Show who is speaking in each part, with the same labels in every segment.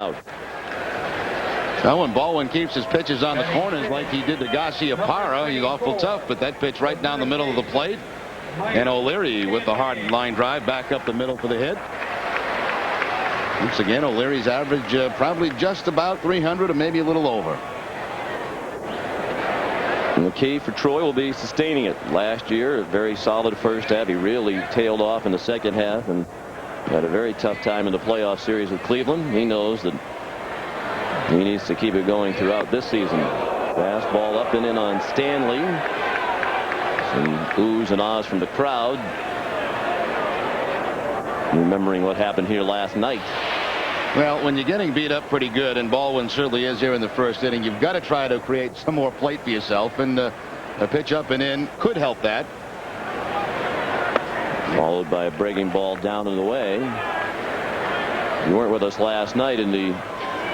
Speaker 1: out.
Speaker 2: So when Baldwin keeps his pitches on the corners like he did to Garcia-Parra, he's awful tough. But that pitch right down the middle of the plate. And O'Leary with the hard line drive back up the middle for the hit. Once again, O'Leary's average probably just about 300 or maybe a little over.
Speaker 1: And the key for Troy will be sustaining it. Last year, a very solid first half. He really tailed off in the second half and had a very tough time in the playoff series with Cleveland. He knows that he needs to keep it going throughout this season. Fastball up and in on Stanley. Some oohs and ahs from the crowd, remembering what happened here last night.
Speaker 2: Well, when you're getting beat up pretty good, and Baldwin certainly is here in the first inning, you've got to try to create some more plate for yourself, and a pitch up and in could help that.
Speaker 1: Followed by a breaking ball down and away. You weren't with us last night. In the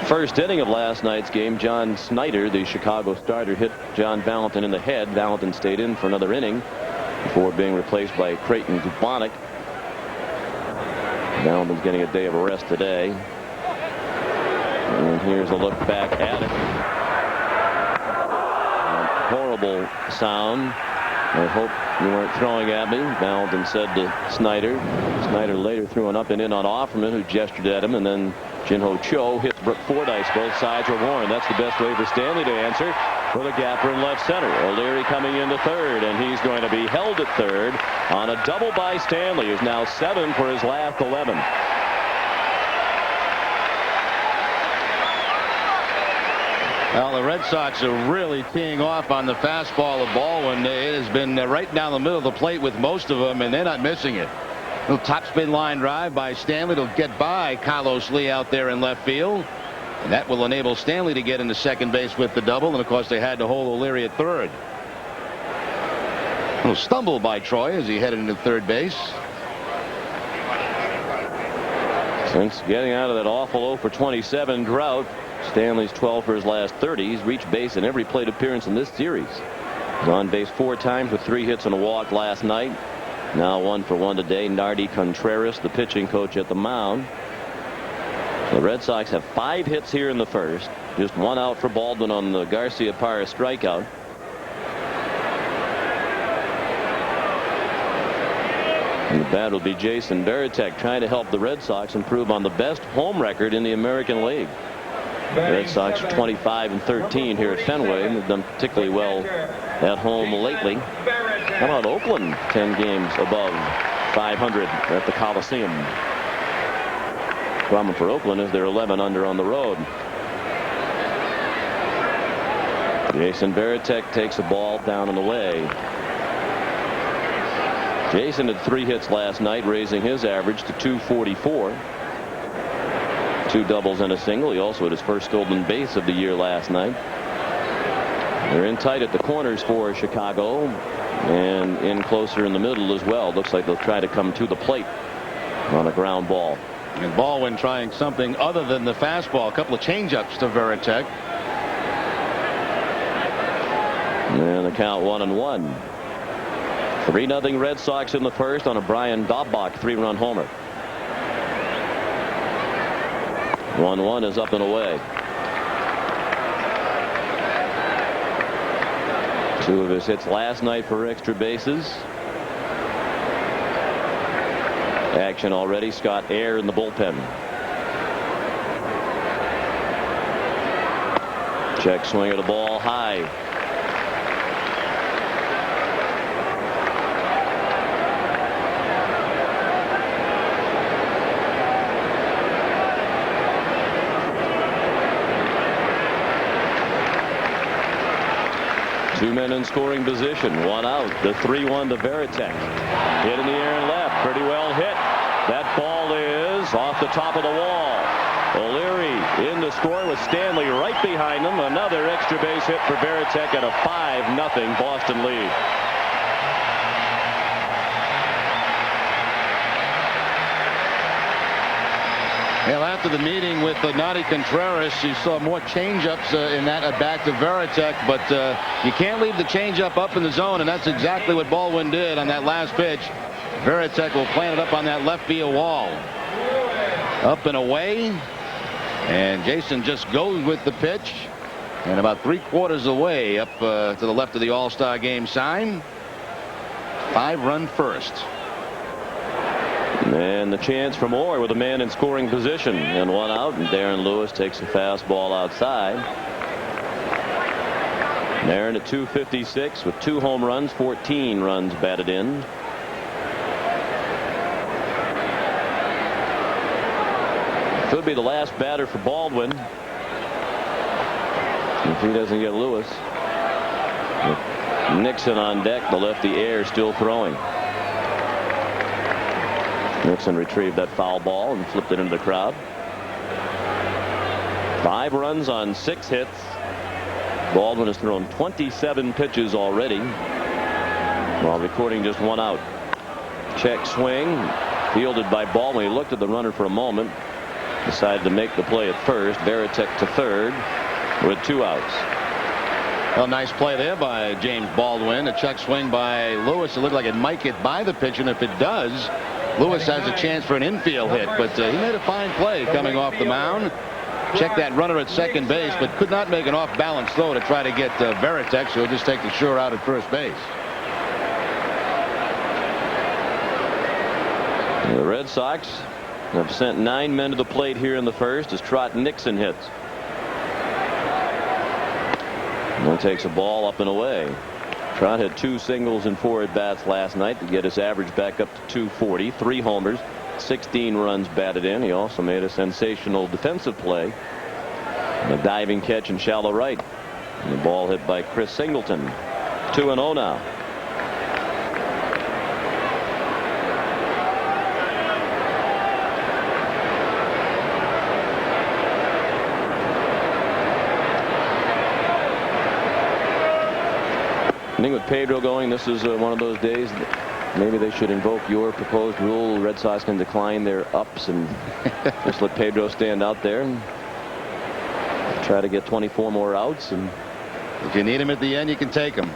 Speaker 1: first inning of last night's game, John Snyder, the Chicago starter, hit John Valentin in the head. Valentin stayed in for another inning before being replaced by Creighton Daubach. Valentin's getting a day of rest today. And here's a look back at it. A horrible sound. I hope you weren't throwing at me, Valentin said to Snyder. Snyder later threw an up and in on Offerman, who gestured at him, and then Jinho Cho hit Brooke Fordyce. Both sides were warned. That's the best way for Stanley to answer for the gapper in left center. O'Leary coming into third, and he's going to be held at third on a double by Stanley, who's now 7 for his last 11.
Speaker 2: Well, the Red Sox are really teeing off on the fastball of Baldwin. It has been right down the middle of the plate with most of them, and they're not missing it. Little topspin line drive by Stanley. It'll get by Carlos Lee out there in left field. And that will enable Stanley to get into second base with the double. And, of course, they had to hold O'Leary at third. A little stumble by Troy as he headed into third base.
Speaker 1: Since getting out of that awful 0 for 27 drought, Stanley's 12 for his last 30. He's reached base in every plate appearance in this series. He's on base 4 times with 3 hits and a walk last night. Now 1 for 1 today. Nardi Contreras, the pitching coach, at the mound. The Red Sox have 5 hits here in the first. Just 1 out for Baldwin on the Garcia-Parra strikeout. And the bat will be Jason Varitek, trying to help the Red Sox improve on the best home record in the American League. The Red Sox are 25-13 here at Fenway, and they've done particularly well at home lately. How about Oakland? 10 games above 500 at the Coliseum. Problem for Oakland is they're 11 under on the road. Jason Varitek takes a ball down and away. Jason had 3 hits last night, raising his average to 244. 2 doubles and a single. He also had his first stolen base of the year last night. They're in tight at the corners for Chicago, and in closer in the middle as well. Looks like they'll try to come to the plate on a ground ball.
Speaker 2: And Baldwin trying something other than the fastball. A couple of changeups to Varitek.
Speaker 1: And the count 1-1. 3-0 Red Sox in the first on a Brian Daubach 3-run homer. 1-1 is up and away. 2 of his hits last night for extra bases. Action already. Scott Air in the bullpen. Check swing of the ball high. Two men in scoring position. 1 out. The 3-1 to Varitek. Hit in the air and left. Pretty well hit. That ball is off the top of the wall. O'Leary in to score with Stanley right behind him. Another extra base hit for Varitek at a 5-0 Boston lead.
Speaker 2: Well, after the meeting with Nardi Contreras, you saw more changeups in that at bat to Varitek, but you can't leave the changeup up in the zone, and that's exactly what Baldwin did on that last pitch. Varitek will plant it up on that left field wall. Up and away. And Jason just goes with the pitch. And about 3/4 away up to the left of the All-Star game sign. 5-run first.
Speaker 1: And the chance for more with a man in scoring position and 1 out. And Darren Lewis takes a fastball outside. Aaron at 256 with 2 home runs, 14 runs batted in. Could be the last batter for Baldwin if he doesn't get Lewis. With Nixon on deck, the lefty Air still throwing. Nixon retrieved that foul ball and flipped it into the crowd. 5 runs on 6 hits. Baldwin has thrown 27 pitches already while recording just 1 out. Check swing fielded by Baldwin. He looked at the runner for a moment, decided to make the play at first. Varitek to third with 2 outs.
Speaker 2: Well, nice play there by James Baldwin. A check swing by Lewis. It looked like it might get by the pitch, and if it does, Lewis has a chance for an infield hit. But he made a fine play coming off the mound. Checked that runner at second base, but could not make an off-balance throw to try to get Varitek, so he'll just take the sure out at first base.
Speaker 1: The Red Sox have sent 9 men to the plate here in the first as Trot Nixon hits. And takes a ball up and away. Trot had 2 singles and 4 at-bats last night to get his average back up to 240. 3 homers, 16 runs batted in. He also made a sensational defensive play. A diving catch in shallow right. And the ball hit by Chris Singleton. 2-0 now. I think with Pedro going, this is one of those days that maybe they should invoke your proposed rule. Red Sox can decline their ups and just let Pedro stand out there and try to get 24 more outs. And
Speaker 2: if you need him at the end, you can take him.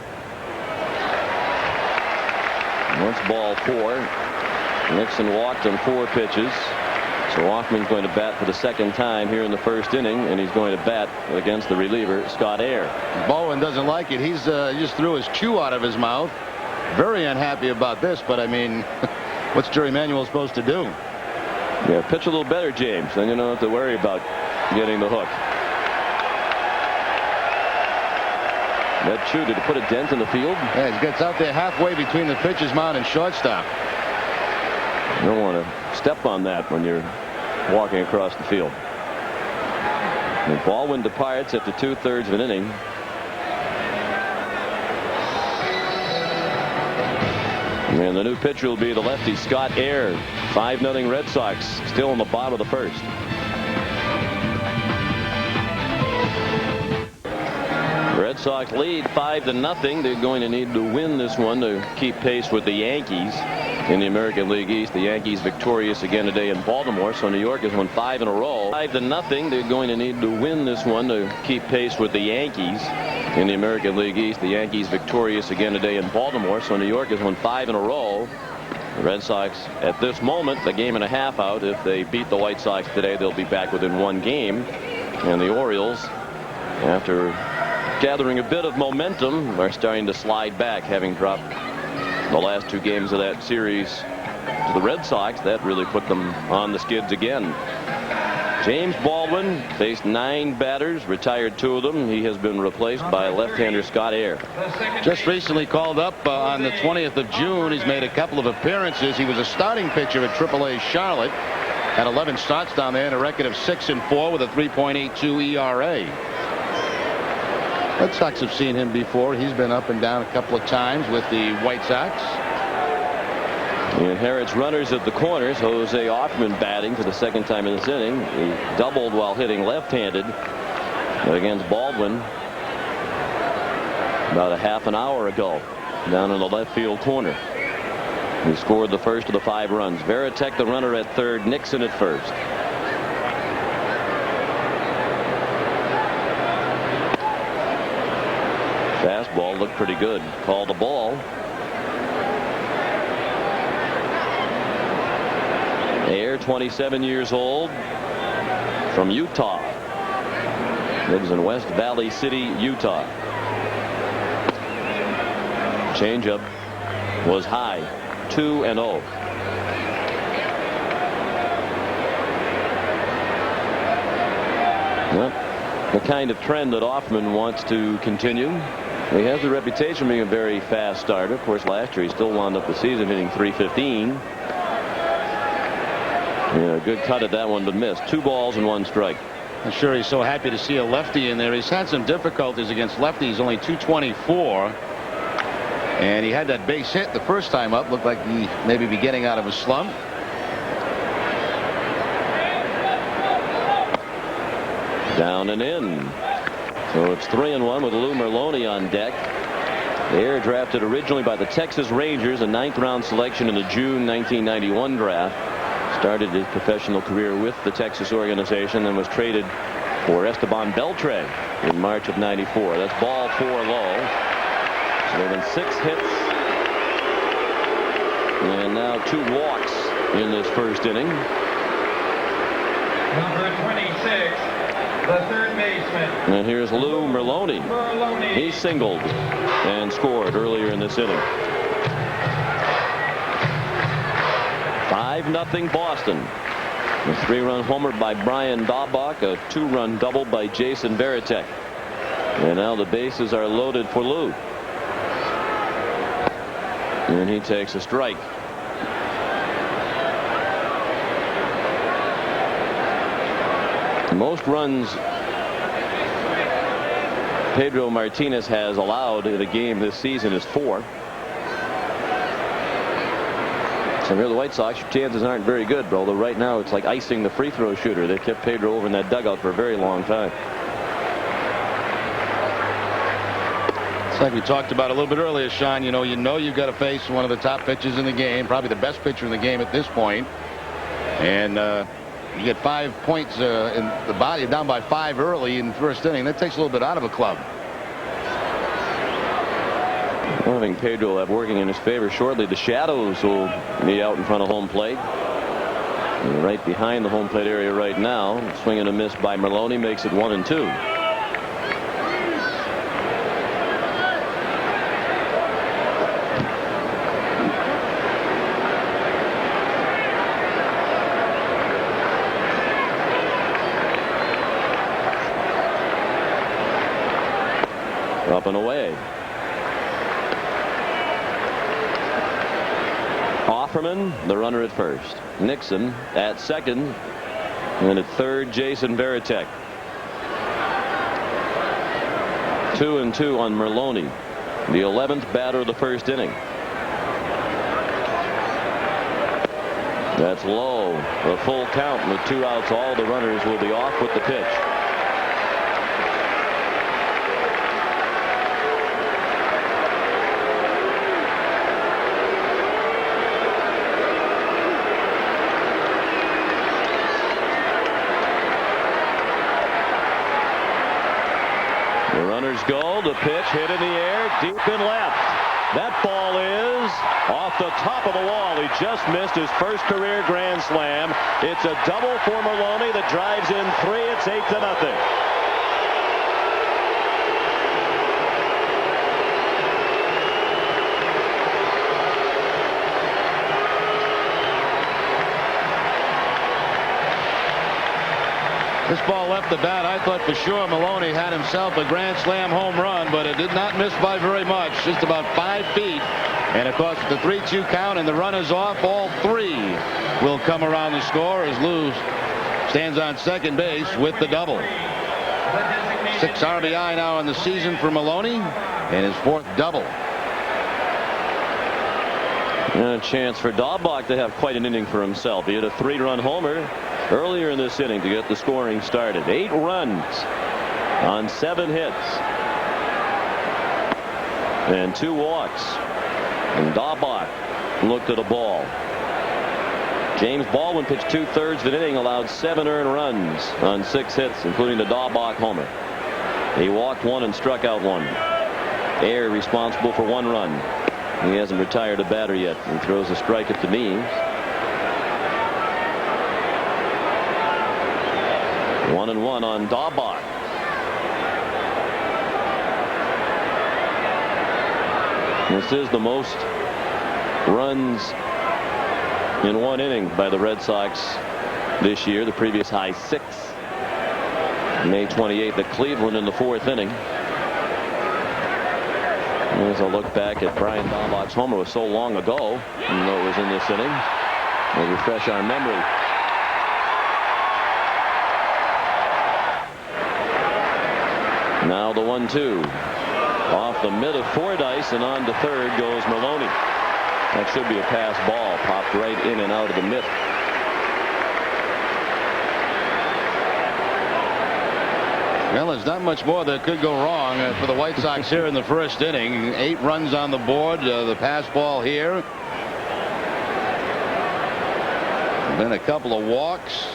Speaker 1: Once ball 4. Nixon walked on 4 pitches. So Hoffman's going to bat for the 2nd time here in the first inning, and he's going to bat against the reliever Scott Air.
Speaker 2: Baldwin doesn't like it. He just threw his chew out of his mouth. Very unhappy about this, but I mean, what's Jerry Manuel supposed to do?
Speaker 1: Yeah, pitch a little better, James. Then you don't have to worry about getting the hook. That chew, did it put a dent in the field?
Speaker 2: Yeah, he gets out there halfway between the pitcher's mound and shortstop.
Speaker 1: You don't want to step on that when you're walking across the field. And Baldwin departs after 2/3 of an inning. And the new pitcher will be the lefty Scott Air. 5-0 Red Sox, still in the bottom of the first. Red Sox lead 5-0. They're going to need to win this one to keep pace with the Yankees in the American League East. The Yankees victorious again today in Baltimore, so New York has won 5 in a row. 5-0. They're going to need to win this one to keep pace with the Yankees in the American League East. The Yankees victorious again today in Baltimore, so New York has won 5 in a row. The Red Sox at this moment a game and a half out. If they beat the White Sox today, they'll be back within 1 game. And the Orioles, after gathering a bit of momentum, are starting to slide back, having dropped the last 2 games of that series to the Red Sox. That really put them on the skids again. James Baldwin faced 9 batters, retired 2 of them. He has been replaced by left-hander Scott Air.
Speaker 2: Just recently called up on the 20th of June. He's made a couple of appearances. He was a starting pitcher at AAA Charlotte. Had 11 starts down there and a record of 6-4 with a 3.82 ERA. Red Sox have seen him before. He's been up and down a couple of times with the White Sox.
Speaker 1: He inherits runners at the corners. Jose Hoffman batting for the 2nd time in this inning. He doubled while hitting left-handed against Baldwin about a half an hour ago down in the left field corner. He scored the first of the 5 runs. Varitek the runner at third, Nixon at first. Fastball looked pretty good. Called a ball. Air, 27 years old, from Utah. Lives in West Valley City, Utah. Changeup was high, 2-0. Well, the kind of trend that Hoffman wants to continue. He has the reputation of being a very fast starter. Of course, last year he still wound up the season hitting .315. Yeah, a good cut at that one, but missed. 2 balls and 1 strike.
Speaker 2: I'm sure he's so happy to see a lefty in there. He's had some difficulties against lefties. Only .224. And he had that base hit the first time up. Looked like he maybe be getting out of a slump.
Speaker 1: Down and in. So it's 3-1 with Lou Merloni on deck. Air drafted originally by the Texas Rangers, a 9th round selection in the June 1991 draft. Started his professional career with the Texas organization and was traded for Esteban Beltre in March of '94. That's ball 4 low. So there have been 6 hits and now 2 walks in this first inning.
Speaker 3: Number 26, the third baseman.
Speaker 1: And here's Lou Merloni. He singled and scored earlier in this inning. 5-0 Boston. A 3-run homer by Brian Daubach, a 2-run double by Jason Varitek. And now the bases are loaded for Lou. And he takes a strike. Most runs Pedro Martinez has allowed in a game this season is 4. So here the White Sox, chances aren't very good, although right now it's like icing the free throw shooter. They kept Pedro over in that dugout for a very long time.
Speaker 2: It's like we talked about a little bit earlier, Sean. You know you've got to face one of the top pitchers in the game, probably the best pitcher in the game at this point. And you get 5 points in the body, down by 5 early in the first inning. That takes a little bit out of a club.
Speaker 1: I think Pedro will have working in his favor shortly. The shadows will be out in front of home plate. And right behind the home plate area right now. Swing and a miss by Merloni makes it 1-2. Up and away. Offerman, the runner at first. Nixon at second. And at third, Jason Varitek. 2-2 on Merloni, the 11th batter of the first inning. That's low. A full count with 2 outs. All the runners will be off with the pitch. Go. The pitch hit in the air deep and left. That ball is off the top of the wall. He just missed his first career grand slam. It's a double for Merloni that drives in 3. It's 8-0.
Speaker 2: This ball left the bat. I thought for sure Merloni had himself a grand slam home run, but it did not miss by very much, just about 5 feet. And of course, the 3-2 count and the runners off, all 3 will come around the score as Lou stands on second base with the double. 6 RBI now in the season for Merloni and his 4th double.
Speaker 1: And a chance for Daubach to have quite an inning for himself. He had a 3-run homer earlier in this inning to get the scoring started. 8 runs on 7 hits and 2 walks. And Daubach looked at a ball. James Baldwin pitched 2/3 of an inning, allowed 7 earned runs on 6 hits, including the Daubach homer. He walked 1 and struck out 1. Air responsible for 1 run. He hasn't retired a batter yet. He throws a strike at the knees. 1-1 on Daubach. This is the most runs in one inning by the Red Sox this year. The previous high 6. May 28th at Cleveland in the 4th inning. Here's a look back at Brian Daubach's homer. It was so long ago, even though it was in this inning. We'll refresh our memory. Now the 1-2 off the mid of Fordyce, and on to third goes Maloney. That should be a pass ball, popped right in and out of the mitt.
Speaker 2: Well, there's not much more that could go wrong for the White Sox here in the first inning. 8 runs on the board. The pass ball here. Then a couple of walks.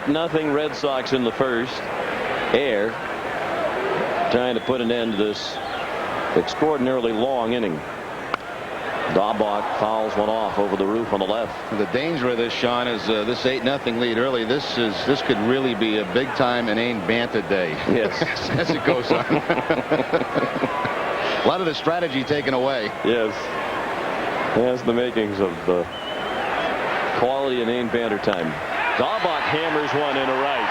Speaker 1: Nothing Red Sox in the first. Air trying to put an end to this extraordinarily long inning. Daubach fouls one off over the roof on the left.
Speaker 2: The danger of this, Sean, is this 8-0 lead early. This could really be a big time inane banter day.
Speaker 1: Yes.
Speaker 2: As it goes on. A lot of the strategy taken away.
Speaker 1: Yes. Has the makings of quality inane banter time. Daubach hammers one into right.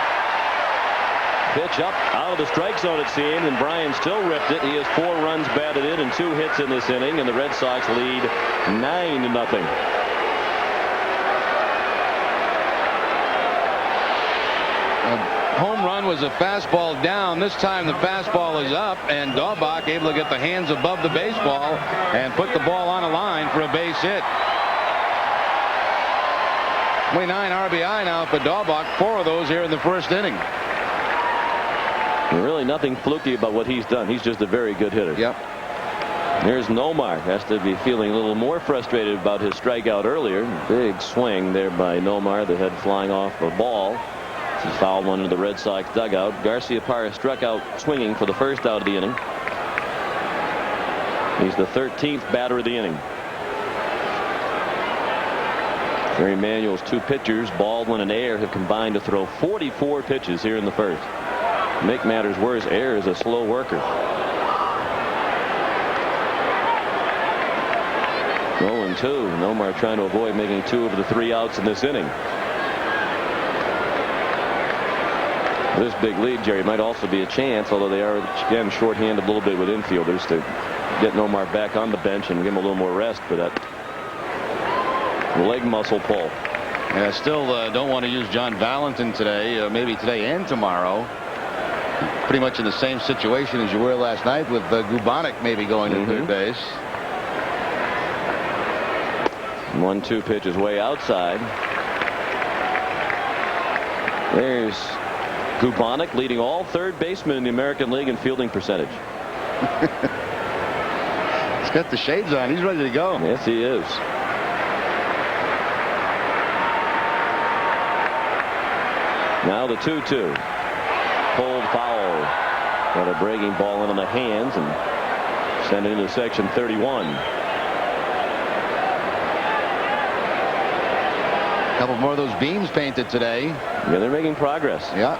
Speaker 1: Pitch up out of the strike zone, it seemed, and Bryan still ripped it. He has 4 runs batted in and 2 hits in this inning, and the Red Sox lead 9-0.
Speaker 2: Home run was a fastball down. This time the fastball is up, and Daubach able to get the hands above the baseball and put the ball on a line for a base hit. 29 RBI now for Daubach, 4 of those here in the first inning.
Speaker 1: Really nothing fluky about what he's done. He's just a very good hitter.
Speaker 2: Yep.
Speaker 1: Here's Nomar. Has to be feeling a little more frustrated about his strikeout earlier. Big swing there by Nomar. The head flying off a ball. He fouled one into the Red Sox dugout. Garciaparra struck out swinging for the first out of the inning. He's the 13th batter of the inning. Gary Manuel's 2 pitchers, Baldwin and Ayer, have combined to throw 44 pitches here in the first. To make matters worse, Ayer is a slow worker. 0-2. Nomar trying to avoid making 2 of the 3 outs in this inning. This big lead, Jerry, might also be a chance, although they are again shorthanded a little bit with infielders, to get Nomar back on the bench and give him a little more rest for that leg muscle pull.
Speaker 2: And I still don't want to use John Valentin today, maybe today and tomorrow. Pretty much in the same situation as you were last night with Gubanek maybe going to third base.
Speaker 1: 1-2 pitch is way outside. There's Gubanek, leading all third basemen in the American League in fielding percentage.
Speaker 2: He's got the shades on. He's ready to go.
Speaker 1: Yes, he is. Now the 2-2. Pulled foul. Got a breaking ball in on the hands and sent it into section 31.
Speaker 2: A couple more of those beams painted today.
Speaker 1: Yeah, they're making progress.
Speaker 2: Yeah.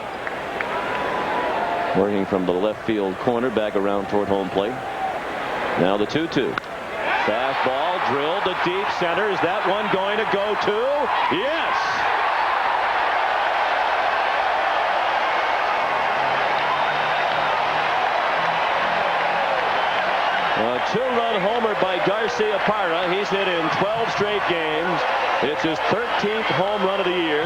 Speaker 1: Working from the left field corner back around toward home plate. Now the 2-2. Fastball drilled to deep center. Is that one going to go to? Yes. A 2-run homer by Garciaparra. He's hit in 12 straight games. It's his 13th home run of the year.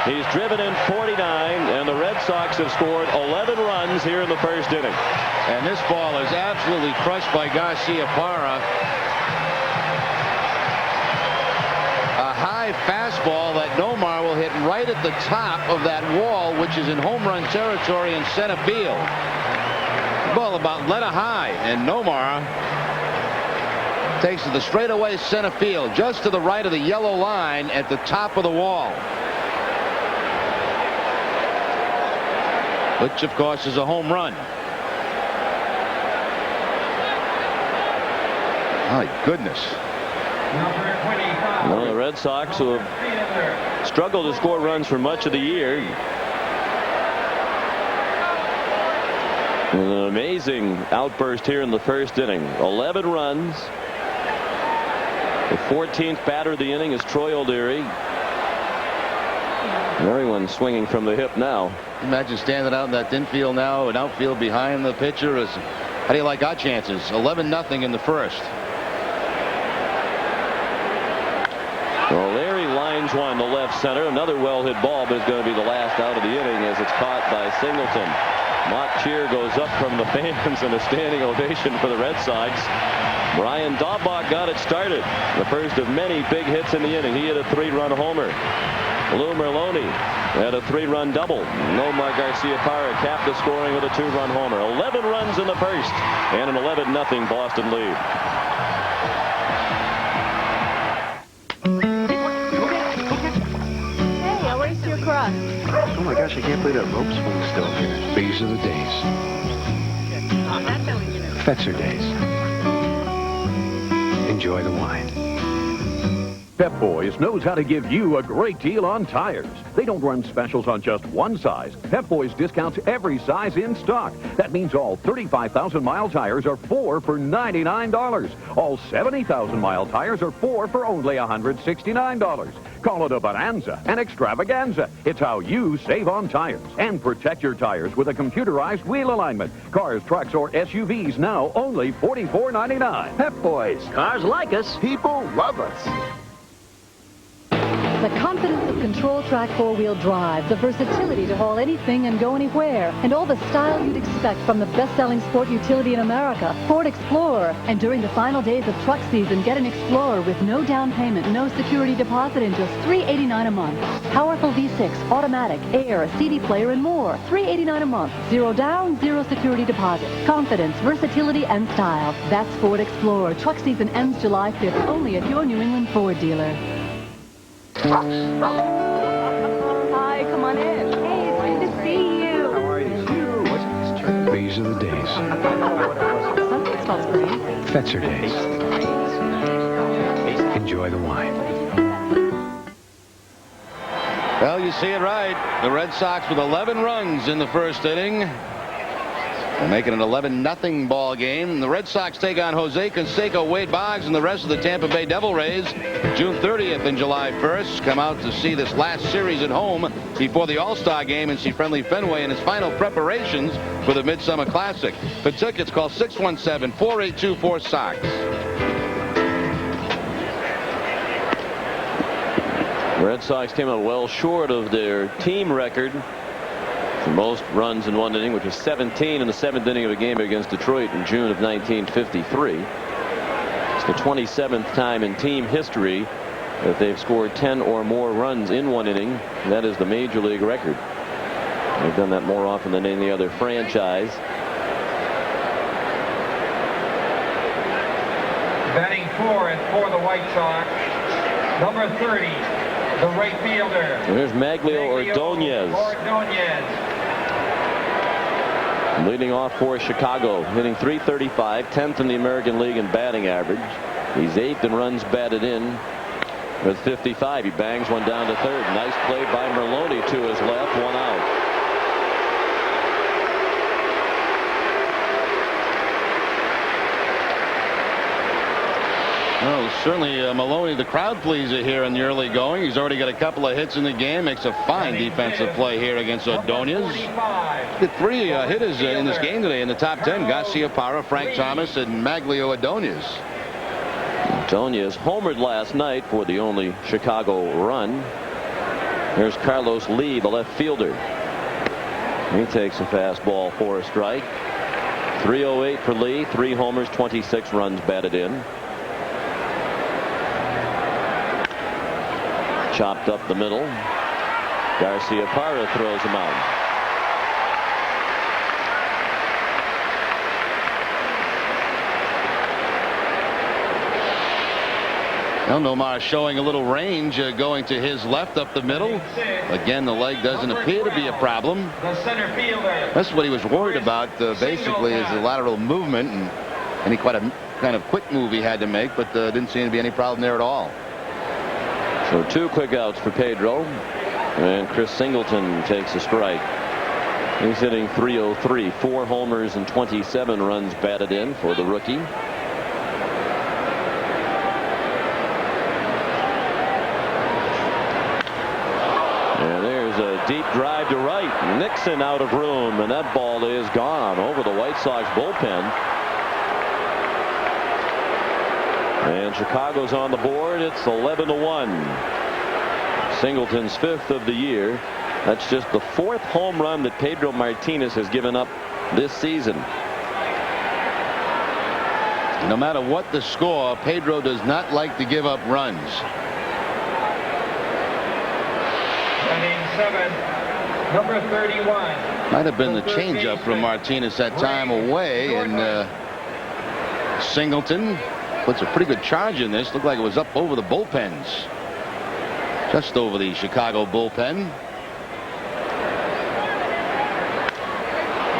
Speaker 1: He's driven in 49, and the Red Sox have scored 11 runs here in the first inning.
Speaker 2: And this ball is absolutely crushed by Garciaparra. A high fastball that Nomar will hit right at the top of that wall, which is in home run territory in center field. Ball about letter high, and Nomar takes to the straightaway center field, just to the right of the yellow line at the top of the wall. Which, of course, is a home run. My goodness.
Speaker 3: Number 25.
Speaker 1: Well, the Red Sox, who have struggled to score runs for much of the year. An amazing outburst here in the first inning. 11 runs. The 14th batter of the inning is Troy O'Leary. Everyone's swinging from the hip now.
Speaker 2: Imagine standing out in that infield now, an outfield behind the pitcher. How do you like our chances? 11-0 in the first.
Speaker 1: O'Leary lines one to left center. Another well-hit ball, but it's going to be the last out of the inning as it's caught by Singleton. Mock cheer goes up from the fans and a standing ovation for the Red Sox. Brian Daubach got it started. The first of many big hits in the inning. He hit a 3-run homer. Lou Merloni had a 3-run double. Nomar Garciaparra capped the scoring with a 2-run homer. 11 runs in the first and an 11-0 Boston lead.
Speaker 4: Hey, I'll race your cross.
Speaker 5: Oh my gosh, I can't believe that rope swing's still here. These are the days. Fetzer days. Enjoy the wine.
Speaker 6: Pep Boys knows how to give you a great deal on tires. They don't run specials on just one size. Pep Boys discounts every size in stock. That means all 35,000-mile tires are 4 for $99. All 70,000-mile tires are 4 for only $169. Call it a bonanza, an extravaganza. It's how you save on tires. And protect your tires with a computerized wheel alignment. Cars, trucks, or SUVs now only $44.99.
Speaker 5: Pep Boys. Cars like us. People love us.
Speaker 4: The confidence of Control Track 4-wheel drive, the versatility to haul anything and go anywhere, and all the style you'd expect from the best-selling sport utility in America, Ford Explorer. And during the final days of truck season, get an Explorer with no down payment, no security deposit, and just $389 a month. Powerful V6, automatic, air, a CD player, and more. $389 a month. Zero down, zero security deposit. Confidence, versatility, and style. That's Ford Explorer. Truck season ends July 5th, only at your New England Ford dealer. Hi, come on in. Hey, it's good to see you.
Speaker 5: How are you? These are the days.
Speaker 4: Something smells green.
Speaker 5: Fetzer days. Enjoy the wine.
Speaker 2: Well, you see it right. The Red Sox with 11 runs in the first inning. They're making an 11-0 ball game. The Red Sox take on Jose Canseco, Wade Boggs, and the rest of the Tampa Bay Devil Rays June 30th and July 1st. Come out to see this last series at home before the All-Star game and see Friendly Fenway in its final preparations for the Midsummer Classic. For tickets, call 617-4824-SOX.
Speaker 1: Red Sox came out well short of their team record for most runs in one inning, which was 17 in the 7th inning of a game against Detroit in June of 1953. It's the 27th time in team history that they've scored 10 or more runs in one inning. And that is the major league record. They've done that more often than any other franchise.
Speaker 3: Batting fourth for the White Sox, number 30, the right fielder.
Speaker 1: And here's Maglio Ordonez. Leading off for Chicago, hitting .335, 10th in the American League in batting average. He's 8th in runs batted in with 55. He bangs one down to third. Nice play by Merloni to his left, one out.
Speaker 2: Well, certainly Maloney, the crowd pleaser here in the early going. He's already got a couple of hits in the game. Makes a fine defensive play here against Ordonez. The 3 hitters in this game today in the top 10. Garciaparra, Frank Thomas, and Maglio Ordonez.
Speaker 1: Ordonez homered last night for the only Chicago run. There's Carlos Lee, the left fielder. He takes a fastball for a strike. 308 for Lee, 3 homers, 26 runs batted in. Chopped up the middle. Garciaparra throws him out.
Speaker 2: Well, Nomar showing a little range going to his left up the middle. Again, the leg doesn't appear to be a problem.
Speaker 3: The center fielder.
Speaker 2: That's what he was worried about, basically, is the lateral movement. And he quite a kind of quick move he had to make, but didn't seem to be any problem there at all.
Speaker 1: So 2 quick outs for Pedro, and Chris Singleton takes a strike. He's hitting .303, 4 homers and 27 runs batted in for the rookie. And there's a deep drive to right. Nixon out of room, and that ball is gone over the White Sox bullpen. And Chicago's on the board. It's 11-1. Singleton's 5th of the year. That's just the 4th home run that Pedro Martinez has given up this season.
Speaker 2: No matter what the score, Pedro does not like to give up runs.
Speaker 3: Inning 7, number 31.
Speaker 2: Might have been the changeup from Martinez that time away, and Singleton puts a pretty good charge in this. Looked like it was up over the bullpens. Just over the Chicago bullpen.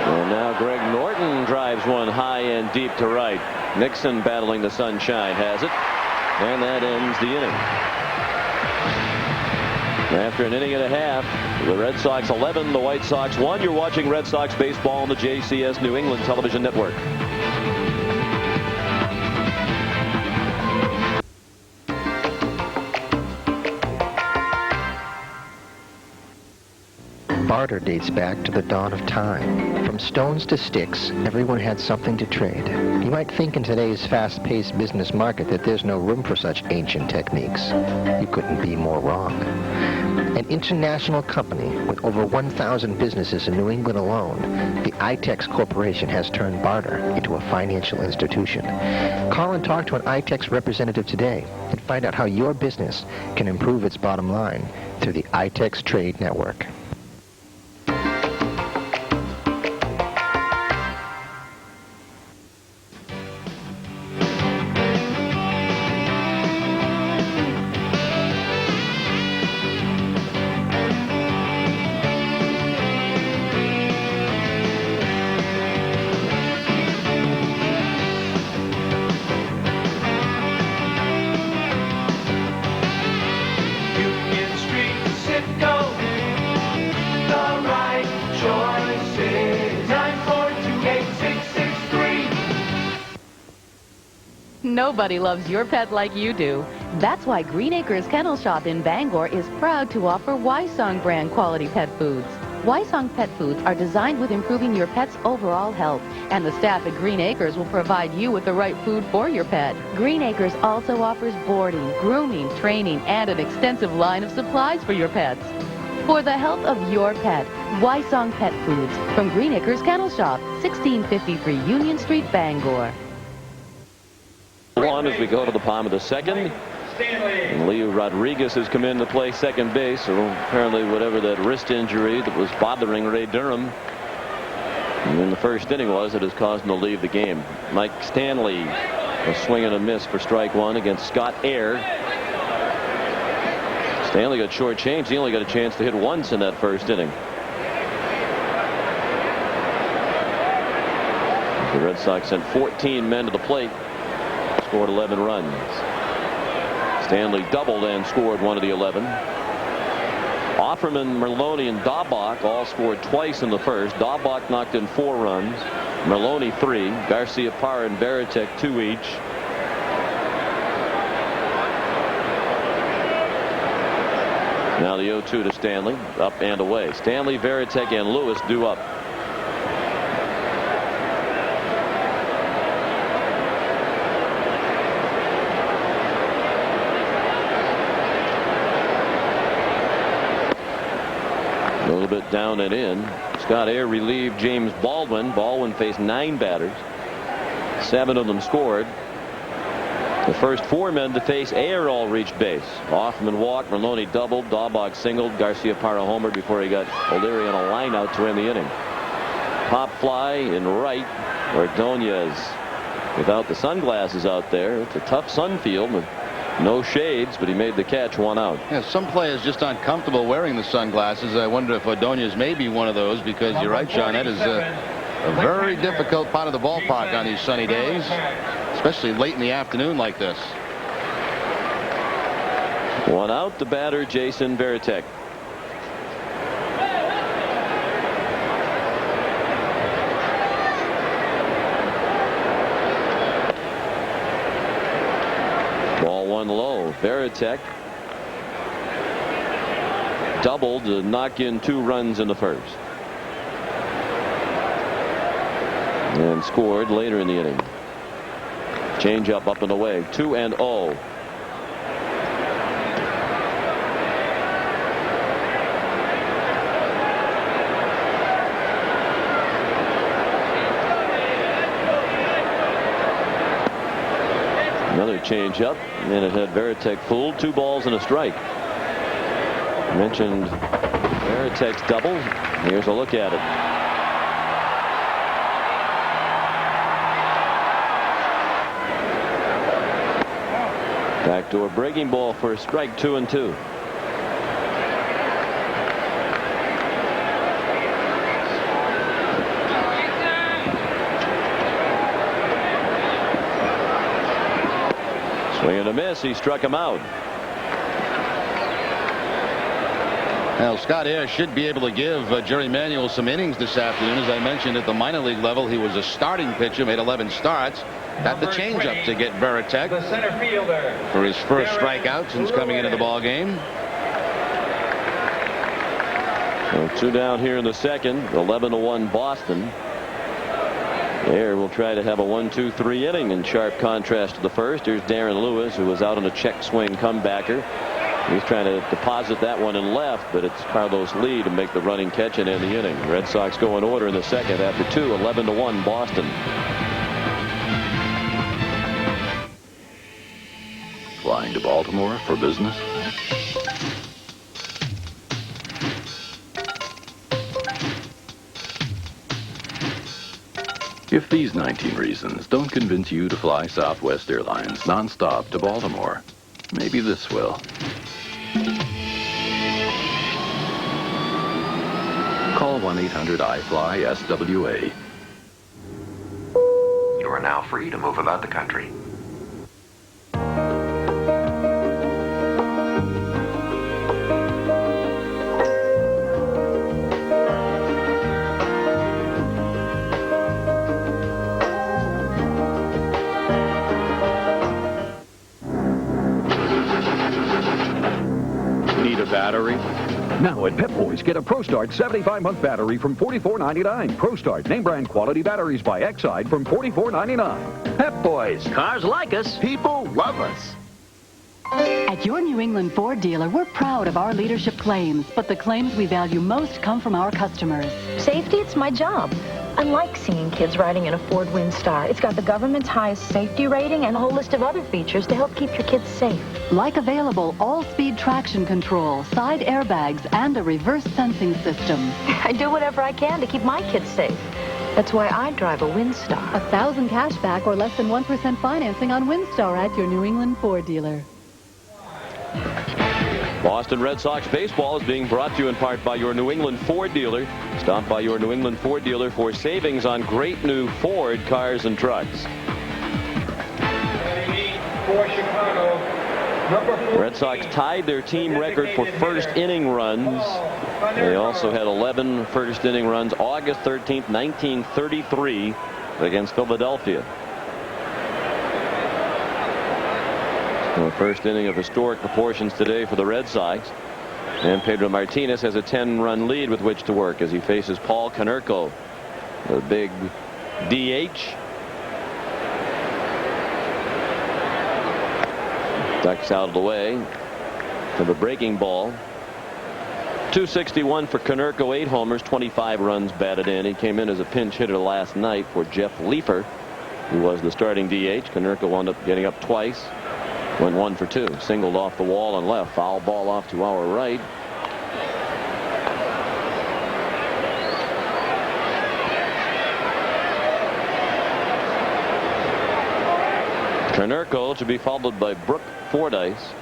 Speaker 1: And now Greg Norton drives one high and deep to right. Nixon battling the sunshine has it. And that ends the inning. After an inning and a half, the Red Sox 11, the White Sox 1. You're watching Red Sox baseball on the JCS New England Television Network.
Speaker 7: Barter dates back to the dawn of time. From stones to sticks, everyone had something to trade. You might think in today's fast-paced business market that there's no room for such ancient techniques. You couldn't be more wrong. An international company with over 1,000 businesses in New England alone, the ITEX Corporation has turned barter into a financial institution. Call and talk to an ITEX representative today and find out how your business can improve its bottom line through the ITEX Trade Network.
Speaker 8: Nobody loves your pet like you do. That's why Green Acres Kennel Shop in Bangor is proud to offer Wysong brand quality pet foods. Wysong pet foods are designed with improving your pet's overall health, and the staff at Green Acres will provide you with the right food for your pet. Green Acres also offers boarding, grooming, training, and an extensive line of supplies for your pets. For the health of your pet, Wysong Pet Foods from Green Acres Kennel Shop, 1653 Union Street, Bangor.
Speaker 1: On as we go to the bottom of the second. And Leo Rodriguez has come in to play second base. So apparently whatever that wrist injury that was bothering Ray Durham in the first inning was, it has caused him to leave the game. Mike Stanley, a swing and a miss for strike one against Scott Air. Stanley got shortchanged. He only got a chance to hit once in that first inning. The Red Sox sent 14 men to the plate. Scored 11 runs. Stanley doubled and scored one of the 11. Offerman, Merlone, and Daubach all scored twice in the first. Daubach knocked in 4 runs. Merlone 3. Garcia Parra and Varitek 2 each. Now the 0-2 to Stanley. Up and away. Stanley, Varitek, and Lewis due up. A little bit down and in. Scott Air relieved James Baldwin. Baldwin faced 9 batters. 7 of them scored. The first 4 men to face Air all reached base. Hoffman walked, Merlone doubled, Daubach singled, Garcia Parra homered before he got O'Leary on a line out to end the inning. Pop fly in right. Ordonez without the sunglasses out there. It's a tough sun field with no shades, but he made the catch, 1 out.
Speaker 2: Yeah, some players just uncomfortable wearing the sunglasses. I wonder if Ordonez may be one of those, because you're right, John. That is A very difficult part of the ballpark on these sunny days, especially late in the afternoon like this.
Speaker 1: One out, the batter, Jason Varitek. Ball one low. Varitek doubled to knock in 2 runs in the first. And scored later in the inning. Change up and away. 2-0. Another change up, and it had Varitek fooled. 2 balls and a strike. I mentioned Varitek's double. Here's a look at it. Backdoor breaking ball for a strike. 2-2. Swing and a miss. He struck him out.
Speaker 2: Now, Scott Ayers should be able to give Jerry Manuel some innings this afternoon. As I mentioned, at the minor league level, he was a starting pitcher, made 11 starts. Got the changeup to get Varitek
Speaker 3: The center fielder
Speaker 2: for his first strikeout since coming into the ball game.
Speaker 1: So 2 down here in the second. 11-1 Boston. Ayer will try to have a 1-2-3 inning in sharp contrast to the first. Here's Darren Lewis, who was out on a check swing comebacker. He's trying to deposit that one in left, but it's Carlos Lee to make the running catch and end the inning. Red Sox go in order in the second after 2. 11-1 Boston.
Speaker 6: Flying to Baltimore for business? If these 19 reasons don't convince you to fly Southwest Airlines nonstop to Baltimore, maybe this will. Call 1-800-I-FLY-SWA.
Speaker 5: You are now free to move about the country.
Speaker 6: Need a battery? Now at Pep Boys, get a ProStart 75-month battery from $44.99. ProStart name brand quality batteries by Exide from $44.99.
Speaker 9: Pep Boys. Cars like us. People love us.
Speaker 4: At your New England Ford dealer, we're proud of our leadership claims, but the claims we value most come from our customers.
Speaker 10: Safety, it's my job. I like seeing kids riding in a Ford Windstar. It's got the government's highest safety rating and a whole list of other features to help keep your kids safe.
Speaker 4: Like available all-speed traction control, side airbags, and a reverse sensing system.
Speaker 10: I do whatever I can to keep my kids safe. That's why I drive a Windstar.
Speaker 4: 1,000 cash back or less than 1% financing on Windstar at your New England Ford dealer.
Speaker 1: Boston Red Sox baseball is being brought to you in part by your New England Ford dealer. Stop by your New England Ford dealer for savings on great new Ford cars and trucks.
Speaker 3: For Chicago, number 14.
Speaker 1: Red Sox tied their team record for first inning runs. They also had 11 first inning runs August 13th, 1933 against Philadelphia. The first inning of historic proportions today for the Red Sox. And Pedro Martinez has a 10-run lead with which to work as he faces Paul Konerko, the big DH. Ducks out of the way for the breaking ball. 261 for Konerko, 8 homers, 25 runs batted in. He came in as a pinch hitter last night for Jeff Leefer, who was the starting DH. Konerko wound up getting up twice. Went 1 for 2. Singled off the wall and left. Foul ball off to our right. Konerko to be followed by Brooke Fordyce.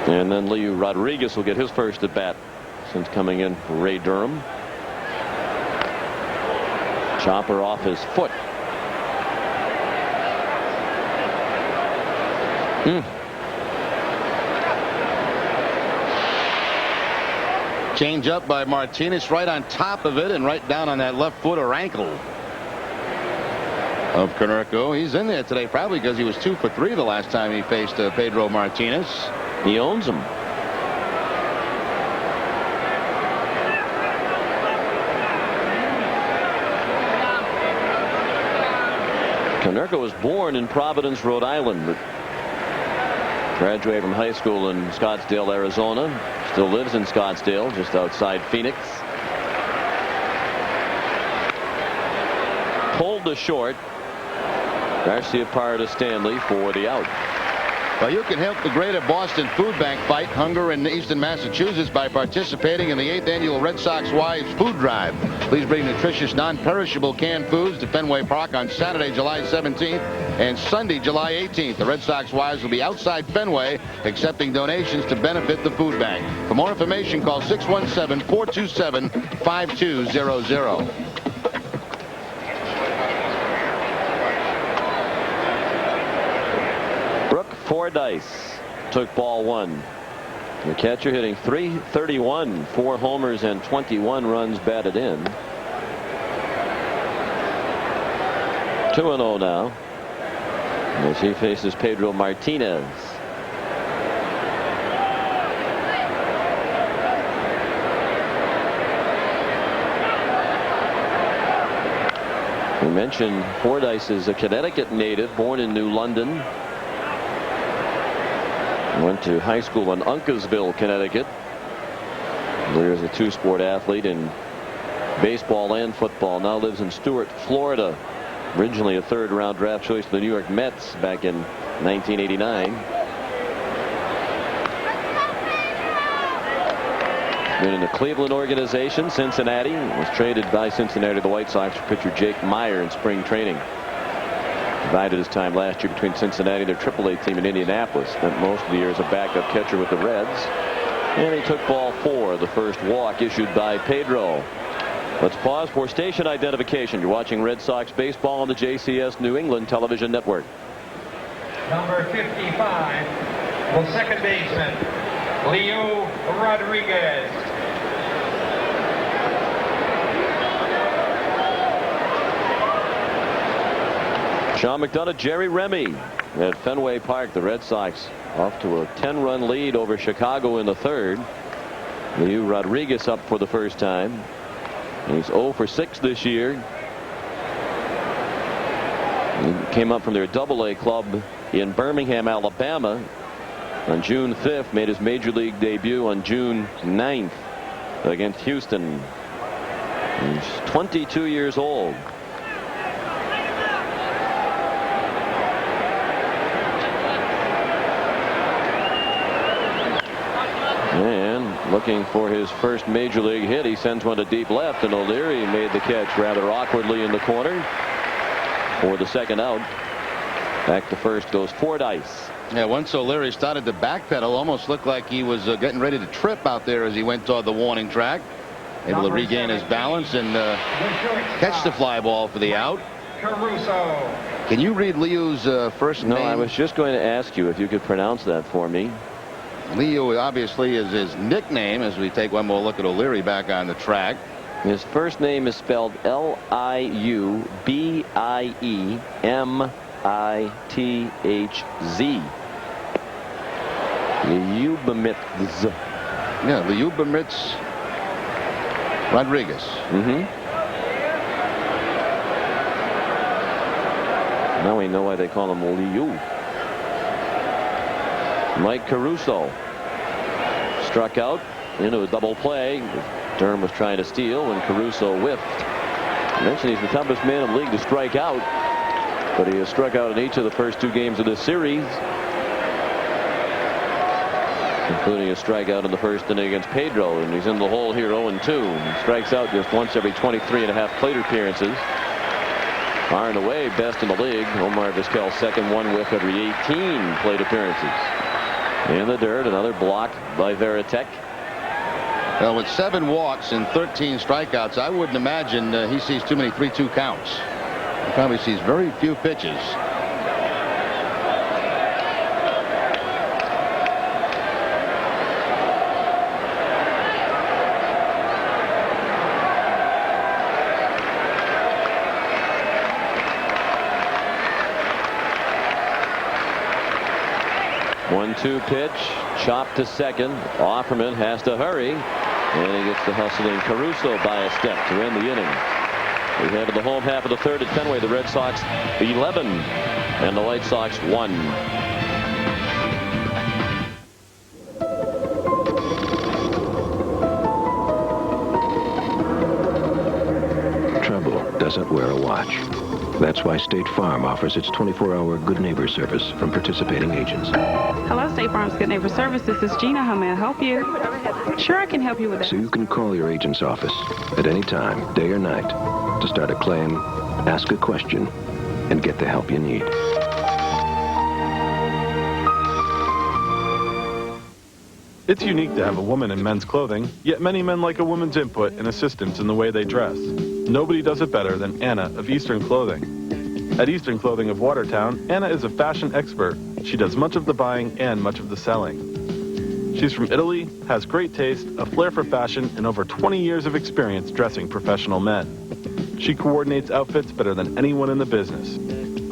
Speaker 1: And then Leo Rodriguez will get his first at bat since coming in for Ray Durham. Chopper off his foot.
Speaker 2: Change up by Martinez right on top of it and right down on that left foot or ankle of Konerko. He's in there today probably because he was 2 for 3 the last time he faced Pedro Martinez.
Speaker 1: He owns him. Konerko was born in Providence, Rhode Island, but graduated from high school in Scottsdale, Arizona. Still lives in Scottsdale, just outside Phoenix. Pulled to short. Garcia prior to Stanley for the out.
Speaker 2: Well, you can help the Greater Boston Food Bank fight hunger in eastern Massachusetts by participating in the 8th annual Red Sox Wives Food Drive. Please bring nutritious, non-perishable canned foods to Fenway Park on Saturday, July 17th and Sunday, July 18th. The Red Sox Wives will be outside Fenway accepting donations to benefit the food bank. For more information, call 617-427-5200.
Speaker 1: Fordyce took ball 1. The catcher hitting .331, 4 homers and 21 runs batted in. 2-0 now as he faces Pedro Martinez. We mentioned Fordyce is a Connecticut native, born in New London. Went to high school in Uncasville, Connecticut. There is a 2-sport athlete in baseball and football. Now lives in Stuart, Florida. Originally a 3rd-round draft choice of the New York Mets back in 1989. Been in the Cleveland organization, Cincinnati. Was traded by Cincinnati to the White Sox for pitcher Jake Meyer in spring training. Divided his time last year between Cincinnati and their AAA team in Indianapolis. Spent most of the year as a backup catcher with the Reds. And he took ball 4, the first walk issued by Pedro. Let's pause for station identification. You're watching Red Sox baseball on the JCS New England Television Network.
Speaker 3: Number 55, the second baseman, Leo Rodriguez.
Speaker 1: Sean McDonough, Jerry Remy at Fenway Park. The Red Sox off to a 10-run lead over Chicago in the 3rd. Leo Rodriguez up for the first time. He's 0 for 6 this year. He came up from their AA club in Birmingham, Alabama on June 5th. Made his major league debut on June 9th against Houston. He's 22 years old. And looking for his first major league hit, he sends one to deep left, and O'Leary made the catch rather awkwardly in the corner for the second out. Back to first goes Fordyce.
Speaker 2: Yeah, once O'Leary started to backpedal, almost looked like he was getting ready to trip out there as he went toward the warning track. Able to regain his balance and catch the fly ball for the out.
Speaker 3: Caruso.
Speaker 2: Can you read Leo's first name?
Speaker 1: No, I was just going to ask you if you could pronounce that for me.
Speaker 2: Leo obviously is his nickname as we take one more look at O'Leary back on the track.
Speaker 1: His first name is spelled L-I-U-B-I-E-M-I-T-H-Z. Liubamitz.
Speaker 2: Yeah, Liubamitz Rodriguez.
Speaker 1: Now we know why they call him Liu. Mike Caruso struck out into a double play. Durham was trying to steal and Caruso whiffed. I mentioned he's the toughest man in the league to strike out, but he has struck out in each of the first 2 games of this series, including a strikeout in the first inning against Pedro, and he's in the hole here 0-2. He strikes out just once every 23.5 plate appearances. Far and away best in the league. Nomar Vizquel's second, 1 whiff every 18 plate appearances. In the dirt, another block by Veritek.
Speaker 2: Well, with 7 walks and 13 strikeouts, I wouldn't imagine he sees too many 3-2 counts. He probably sees very few pitches.
Speaker 1: One-two pitch, chopped to second. Offerman has to hurry, and he gets the hustling Caruso by a step to end the inning. We head to the home half of the third at Fenway. The Red Sox 11 and the White Sox 1.
Speaker 5: Trouble doesn't wear a watch. That's why State Farm offers its 24-hour Good Neighbor service from participating agents.
Speaker 11: Hello, State Farm's Good Neighbor Service. This is Gina. How may I help you? Sure, I can help you with that.
Speaker 5: So you can call your agent's office at any time, day or night, to start a claim, ask a question, and get the help you need.
Speaker 12: It's unique to have a woman in men's clothing, yet many men like a woman's input and assistance in the way they dress. Nobody does it better than Anna of Eastern Clothing. At Eastern Clothing of Watertown, Anna is a fashion expert. She does much of the buying and much of the selling. She's from Italy, has great taste, a flair for fashion, and over 20 years of experience dressing professional men. She coordinates outfits better than anyone in the business.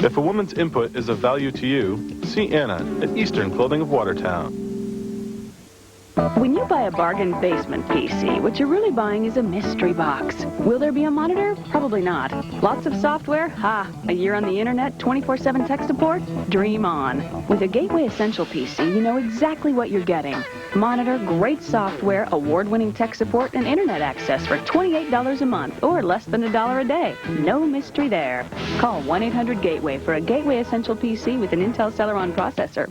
Speaker 12: If a woman's input is of value to you, see Anna at Eastern Clothing of Watertown.
Speaker 11: When you buy a bargain basement PC, what you're really buying is a mystery box. Will there be a monitor? Probably not. Lots of software? Ha! A year on the internet, 24/7 tech support? Dream on. With a Gateway Essential PC, you know exactly what you're getting. Monitor, great software, award-winning tech support, and internet access for $28 a month, or less than $1 a day. No mystery there. Call 1-800-GATEWAY for a Gateway Essential PC with an Intel Celeron processor.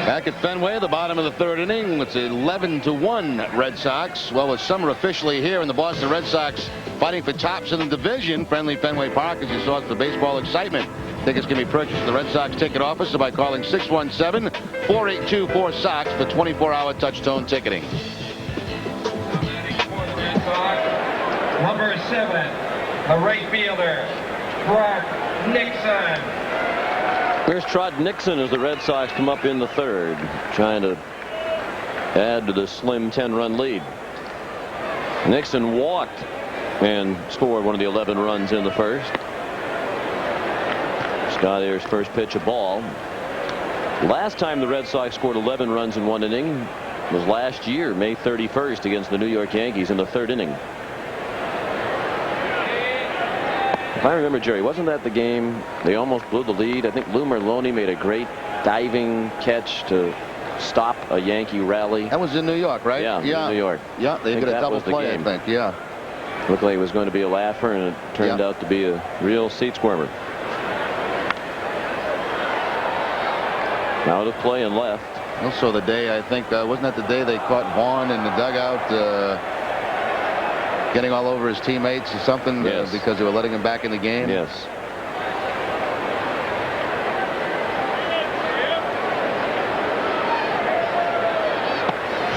Speaker 2: Back at Fenway, the bottom of the third inning. It's 11-1 Red Sox. Well, with summer officially here and the Boston Red Sox fighting for tops in the division, friendly Fenway Park, as you saw, it's the baseball excitement. Tickets can be purchased at the Red Sox ticket office by calling 617-482-4SOX for 24-hour touch-tone ticketing.
Speaker 3: Number 7, the right fielder, Brock Nixon.
Speaker 1: Here's Trot Nixon as the Red Sox come up in the third, trying to add to the slim 10-run lead. Nixon walked and scored one of the 11 runs in the first. Scott Ayers' first pitch, a ball. Last time the Red Sox scored 11 runs in one inning was last year, May 31st, against the New York Yankees in the third inning. If I remember, Jerry, wasn't that the game they almost blew the lead? I think Lou Merlone made a great diving catch to stop a Yankee rally.
Speaker 2: That was in New York, right?
Speaker 1: Yeah, in New York.
Speaker 2: Yeah, they did a double play, I think. Yeah.
Speaker 1: Looked like it was going to be a laugher, and it turned out to be a real seat squirmer. Out of play and left.
Speaker 2: Also the day, I think, wasn't that the day they caught Vaughn in the dugout getting all over his teammates or something?
Speaker 1: Yes.
Speaker 2: Because they were letting him back in the game?
Speaker 1: Yes.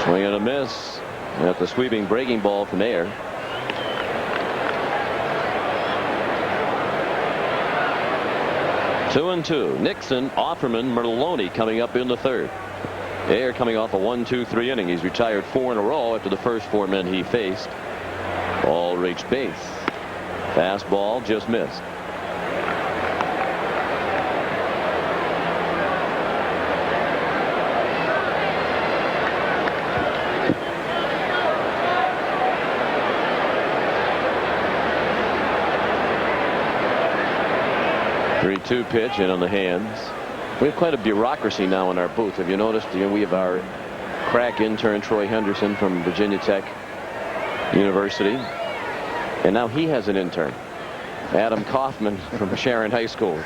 Speaker 1: Swing and a miss at the sweeping breaking ball from Ayer. Two and two. Nixon, Offerman, Merlone coming up in the third. Ayer coming off a 1-2-3 inning. He's retired 4 in a row after the first 4 men he faced all reached base. Fastball just missed. Three-two pitch in on the hands. We have quite a bureaucracy now in our booth. Have you noticed? We have our crack intern Troy Henderson from Virginia Tech University, and now he has an intern, Adam Kaufman from Sharon High School,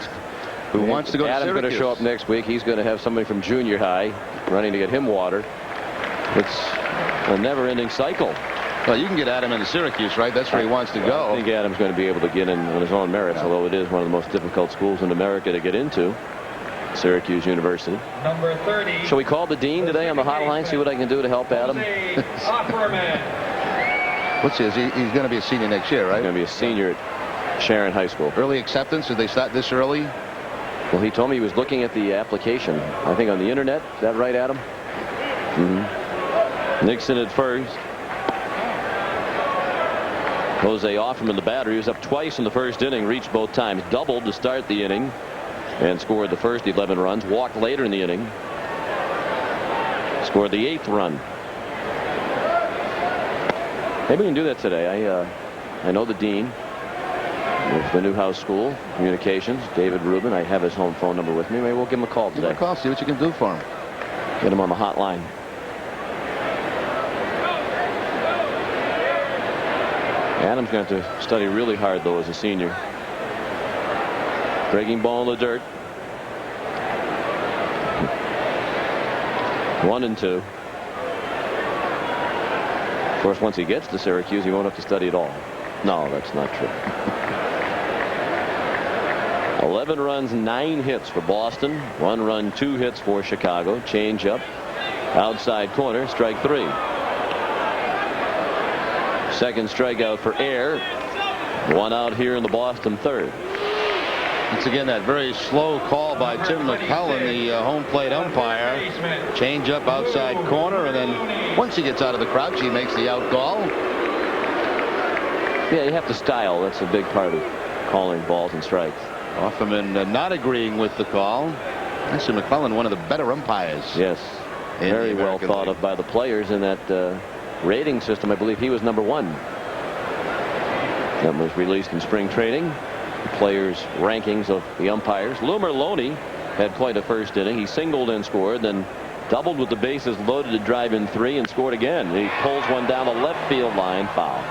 Speaker 2: who wants to go to Syracuse.
Speaker 1: Adam's going to show up next week. He's going to have somebody from junior high running to get him water. It's a never-ending cycle.
Speaker 2: Well, you can get Adam into Syracuse, right? That's where he wants to go.
Speaker 1: I think Adam's going to be able to get in on his own merits, although it is one of the most difficult schools in America to get into. Syracuse University.
Speaker 3: Number 30.
Speaker 1: Shall we call the dean today on the hotline, see what I can do to help Adam?
Speaker 2: What's his? He's going to be a senior next year, right?
Speaker 1: He's going to be a senior at Sharon High School.
Speaker 2: Early acceptance? Did they start this early?
Speaker 1: Well, he told me he was looking at the application, I think on the internet. Is that right, Adam? Nixon at first. Jose off him in the battery. He was up twice in the first inning, reached both times, doubled to start the inning, and scored the first 11 runs. Walked later in the inning. Scored the 8th run. Maybe we can do that today. I know the dean of the Newhouse School Communications, David Rubin. I have his home phone number with me. Maybe we'll give him a call today.
Speaker 2: Give him a call, see what you can do for him.
Speaker 1: Get him on the hotline. Adam's going to have to study really hard, though, as a senior. Breaking ball in the dirt. 1-2. Of course, once he gets to Syracuse, he won't have to study at all. No, that's not true. 11 runs, 9 hits for Boston. 1 run, 2 hits for Chicago. Change up. Outside corner, strike 3. Second strikeout for Air. 1 out here in the Boston third.
Speaker 2: Once again, that very slow call by Tim McCullen, the home plate umpire. Change up outside corner, and then once he gets out of the crouch, he makes the out call.
Speaker 1: Yeah, you have to style. That's a big part of calling balls and strikes.
Speaker 2: Offerman not agreeing with the call. Mr. McCullen, one of the better umpires.
Speaker 1: Yes. Very well thought of by the players in that rating system. I believe he was number 1. That was released in spring training. The players' rankings of the umpires. Lou Merlone had quite a first inning. He singled and scored, then doubled with the bases loaded to drive in 3 and scored again. He pulls one down the left field line, foul.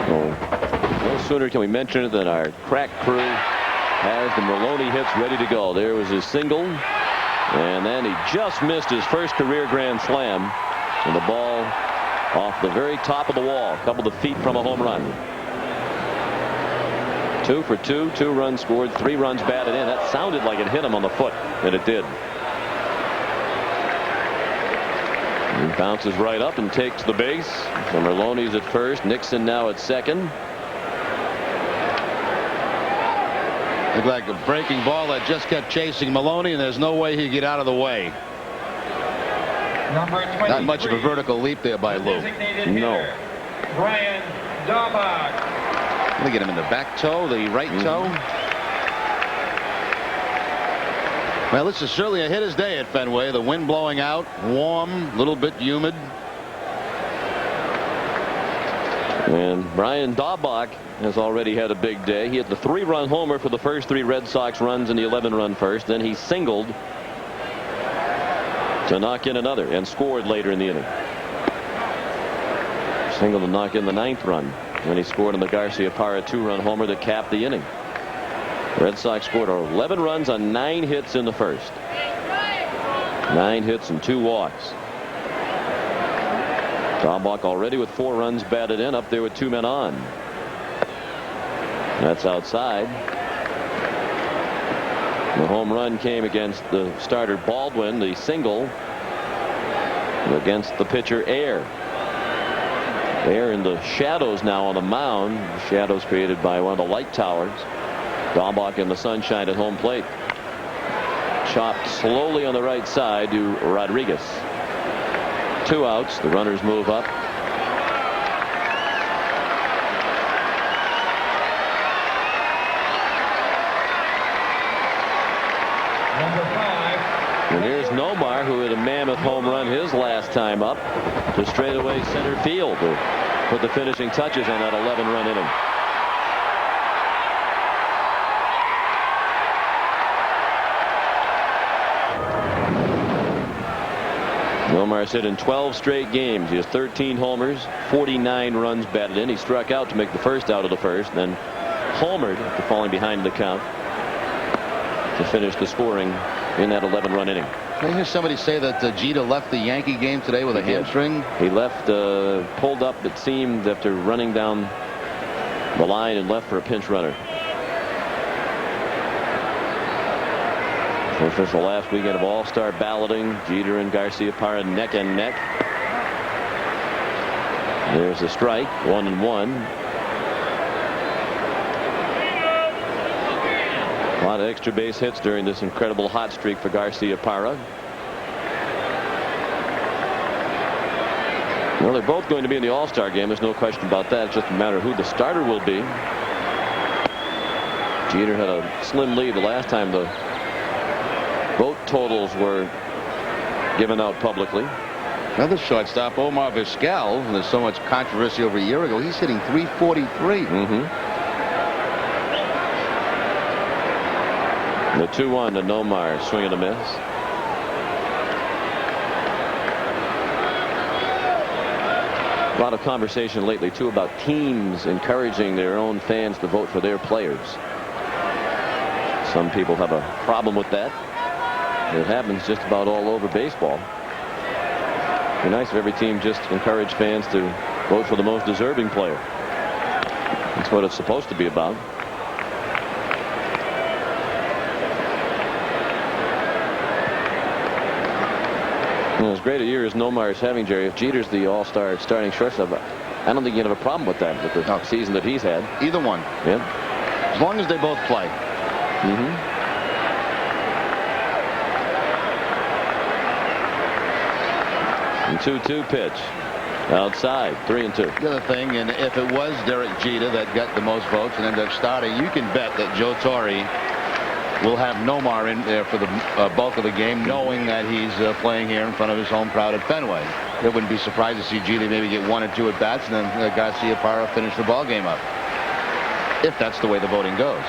Speaker 1: No sooner can we mention it than our crack crew has the Merlone hits ready to go. There was his single, and then he just missed his first career grand slam, and the ball off the very top of the wall, a couple of feet from a home run. 2 for 2, 2 runs scored, 3 runs batted in. That sounded like it hit him on the foot, and it did. He bounces right up and takes the base. So Merlone's at first. Nixon now at second.
Speaker 2: Looked like a breaking ball that just kept chasing Maloney, and there's no way he'd get out of the way. Not much of a vertical leap there by Lou.
Speaker 1: No.
Speaker 3: Brian Daubach.
Speaker 2: Let me get him in the back toe, the right toe. Well, this is certainly a hitter's day at Fenway. The wind blowing out, warm, a little bit humid.
Speaker 1: And Brian Daubach has already had a big day. He hit the 3-run homer for the first 3 Red Sox runs in the 11-run first. Then he singled to knock in another and scored later in the inning. Singled to knock in the 9th run. And he scored on the Garcia Parra 2-run homer that capped the inning. The Red Sox scored 11 runs on 9 hits in the first. 9 hits and 2 walks. Daubach already with 4 runs batted in, up there with 2 men on. That's outside. The home run came against the starter Baldwin, the single against the pitcher Air. Air in the shadows now on the mound. Shadows created by one of the light towers. Daubach in the sunshine at home plate. Chopped slowly on the right side to Rodriguez. 2 outs. The runners move up. And here's Nomar, who had a mammoth home run his last time up, to straightaway center field to put the finishing touches on that 11-run inning. Nomar's hit in 12 straight games. He has 13 homers, 49 runs batted in. He struck out to make the first out of the first, then homered after falling behind the count to finish the scoring in that 11-run inning.
Speaker 2: Did I hear somebody say that Jeter left the Yankee game today with a hamstring?
Speaker 1: He left, pulled up, it seemed, after running down the line and left for a pinch runner. This was the last weekend of All-Star balloting. Jeter and Garcia-Parra neck and neck. There's a strike, 1-1. A lot of extra base hits during this incredible hot streak for Garcia-Parra. Well, they're both going to be in the All-Star game. There's no question about that. It's just a matter of who the starter will be. Jeter had a slim lead the last time the vote totals were given out publicly.
Speaker 2: Another shortstop, Omar Vizquel. There's so much controversy over a year ago. He's hitting .343.
Speaker 1: The 2-1 to Nomar, swing and a miss. A lot of conversation lately too about teams encouraging their own fans to vote for their players. Some people have a problem with that. It happens just about all over baseball. It'd be nice if every team just encouraged fans to vote for the most deserving player. That's what it's supposed to be about. As great a year as Nomar is having, Jerry, if Jeter's the all-star starting shortstop, I don't think you'd have a problem with that, with the season that he's had.
Speaker 2: Either one.
Speaker 1: Yeah.
Speaker 2: As long as they both play.
Speaker 1: And 2-2 pitch. Outside, 3-2.
Speaker 2: The other thing, and if it was Derek Jeter that got the most votes and ended up starting, you can bet that Joe Torre will have Nomar in there for the bulk of the game, knowing that he's playing here in front of his home crowd at Fenway. They wouldn't be surprised to see Jeter maybe get 1 or 2 at bats, and then Garcia-Parra finish the ball game up, if that's the way the voting goes.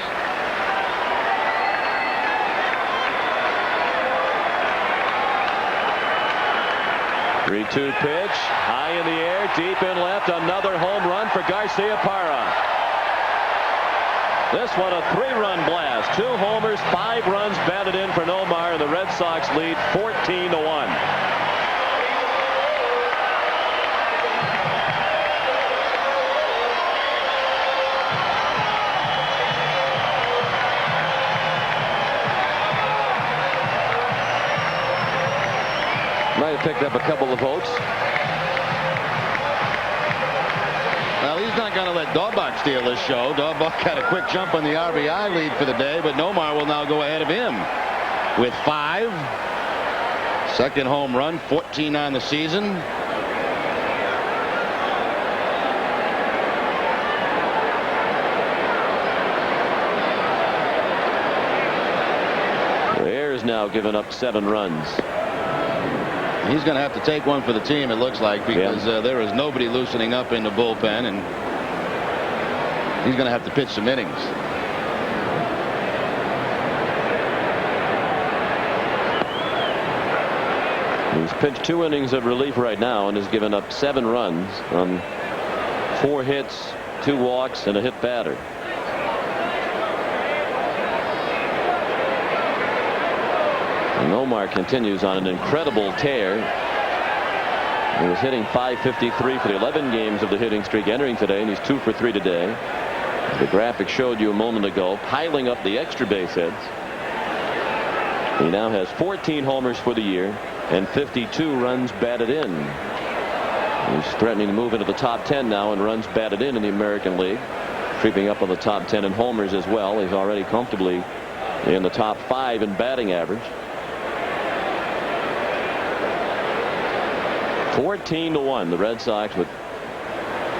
Speaker 1: Three-two pitch, high in the air, deep in left, another home run for Garcia-Parra. This one a 3-run blast. 2 homers, 5 runs batted in for Nomar, and the Red Sox lead 14-1. Might have picked up a couple of votes.
Speaker 2: Well, he's not going to let Daubach steal this show. Daubach had a quick jump on the RBI lead for the day, but Nomar will now go ahead of him with 5. Second home run, 14 on the season.
Speaker 1: Ayers now giving up 7 runs.
Speaker 2: He's going to have to take one for the team, it looks like, because there is nobody loosening up in the bullpen, and he's going to have to pitch some innings.
Speaker 1: He's pitched 2 innings of relief right now and has given up 7 runs on 4 hits, 2 walks, and a hit batter. Nomar continues on an incredible tear. He was hitting .553 for the 11 games of the hitting streak entering today, and he's 2 for 3 today. The graphic showed you a moment ago, piling up the extra base hits. He now has 14 homers for the year and 52 runs batted in. He's threatening to move into the top 10 now in runs batted in the American League, creeping up on the top 10 in homers as well. He's already comfortably in the top 5 in batting average. 14-1, the Red Sox with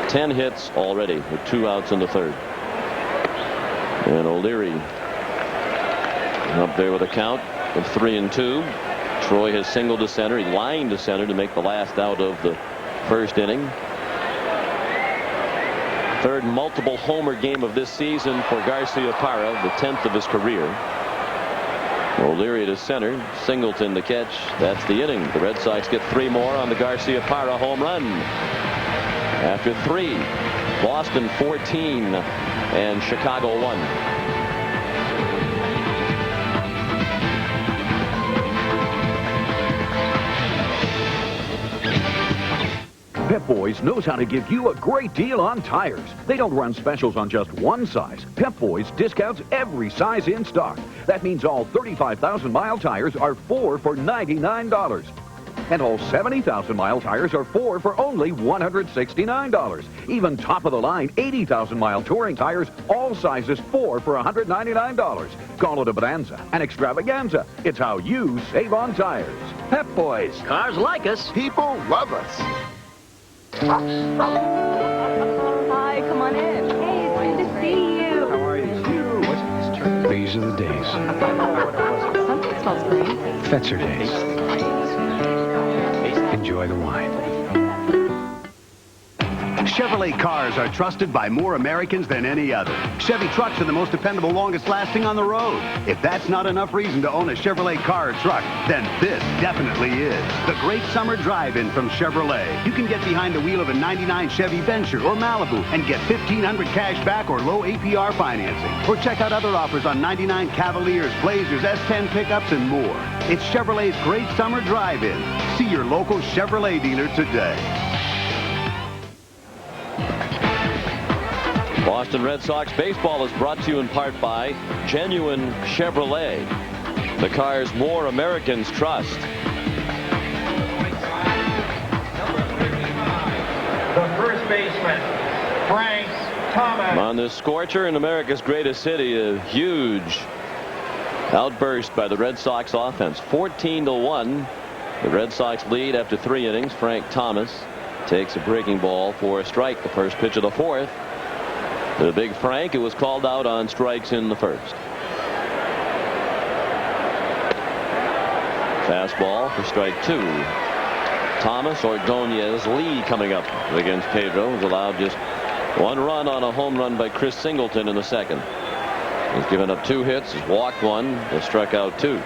Speaker 1: 10 hits already with 2 outs in the 3rd. And O'Leary up there with a count of 3-2. Troy has singled to center. He lined to center to make the last out of the 1st inning. 3rd multiple homer game of this season for Garcia-Parra, the 10th of his career. O'Leary to center, Singleton to catch. That's the inning. The Red Sox get 3 more on the Garcia-Parra home run. After 3, Boston 14 and Chicago 1.
Speaker 6: Pep Boys knows how to give you a great deal on tires. They don't run specials on just one size. Pep Boys discounts every size in stock. That means all 35,000-mile tires are 4 for $99. And all 70,000-mile tires are 4 for only $169. Even top-of-the-line 80,000-mile touring tires, all sizes 4 for $199. Call it a bonanza, an extravaganza. It's how you save on tires.
Speaker 9: Pep Boys. Cars like us. People love us.
Speaker 11: Hi, come on in. Hey, it's good to see you.
Speaker 5: How are you? These are the days.
Speaker 11: Something smells great.
Speaker 5: Fetzer days. Enjoy the wine.
Speaker 13: Chevrolet cars are trusted by more Americans than any other. Chevy trucks are the most dependable, longest lasting on the road. If that's not enough reason to own a Chevrolet car or truck, then this definitely is. The great summer drive-in from Chevrolet. You can get behind the wheel of a 99 Chevy Venture or Malibu and get $1,500 cash back or low APR financing. Or check out other offers on 99 Cavaliers, Blazers, S10 pickups, and more. It's Chevrolet's great summer drive-in. See your local Chevrolet dealer today.
Speaker 1: Boston Red Sox baseball is brought to you in part by Genuine Chevrolet, the cars more Americans trust.
Speaker 3: The first baseman, Frank Thomas.
Speaker 1: On this scorcher in America's greatest city, a huge outburst by the Red Sox offense. 14-1. The Red Sox lead after 3 innings. Frank Thomas takes a breaking ball for a strike. The first pitch of the 4th. The big Frank, who was called out on strikes in the first. Fastball for strike 2. Thomas, Ordonez, Lee coming up against Pedro. Was allowed just 1 run on a home run by Chris Singleton in the second. He's given up 2 hits. He's walked 1. Has struck out 2.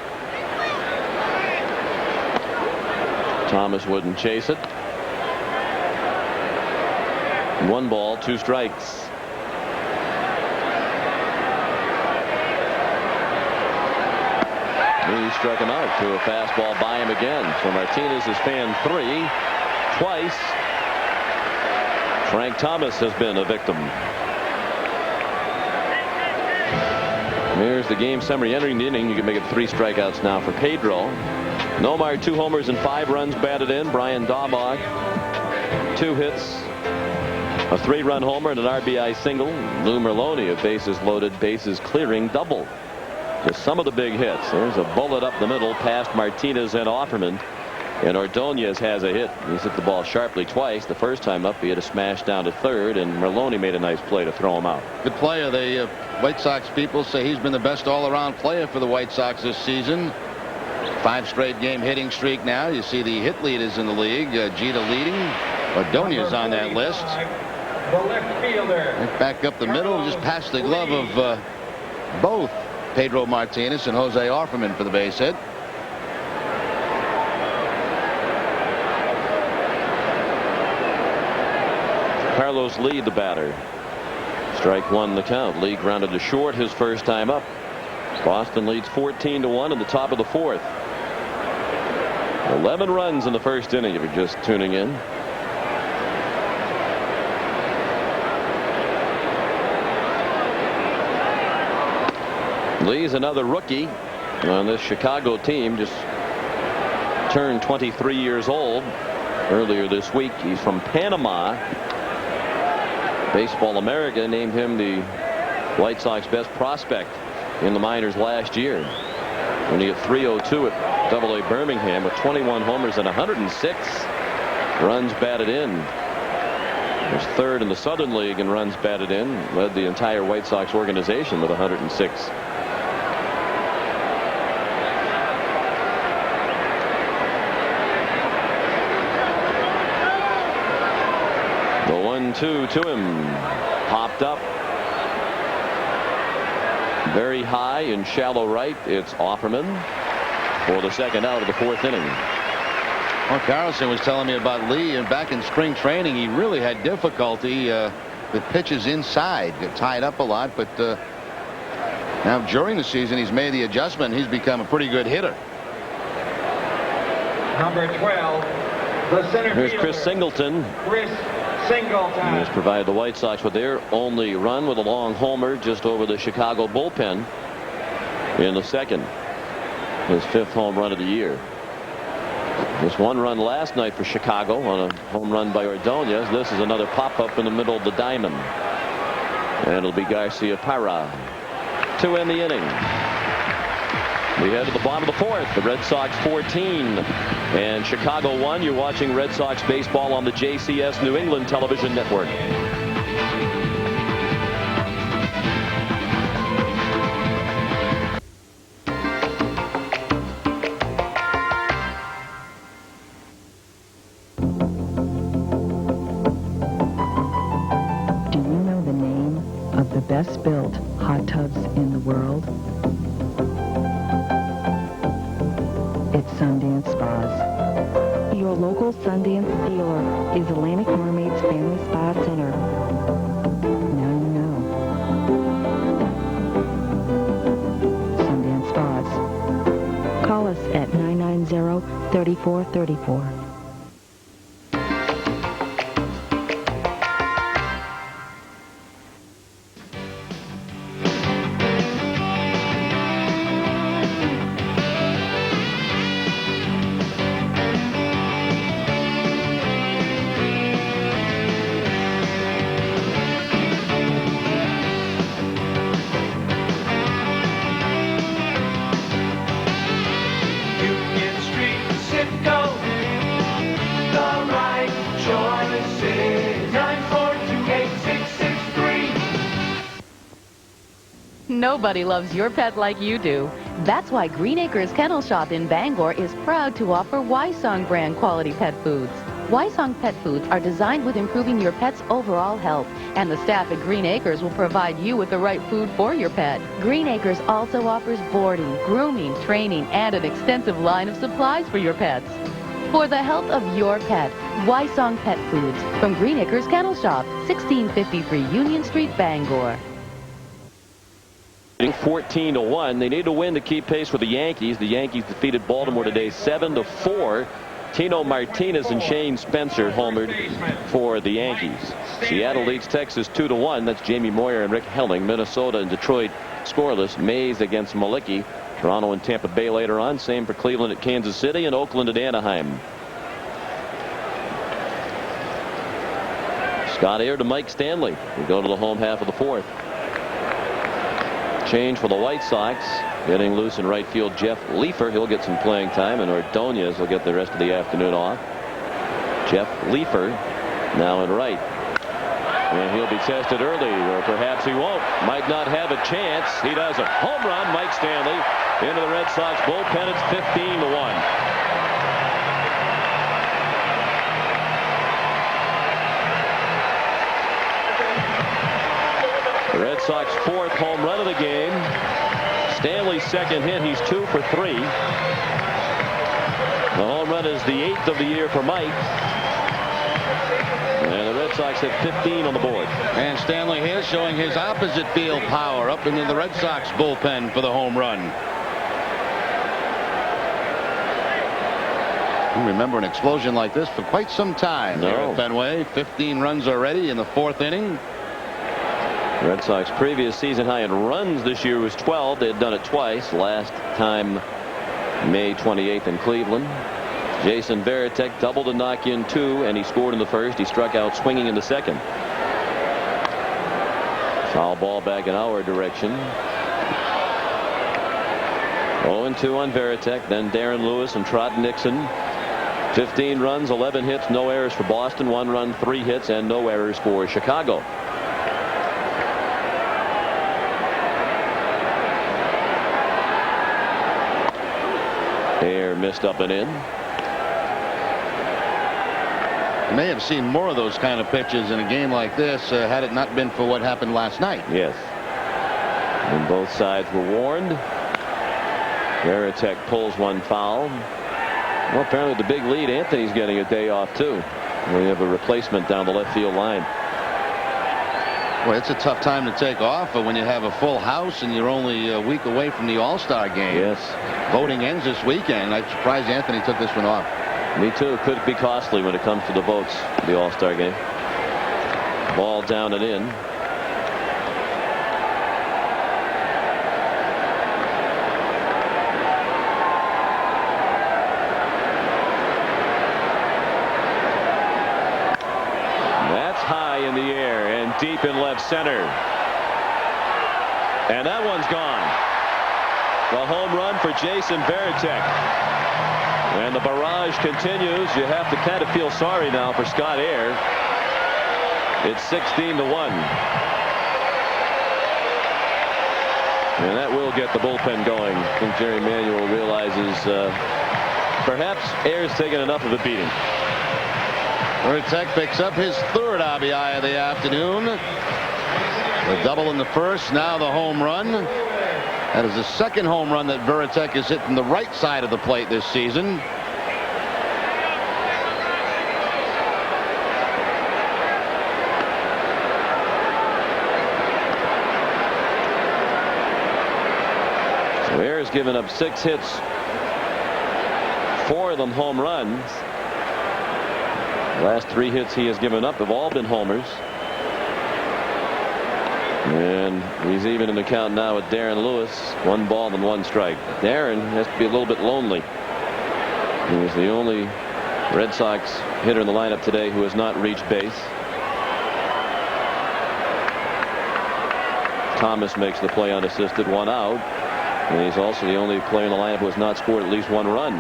Speaker 1: Thomas wouldn't chase it. 1 ball, 2 strikes. He struck him out to a fastball by him again. So Martinez has fanned 3 twice. Frank Thomas has been a victim. Here's the game summary entering the inning. You can make it 3 strikeouts now for Pedro. Nomar 2 homers and 5 runs batted in. Brian Daubach 2 hits, a 3-run homer and an RBI single. Lou Merlone, a bases loaded, bases clearing double. Just some of the big hits. There's a bullet up the middle past Martinez and Offerman. And Ordonez has a hit. He's hit the ball sharply twice. The first time up, he had a smash down to third, and Merlone made a nice play to throw him out.
Speaker 2: Good player. The White Sox people say he's been the best all-around player for the White Sox this season. 5 straight game hitting streak now. You see the hit leaders in the league. Jeter leading. Ordonez on that list.
Speaker 3: The left fielder.
Speaker 2: Back up the middle, just past the glove of both Pedro Martinez and Jose Offerman for the base hit.
Speaker 1: Carlos Lee, the batter. Strike 1 the count. Lee grounded to short his first time up. Boston leads 14-1 in the top of the 4th. 11 runs in the first inning if you're just tuning in. Lee's another rookie on this Chicago team. Just turned 23 years old earlier this week. He's from Panama. Baseball America named him the White Sox best prospect in the minors last year. When he hit .302 at AA Birmingham with 21 homers and 106 runs batted in. He was 3rd in the Southern League in runs batted in. Led the entire White Sox organization with 106. The 1-2 to him. Popped up. Very high in shallow right. It's Offerman for the second out of the 4th inning.
Speaker 2: Well, Carlson was telling me about Lee, and back in spring training he really had difficulty with pitches inside. Got tied up a lot, but now during the season he's made the adjustment. He's become a pretty good hitter.
Speaker 3: Number 12, The center
Speaker 1: Here's
Speaker 3: fielder,
Speaker 1: Chris Singleton.
Speaker 3: Chris Singleton.
Speaker 1: He has provided the White Sox with their only run with a long homer just over the Chicago bullpen in the second. His 5th home run of the year. Just 1 run last night for Chicago on a home run by Ordonez. This is another pop-up in the middle of the diamond. And it'll be Garcia Parra to end the inning. We head to the bottom of the 4th. The Red Sox 14 and Chicago 1. You're watching Red Sox baseball on the JCS New England Television Network.
Speaker 14: Do you know the name of the best built hot tubs in the world? It's Sundance Spas. Your local Sundance dealer is Atlantic Mermaid's Family Spa Center. Now you know. Sundance Spas. Call us at 990-3434.
Speaker 8: Nobody loves your pet like you do. That's why Green Acres Kennel Shop in Bangor is proud to offer Wysong brand quality pet foods. Wysong pet foods are designed with improving your pet's overall health, and the staff at Green Acres will provide you with the right food for your pet. Green Acres also offers boarding, grooming, training, and an extensive line of supplies for your pets. For the health of your pet, Wysong Pet Foods from Green Acres Kennel Shop, 1653 Union Street, Bangor.
Speaker 1: 14-1. They need to win to keep pace with the Yankees. The Yankees defeated Baltimore today 7-4. Tino Martinez and Shane Spencer homered for the Yankees. Seattle leads Texas 2-1. That's Jamie Moyer and Rick Helling. Minnesota and Detroit scoreless. Mays against Malicki. Toronto and Tampa Bay later on. Same for Cleveland at Kansas City and Oakland at Anaheim. Scott Air to Mike Stanley. We go to the home half of the 4th. Change for the White Sox. Getting loose in right field, Jeff Leefer. He'll get some playing time, and Ordonez will get the rest of the afternoon off. Jeff Leefer now in right. And he'll be tested early, or perhaps he won't. Might not have a chance. He doesn't. Home run, Mike Stanley into the Red Sox bullpen. It's 15-1. The Red Sox 4th home run of the game. Stanley's 2nd hit. He's 2 for 3. The home run is the 8th of the year for Mike. And the Red Sox have 15 on the board.
Speaker 2: And Stanley here showing his opposite field power up into the Red Sox bullpen for the home run. I remember an explosion like this for quite some time here at Fenway. 15 runs already in the 4th inning.
Speaker 1: Red Sox previous season high in runs this year was 12. They had done it twice. Last time May 28th in Cleveland. Jason Varitek doubled to knock in 2, and he scored in the 1st. He struck out swinging in the 2nd. Foul ball back in our direction. 0-2 on Varitek. Then Darren Lewis and Trot Nixon. 15 runs, 11 hits, no errors for Boston. 1 run, 3 hits, and no errors for Chicago. Air missed up and in.
Speaker 2: You may have seen more of those kind of pitches in a game like this had it not been for what happened last night.
Speaker 1: Yes. And both sides were warned. Varitek pulls one foul. Well, apparently the big lead, Anthony's getting a day off too. We have a replacement down the left field line.
Speaker 2: Well, it's a tough time to take off when you have a full house and you're only a week away from the All-Star game.
Speaker 1: Yes.
Speaker 2: Voting ends this weekend. I'm surprised Anthony took this one off.
Speaker 1: Me too. Could be costly when it comes to the votes. The All-Star game. Ball down and in. That's high in the air and deep in left center. And that one's gone. The home run for Jason Varitek. And the barrage continues. You have to kind of feel sorry now for Scott Air. It's 16-1. And that will get the bullpen going. I think Jerry Manuel realizes perhaps Air's taken enough of a beating.
Speaker 2: Varitek picks up his third RBI of the afternoon. The double in the first, now the home run. That is the second home run that Varitek has hit from the right side of the plate this season.
Speaker 1: So Air's given up 6 hits, 4 of them home runs. The last 3 hits he has given up have all been homers. And he's even in the count now with Darren Lewis. 1 ball and 1 strike. Darren has to be a little bit lonely. He was the only Red Sox hitter in the lineup today who has not reached base. Thomas makes the play unassisted, 1 out. And he's also the only player in the lineup who has not scored at least 1 run.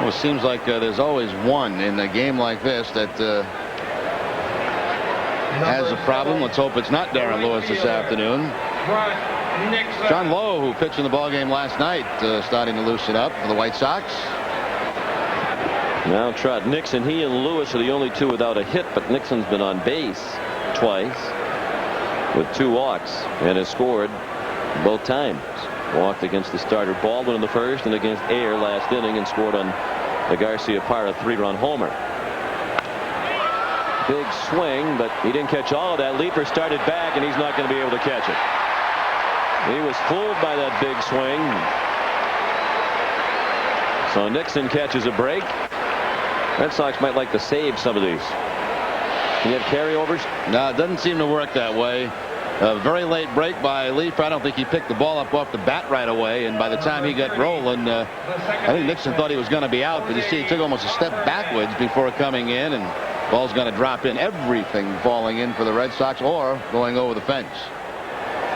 Speaker 2: Well, it seems like there's always one in a game like this that has a problem. Let's hope it's not Darren Lewis this afternoon. John Lowe, who pitched in the ballgame last night, starting to loosen up for the White Sox.
Speaker 1: Now Trot Nixon, he and Lewis are the only 2 without a hit, but Nixon's been on base twice with 2 walks and has scored both times. Walked against the starter Baldwin in the first and against Air last inning, and scored on the Garcia Parra 3-run homer. Big swing, but he didn't catch all of that. Leaper started back, and he's not going to be able to catch it. He was fooled by that big swing. So Nixon catches a break. Red Sox might like to save some of these. Can you have carryovers?
Speaker 2: No, it doesn't seem to work that way. A very late break by Leaper. I don't think he picked the ball up off the bat right away, and by the time he got rolling, I think Nixon thought he was going to be out, but you see he took almost a step backwards before coming in, and ball's going to drop in. Everything falling in for the Red Sox or going over the fence.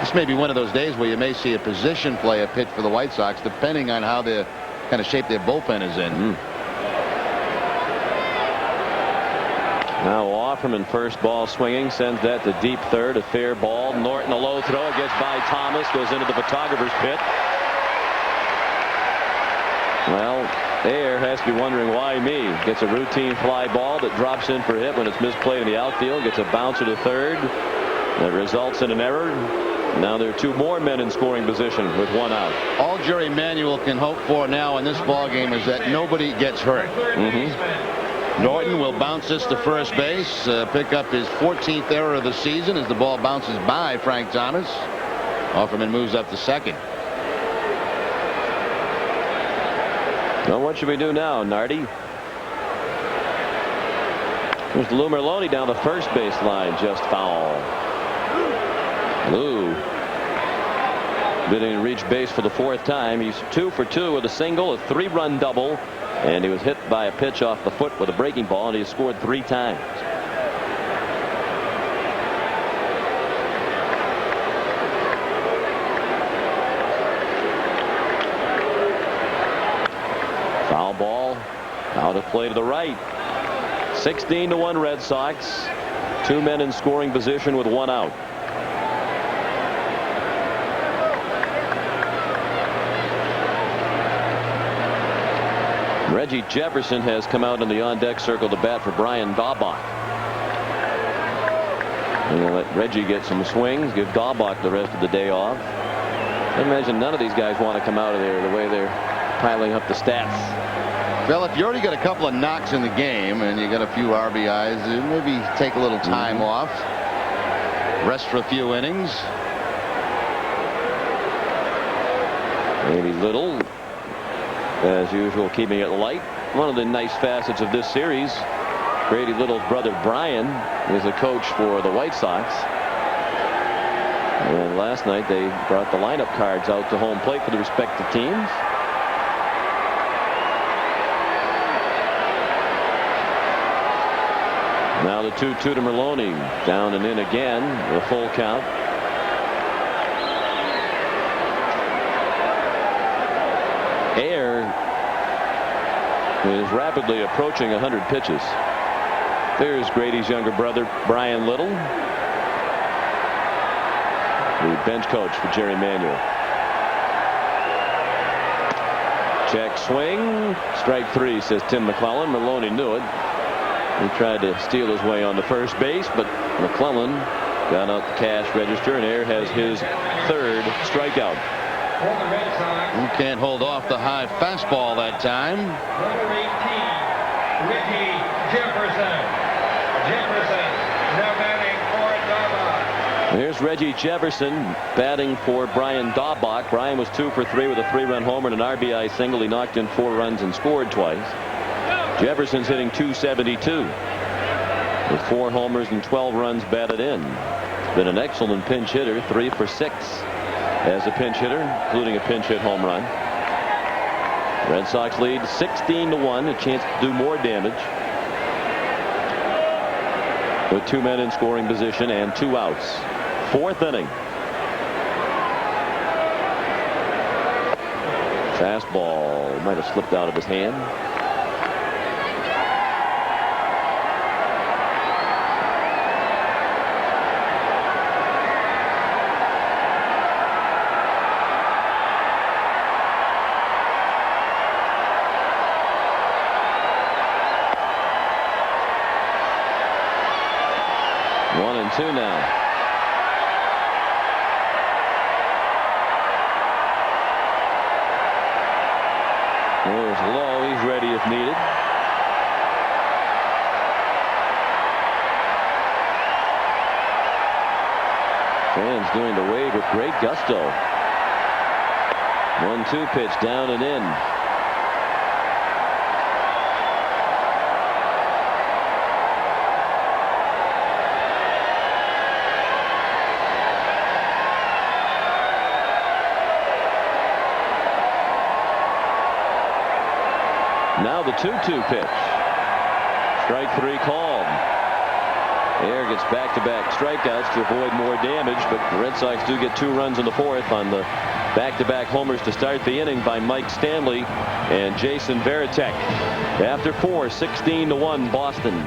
Speaker 2: This may be one of those days where you may see a position player pitch for the White Sox, depending on how the kind of shape their bullpen is in.
Speaker 1: Now Offerman, first ball swinging, sends that to deep third, a fair ball. Norton, a low throw, gets by Thomas, goes into the photographer's pit. Well, Air has to be wondering why me. Gets a routine fly ball that drops in for a hit when it's misplayed in the outfield. Gets a bouncer to third. That results in an error. Now there are 2 more men in scoring position with 1 out.
Speaker 2: All Jerry Manuel can hope for now in this ball game is that nobody gets hurt. Norton will bounce this to first base, pick up his 14th error of the season as the ball bounces by Frank Thomas. Offerman moves up to second.
Speaker 1: Well, what should we do now, Nardi? Here's Lou Merlone down the first base line, just foul. Lou didn't reach base for the 4th time. He's 2 for 2 with a single, a 3-run double, and he was hit by a pitch off the foot with a breaking ball, and he scored 3 times. Foul ball out of play to the right. 16-1 Red Sox. 2 men in scoring position with 1 out. Reggie Jefferson has come out in the on-deck circle to bat for Brian Daubach. And we'll let Reggie get some swings, give Daubach the rest of the day off. I imagine none of these guys want to come out of there the way they're piling up the stats.
Speaker 2: Well, if you already got a couple of knocks in the game and you got a few RBIs, maybe take a little time off, rest for a few innings.
Speaker 1: Maybe Little as usual, keeping it light. One of the nice facets of this series, Grady Little's brother Brian is the coach for the White Sox. And last night they brought the lineup cards out to home plate for the respective teams. Now the 2-2 to Merlone, down and in again, the full count. Air is rapidly approaching 100 pitches. There's Grady's younger brother, Brian Little, the bench coach for Jerry Manuel. Check swing. Strike 3, says Tim McClellan. Merlone knew it. He tried to steal his way on the first base, but McClellan got out the cash register, and Air has his 3rd strikeout.
Speaker 2: You can't hold off the high fastball that time.
Speaker 3: Number 18, Reggie Jefferson. Jefferson now batting for Daubach.
Speaker 1: Here's Reggie Jefferson batting for Brian Daubach. Brian was 2 for 3 with a 3-run homer and an RBI single. He knocked in 4 runs and scored twice. Jefferson's hitting .272 with 4 homers and 12 runs batted in. Been an excellent pinch hitter, 3 for 6 as a pinch hitter, including a pinch hit home run. Red Sox lead 16-1, a chance to do more damage with 2 men in scoring position and 2 outs. 4th inning. Fastball might have slipped out of his hand. Two now. There's Lowe. He's ready if needed. Fans doing the wave with great gusto. 1-2 pitch down and in. Now the 2-2 pitch. Strike 3 called. Air gets back-to-back strikeouts to avoid more damage, but the Red Sox do get 2 runs in the 4th on the back-to-back homers to start the inning by Mike Stanley and Jason Varitek. After 4, 16-1 Boston.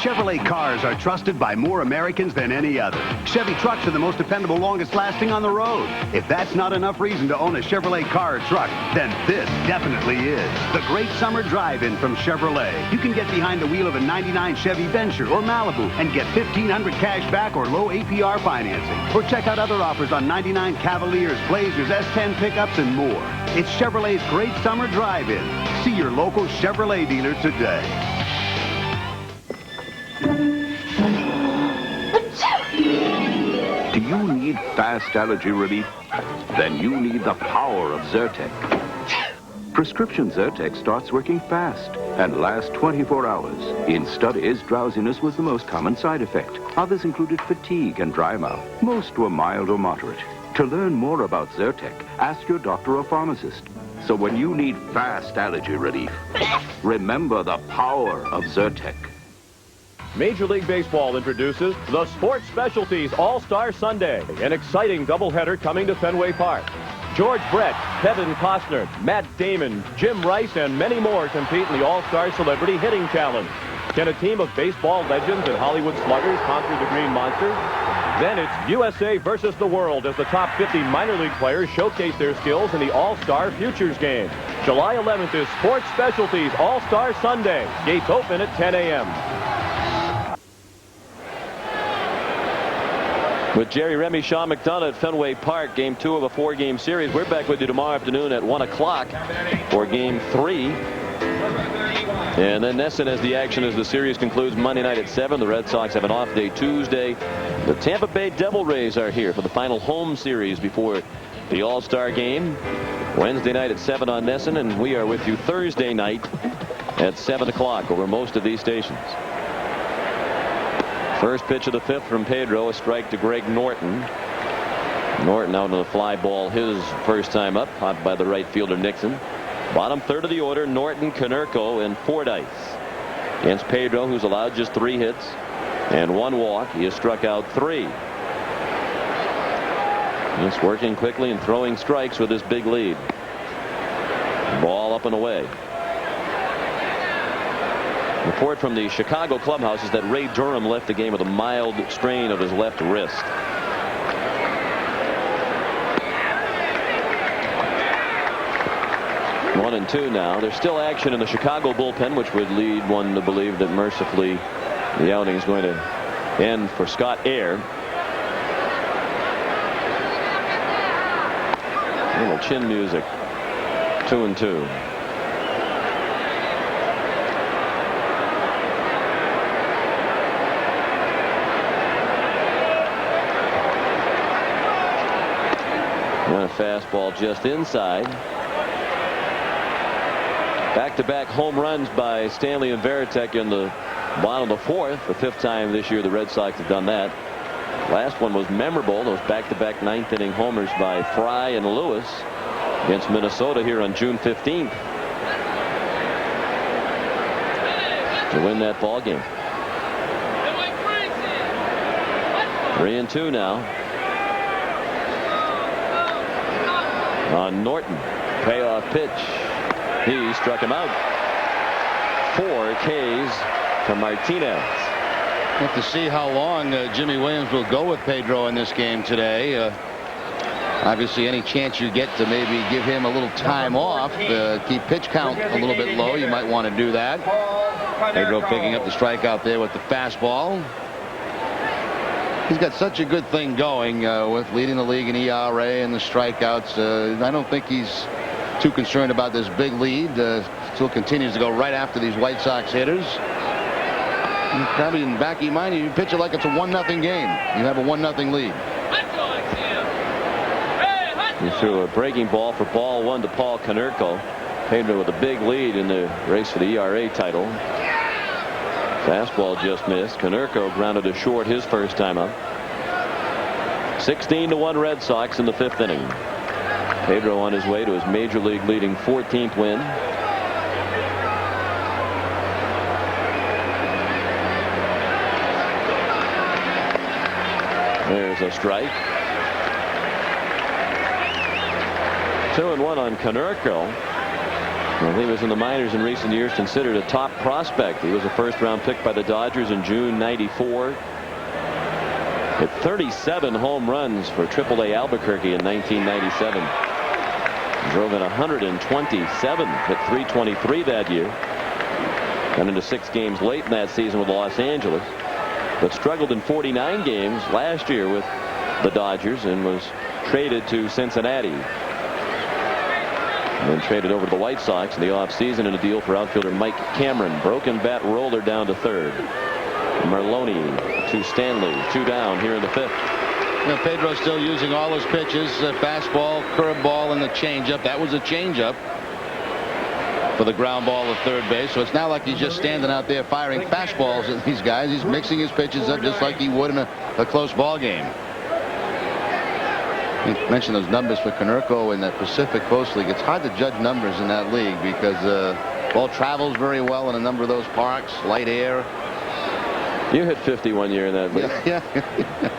Speaker 13: Chevrolet cars are trusted by more Americans than any other. Chevy trucks are the most dependable, longest lasting on the road. If that's not enough reason to own a Chevrolet car or truck, then this definitely is. The great summer drive-in from Chevrolet. You can get behind the wheel of a 99 Chevy Venture or Malibu and get $1,500 cash back or low APR financing. Or check out other offers on 99 Cavaliers, Blazers, S10 pickups, and more. It's Chevrolet's great summer drive-in. See your local Chevrolet dealer today.
Speaker 15: Do you need fast allergy relief? Then you need the power of Zyrtec. Prescription Zyrtec starts working fast and lasts 24 hours. In studies, drowsiness was the most common side effect. Others included fatigue and dry mouth. Most were mild or moderate. To learn more about Zyrtec, ask your doctor or pharmacist. So when you need fast allergy relief, remember the power of Zyrtec.
Speaker 6: Major League Baseball introduces the Sports Specialties All-Star Sunday, an exciting doubleheader coming to Fenway Park. George Brett, Kevin Costner, Matt Damon, Jim Rice, and many more compete in the All-Star Celebrity Hitting Challenge. Can a team of baseball legends and Hollywood sluggers conquer the Green Monster? Then it's USA versus the world as the top 50 minor league players showcase their skills in the All-Star Futures Game. July 11th is Sports Specialties All-Star Sunday. Gates open at 10 a.m.
Speaker 1: With Jerry Remy, Sean McDonough at Fenway Park, Game 2 of a 4-game series. We're back with you tomorrow afternoon at 1 o'clock for Game 3. And then Nesson has the action as the series concludes Monday night at 7. The Red Sox have an off day Tuesday. The Tampa Bay Devil Rays are here for the final home series before the All-Star game. Wednesday night at 7 on Nesson, and we are with you Thursday night at 7 o'clock over most of these stations. First pitch of the 5th from Pedro, a strike to Greg Norton. Norton out on a fly ball his first time up, caught by the right fielder Nixon. Bottom third of the order, Norton, Konerko, and Fordyce. Against Pedro, who's allowed just 3 hits and 1 walk. He has struck out 3. He's working quickly and throwing strikes with this big lead. Ball up and away. Report from the Chicago clubhouse is that Ray Durham left the game with a mild strain of his left wrist. One and 2 now. There's still action in the Chicago bullpen, which would lead one to believe that mercifully the outing is going to end for Scott Air. A little chin music. 2 and 2. And a fastball just inside. Back-to-back home runs by Stanley and Veritek in the bottom of the 4th. The 5th time this year the Red Sox have done that. Last one was memorable. Those back-to-back 9th inning homers by Fry and Lewis against Minnesota here on June 15th to win that ball game. 3 and 2 now. On Norton, payoff pitch. He struck him out. 4 Ks to Martinez.
Speaker 2: We'll have to see how long Jimmy Williams will go with Pedro in this game today. Obviously, any chance you get to maybe give him a little time off, keep pitch count a little bit low, you might want to do that. Pedro picking up the strikeout there with the fastball. He's got such a good thing going with leading the league in ERA and the strikeouts. I don't think he's too concerned about this big lead. Still continues to go right after these White Sox hitters. And probably in the back of your mind, you pitch it like it's a 1-0 game. You have a 1-0 lead.
Speaker 1: He threw a breaking ball for ball 1 to Paul Konerko. Pedro with a big lead in the race for the ERA title. Fastball just missed. Konerko grounded to short his first time up. 16-1 Red Sox in the 5th inning. Pedro on his way to his major league leading 14th win. There's a strike. 2-1 on Konerko. Well, he was in the minors in recent years, considered a top prospect. He was a first-round pick by the Dodgers in June '94. Hit 37 home runs for AAA Albuquerque in 1997. Drove in 127, hit 323 that year. Got into 6 games late in that season with Los Angeles, but struggled in 49 games last year with the Dodgers and was traded to Cincinnati. And then traded over to the White Sox in the offseason in a deal for outfielder Mike Cameron. Broken bat roller down to 3rd. Merloni to Stanley. 2 down here in the 5th.
Speaker 2: You know, Pedro's still using all his pitches, fastball, curveball, and the changeup. That was a changeup for the ground ball at third base. So it's not like he's just standing out there firing fastballs at these guys. He's mixing his pitches up just like he would in a close ball game. You mentioned those numbers for Konerko in the Pacific Coast League. It's hard to judge numbers in that league because ball travels very well in a number of those parks. Light air.
Speaker 1: You hit 50 one year in that league.
Speaker 2: Yeah.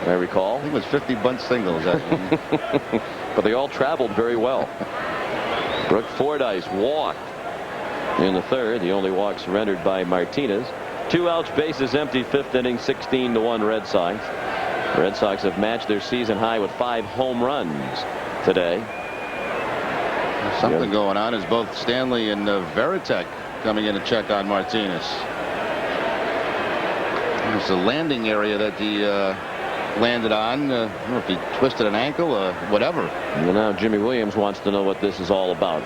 Speaker 1: I recall.
Speaker 2: I think it was 50 bunt singles.
Speaker 1: But they all traveled very well. Brooke Fordyce walked in the 3rd. The only walk surrendered by Martinez. 2 outs, bases empty, 5th inning, 16-1 Red Sox. The Red Sox have matched their season high with 5 home runs today.
Speaker 2: Something going on is both Stanley and Veritek coming in to check on Martinez. It's the landing area that he landed on. I don't know if he twisted an ankle or whatever.
Speaker 1: Well, now Jimmy Williams wants to know what this is all about.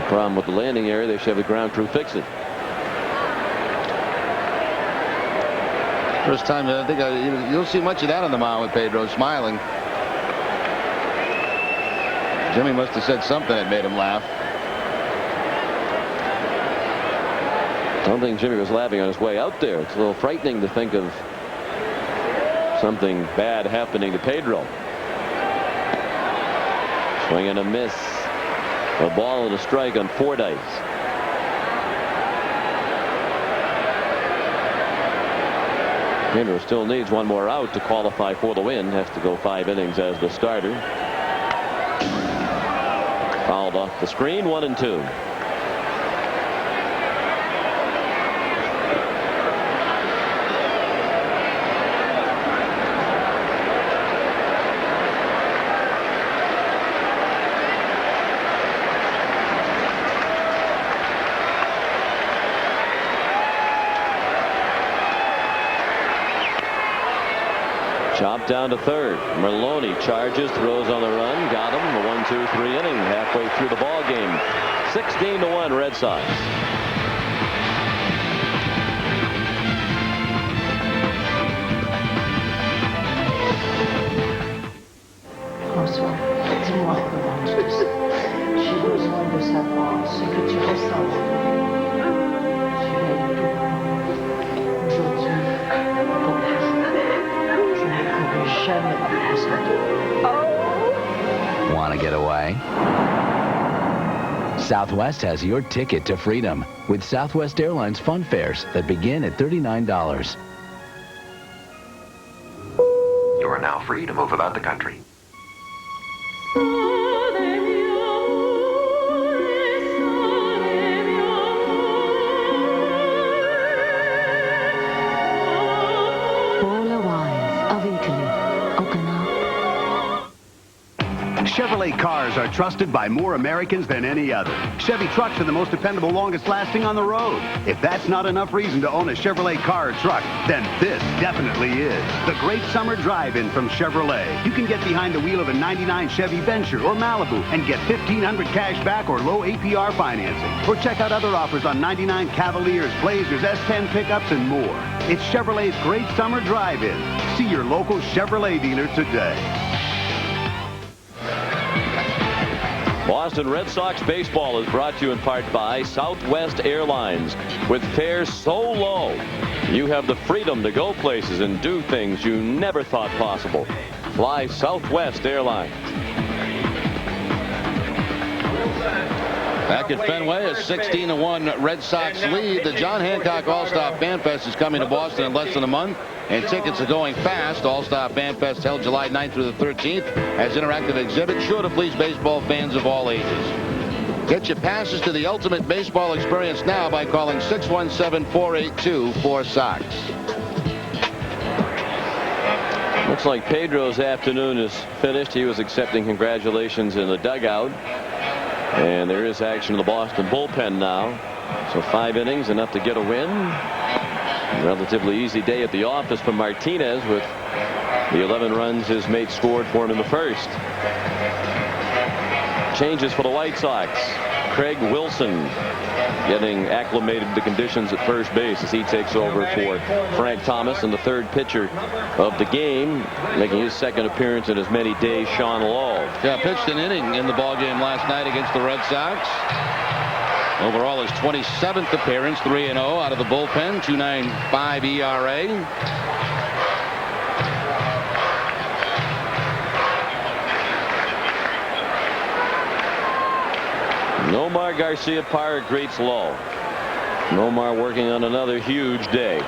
Speaker 1: problem with the landing area. They should have the ground crew fix it.
Speaker 2: First time I think you don't see much of that on the mound with Pedro smiling. Jimmy must have said something that made him laugh.
Speaker 1: I don't think Jimmy was laughing on his way out there. It's a little frightening to think of something bad happening to Pedro. Swing and a miss. A ball and a strike on Fordyce. Pedro still needs one more out to qualify for the win. Has to go 5 innings as the starter. Fouled off the screen. 1-2. Chopped down to third. Maloney charges, throws on the run, got him. A 1-2-3 inning, halfway through the ball game. 16-1 Red Sox.
Speaker 16: J'ai besoin de savoir ce que tu ressens. Aujourd'hui, je ne pourrai jamais la
Speaker 17: Want to get away? Southwest has your ticket to freedom with Southwest Airlines fun fares that begin at $39.
Speaker 5: You are now free to move about the country.
Speaker 13: Chevrolet cars are trusted by more Americans than any other. Chevy trucks are the most dependable, longest lasting on the road. If that's not enough reason to own a Chevrolet car or truck, then this definitely is. The great summer drive-in from Chevrolet. You can get behind the wheel of a 99 Chevy Venture or Malibu and get $1,500 cash back or low APR financing. Or check out other offers on 99 Cavaliers, Blazers, S10 pickups, and more. It's Chevrolet's great summer drive-in. See your local Chevrolet dealer today.
Speaker 1: Boston Red Sox baseball is brought to you in part by Southwest Airlines. With fares so low, you have the freedom to go places and do things you never thought possible. Fly Southwest Airlines.
Speaker 2: Back at Fenway, a 16-1 Red Sox lead. The John Hancock All-Star Fan Fest is coming to Boston in less than a month, and tickets are going fast. All-Star Fan Fest held July 9th through the 13th as interactive exhibit, sure to please baseball fans of all ages. Get your passes to the ultimate baseball experience now by calling 617-482-4SOX.
Speaker 1: Looks like Pedro's afternoon is finished. He was accepting congratulations in the dugout. And there is action in the Boston bullpen now. So 5 innings, enough to get a win. Relatively easy day at the office for Martinez with the 11 runs his mate scored for him in the first. Changes for the White Sox. Craig Wilson getting acclimated to conditions at first base as he takes over for Frank Thomas, and the third pitcher of the game, making his second appearance in as many days, Sean Lowe.
Speaker 2: Yeah, pitched an inning in the ballgame last night against the Red Sox. Overall, his 27th appearance, 3-0 out of the bullpen, 2.95 ERA.
Speaker 1: Nomar Garcia-Parra greets Lowe. Nomar working on another huge day.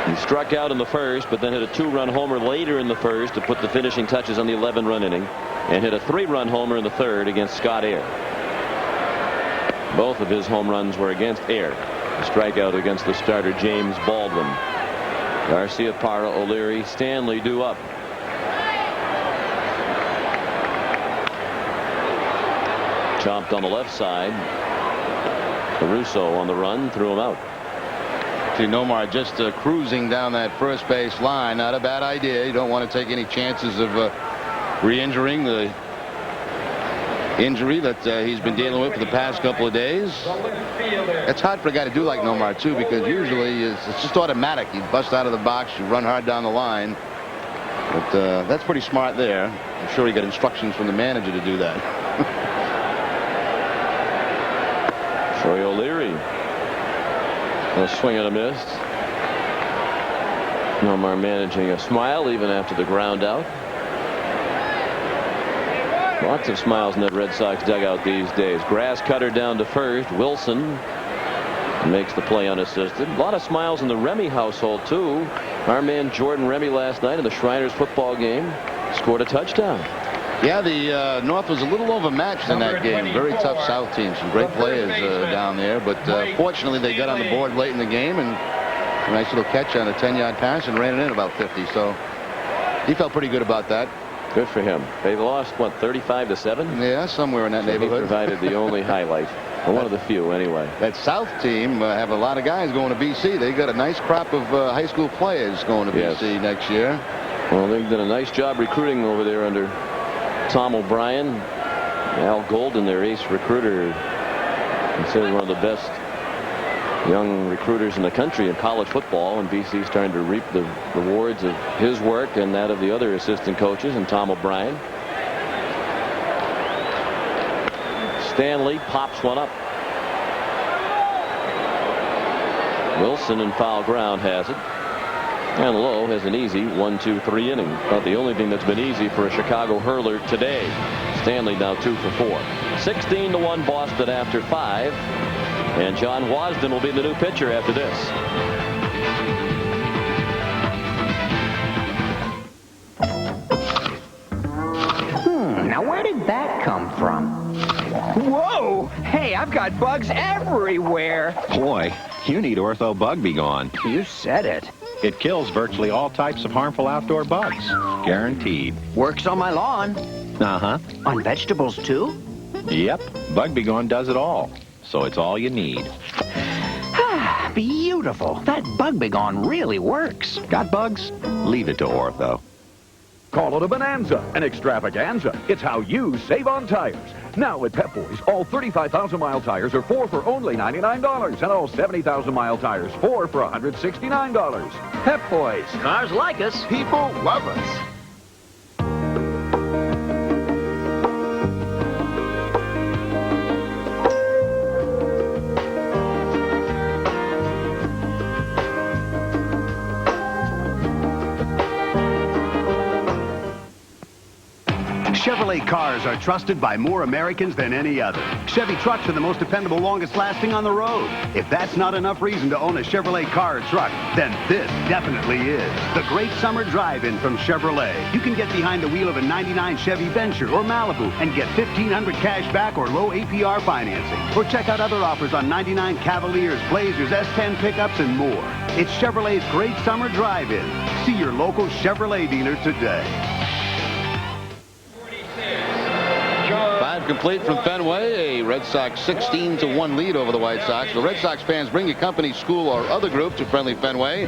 Speaker 1: He struck out in the first, but then hit a 2-run homer later in the first to put the finishing touches on the 11-run inning, and hit a 3-run homer in the third against Scott Air. Both of his home runs were against Air. A strikeout against the starter James Baldwin. Garcia-Parra, O'Leary, Stanley due up. Chopped on the left side. Caruso on the run, threw him out.
Speaker 2: See Nomar just cruising down that first base line. Not a bad idea. You don't want to take any chances of re-injuring the injury that he's been dealing with for the past couple of days. It's hard for a guy to do like Nomar, too, because usually it's just automatic. You bust out of the box, you run hard down the line. But that's pretty smart there. I'm sure he got instructions from the manager to do that.
Speaker 1: Troy O'Leary. A swing and a miss. Nomar managing a smile even after the ground out. Lots of smiles in that Red Sox dugout these days. Grass cutter down to first. Wilson makes the play unassisted. A lot of smiles in the Remy household, too. Our man Jordan Remy last night in the Shriners football game scored a touchdown.
Speaker 2: Yeah, the North was a little overmatched in that game. Very tough South team. Some great players down there. But fortunately, they got on the board late in the game. And a nice little catch on a 10-yard pass and ran it in about 50. So he felt pretty good about that.
Speaker 1: Good for him. They lost, what, 35-7?
Speaker 2: Yeah, somewhere in that neighborhood.
Speaker 1: He provided the only highlight. Well, one of the few, anyway.
Speaker 2: That South team have a lot of guys going to BC. They got a nice crop of high school players going to BC next year.
Speaker 1: Well, they've done a nice job recruiting over there under Tom O'Brien. Al Golden, their ace recruiter, considered one of the best young recruiters in the country in college football, and BC's starting to reap the rewards of his work and that of the other assistant coaches and Tom O'Brien. Stanley pops one up. Wilson in foul ground has it. And Lowe has an easy 1-2-3 inning. About the only thing that's been easy for a Chicago hurler today. Stanley now 2 for 4. 16-1 Boston after 5. And John Wasden will be the new pitcher after this.
Speaker 18: Now where did that come from? Whoa! Hey, I've got bugs everywhere.
Speaker 19: Boy, you need Ortho Bug Be Gone.
Speaker 18: You said it.
Speaker 19: It kills virtually all types of harmful outdoor bugs. Guaranteed.
Speaker 18: Works on my lawn.
Speaker 19: Uh-huh.
Speaker 18: On vegetables, too?
Speaker 19: Yep. Bug Be Gone does it all. So it's all you need.
Speaker 18: Beautiful. That Bug Be Gone really works.
Speaker 19: Got bugs? Leave it to Ortho.
Speaker 6: Call it a bonanza, an extravaganza. It's how you save on tires. Now at Pep Boys, all 35,000-mile tires are 4 for only $99, and all 70,000-mile tires 4 for $169.
Speaker 9: Pep Boys. Cars like us. People love us.
Speaker 13: Chevrolet cars are trusted by more Americans than any other. Chevy trucks are the most dependable, longest lasting on the road. If that's not enough reason to own a Chevrolet car or truck, then this definitely is. The great summer drive-in from Chevrolet. You can get behind the wheel of a 99 Chevy Venture or Malibu and get $1,500 cash back or low APR financing. Or check out other offers on 99 Cavaliers, Blazers, S10 pickups, and more. It's Chevrolet's great summer drive-in. See your local Chevrolet dealer today.
Speaker 2: Complete from Fenway, a Red Sox 16-1 lead over the White Sox. The Red Sox fans, bring your company, school, or other group to friendly Fenway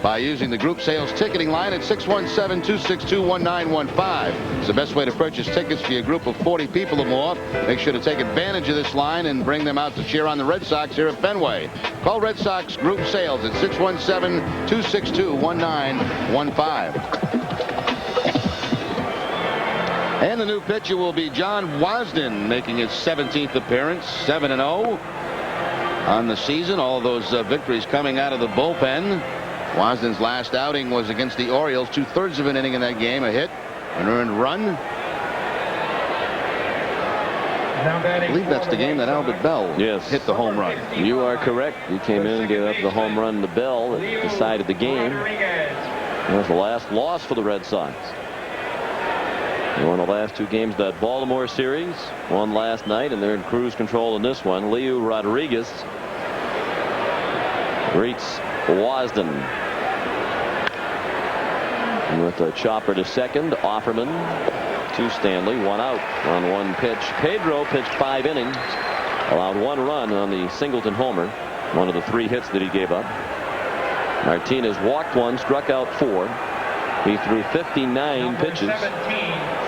Speaker 2: by using the group sales ticketing line at 617-262-1915. It's the best way to purchase tickets for your group of 40 people or more. Make sure to take advantage of this line and bring them out to cheer on the Red Sox here at Fenway. Call Red Sox group sales at 617-262-1915. And the new pitcher will be John Wasden, making his 17th appearance, 7-0 on the season. All of those victories coming out of the bullpen. Wasden's last outing was against the Orioles, 2/3 of an inning in that game, a hit, an earned run. I believe that's the game that Albert Bell hit the home run.
Speaker 1: You are correct. He came in and gave up the home run to Bell that decided the game. That was the last loss for the Red Sox. They won the last 2 games of that Baltimore series. Won last night, and they're in cruise control in this one. Leo Rodriguez greets Wasden. And with a chopper to second, Offerman to Stanley. 1 out on 1 pitch. Pedro pitched 5 innings. Allowed 1 run on the Singleton homer. One of the 3 hits that he gave up. Martinez walked 1, struck out 4. He threw 59 pitches.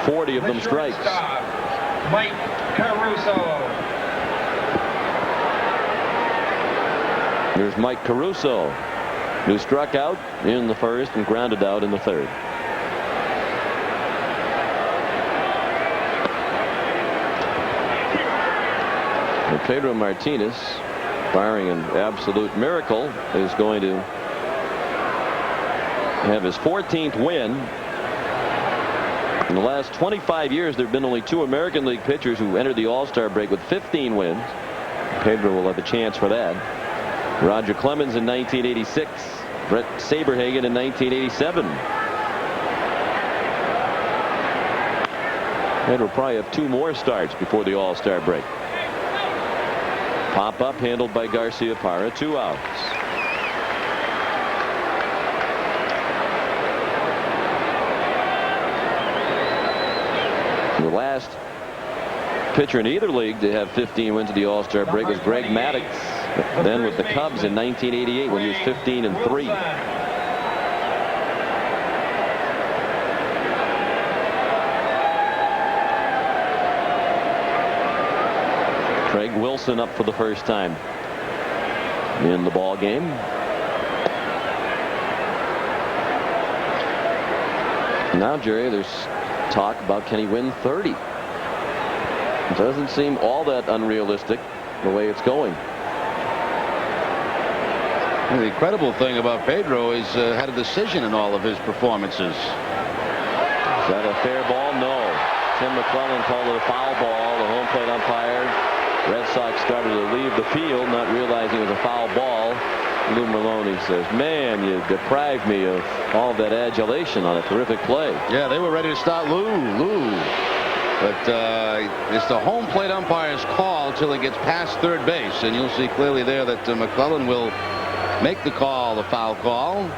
Speaker 1: 40 of them strikes.
Speaker 3: Caruso.
Speaker 1: Here's Mike Caruso, who struck out in the first and grounded out in the third. And Pedro Martinez, barring an absolute miracle, is going to have his 14th win. In the last 25 years, there have been only 2 American League pitchers who entered the All-Star break with 15 wins. Pedro will have a chance for that. Roger Clemens in 1986. Brett Saberhagen in 1987. Pedro will probably have 2 more starts before the All-Star break. Pop up handled by Garcia Parra. 2 outs. The last pitcher in either league to have 15 wins at the All-Star break was Greg Maddux, then with the Cubs in 1988 when he was 15-3. Craig Wilson up for the first time in the ball game. Now, Jerry, there's talk about can he win 30. It doesn't seem all that unrealistic the way it's going.
Speaker 2: The incredible thing about Pedro is had a decision in all of his performances.
Speaker 1: Is that a fair ball? No. Tim McClellan called it a foul ball. The home plate umpire. Red Sox started to leave the field, not realizing it was a foul ball. Lou Merlone says, man, you deprived me of all that adulation on a terrific play.
Speaker 2: Yeah, they were ready to start Lou. But it's the home plate umpire's call till it gets past third base. And you'll see clearly there that McClellan will make the call, the foul call.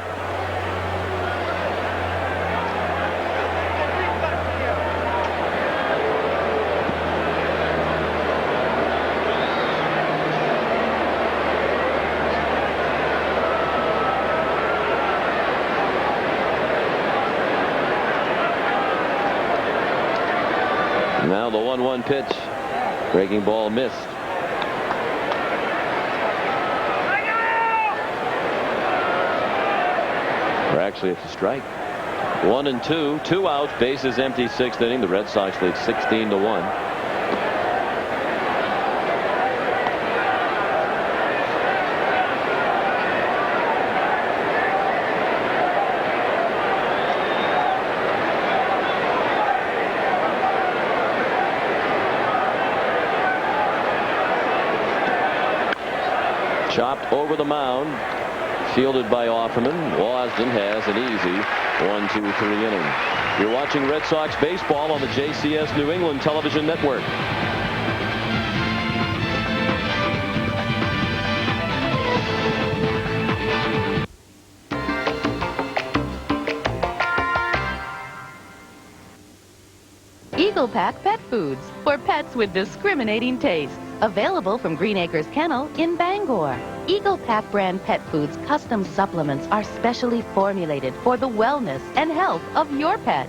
Speaker 1: Now the 1-1 pitch. Breaking ball missed. Or actually, it's a strike. 1-2, 2 outs, bases empty, 6th inning. The Red Sox lead 16-1. Chopped over the mound, fielded by Offerman. Wasden has an easy 1-2-3 inning. You're watching Red Sox baseball on the JCS New England Television Network.
Speaker 8: Eagle Pack Pet Foods for pets with discriminating tastes. Available from Green Acres Kennel in Bangor. Eagle Pack brand pet foods custom supplements are specially formulated for the wellness and health of your pet.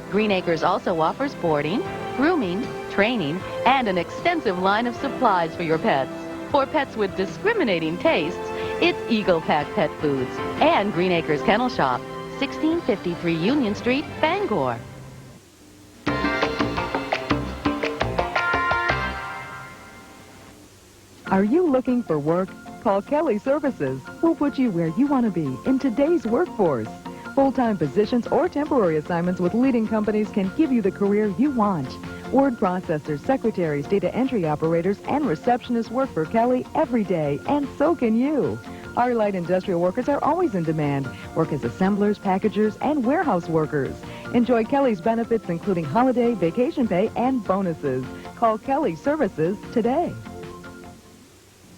Speaker 8: Green Acres also offers boarding, grooming, training, and an extensive line of supplies for your pets. For pets with discriminating tastes, it's Eagle Pack Pet Foods and Green Acres Kennel Shop, 1653 Union Street, Bangor.
Speaker 14: Are you looking for work? Call Kelly Services. We'll put you where you want to be in today's workforce. Full-time positions or temporary assignments with leading companies can give you the career you want. Word processors, secretaries, data entry operators, and receptionists work for Kelly every day, and so can you. Our light industrial workers are always in demand. Work as assemblers, packagers, and warehouse workers. Enjoy Kelly's benefits, including holiday, vacation pay, and bonuses. Call Kelly Services today.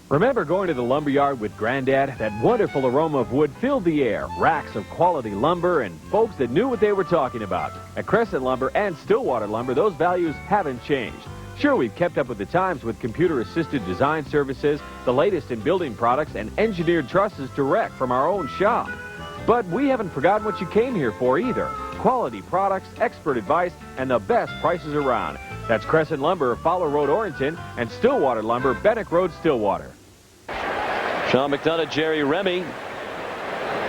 Speaker 6: Remember going to the lumberyard with Granddad? That wonderful aroma of wood filled the air. Racks of quality lumber and folks that knew what they were talking about. At Crescent Lumber and Stillwater Lumber, those values haven't changed. Sure, we've kept up with the times with computer-assisted design services, the latest in building products, and engineered trusses direct from our own shop. But we haven't forgotten what you came here for either.
Speaker 20: Quality products, expert advice, and the best prices around. That's Crescent Lumber, Fowler Road, Orrington, and Stillwater Lumber, Bennick Road, Stillwater.
Speaker 1: Sean McDonough, Jerry Remy.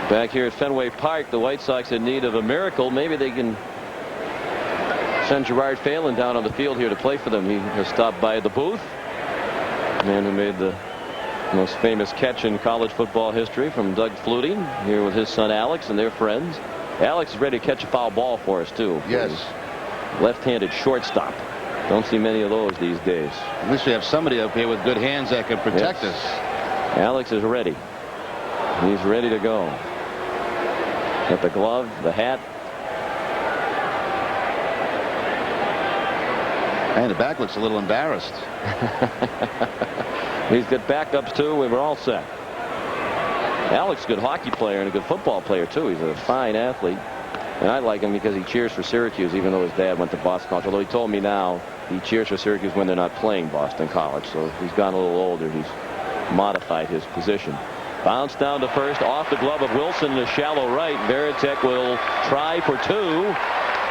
Speaker 1: Back here at Fenway Park, the White Sox in need of a miracle. Maybe they can send Gerard Phelan down on the field here to play for them. He has stopped by the booth. The man who made the most famous catch in college football history from Doug Flutie, here with his son Alex and their friends. Alex is ready to catch a foul ball for us, too.
Speaker 2: Yes.
Speaker 1: Left-handed shortstop. Don't see many of those these days.
Speaker 2: At least we have somebody up here with good hands that can protect us.
Speaker 1: Alex is ready. He's ready to go. Got the glove, the hat.
Speaker 2: And the back looks a little embarrassed.
Speaker 1: He's got backups, too. We were all set. Alex is a good hockey player and a good football player, too. He's a fine athlete. And I like him because he cheers for Syracuse, even though his dad went to Boston College. Although he told me now he cheers for Syracuse when they're not playing Boston College. So he's gotten a little older. He's modified his position. Bounce down to first, off the glove of Wilson in a shallow right. Veritek will try for two,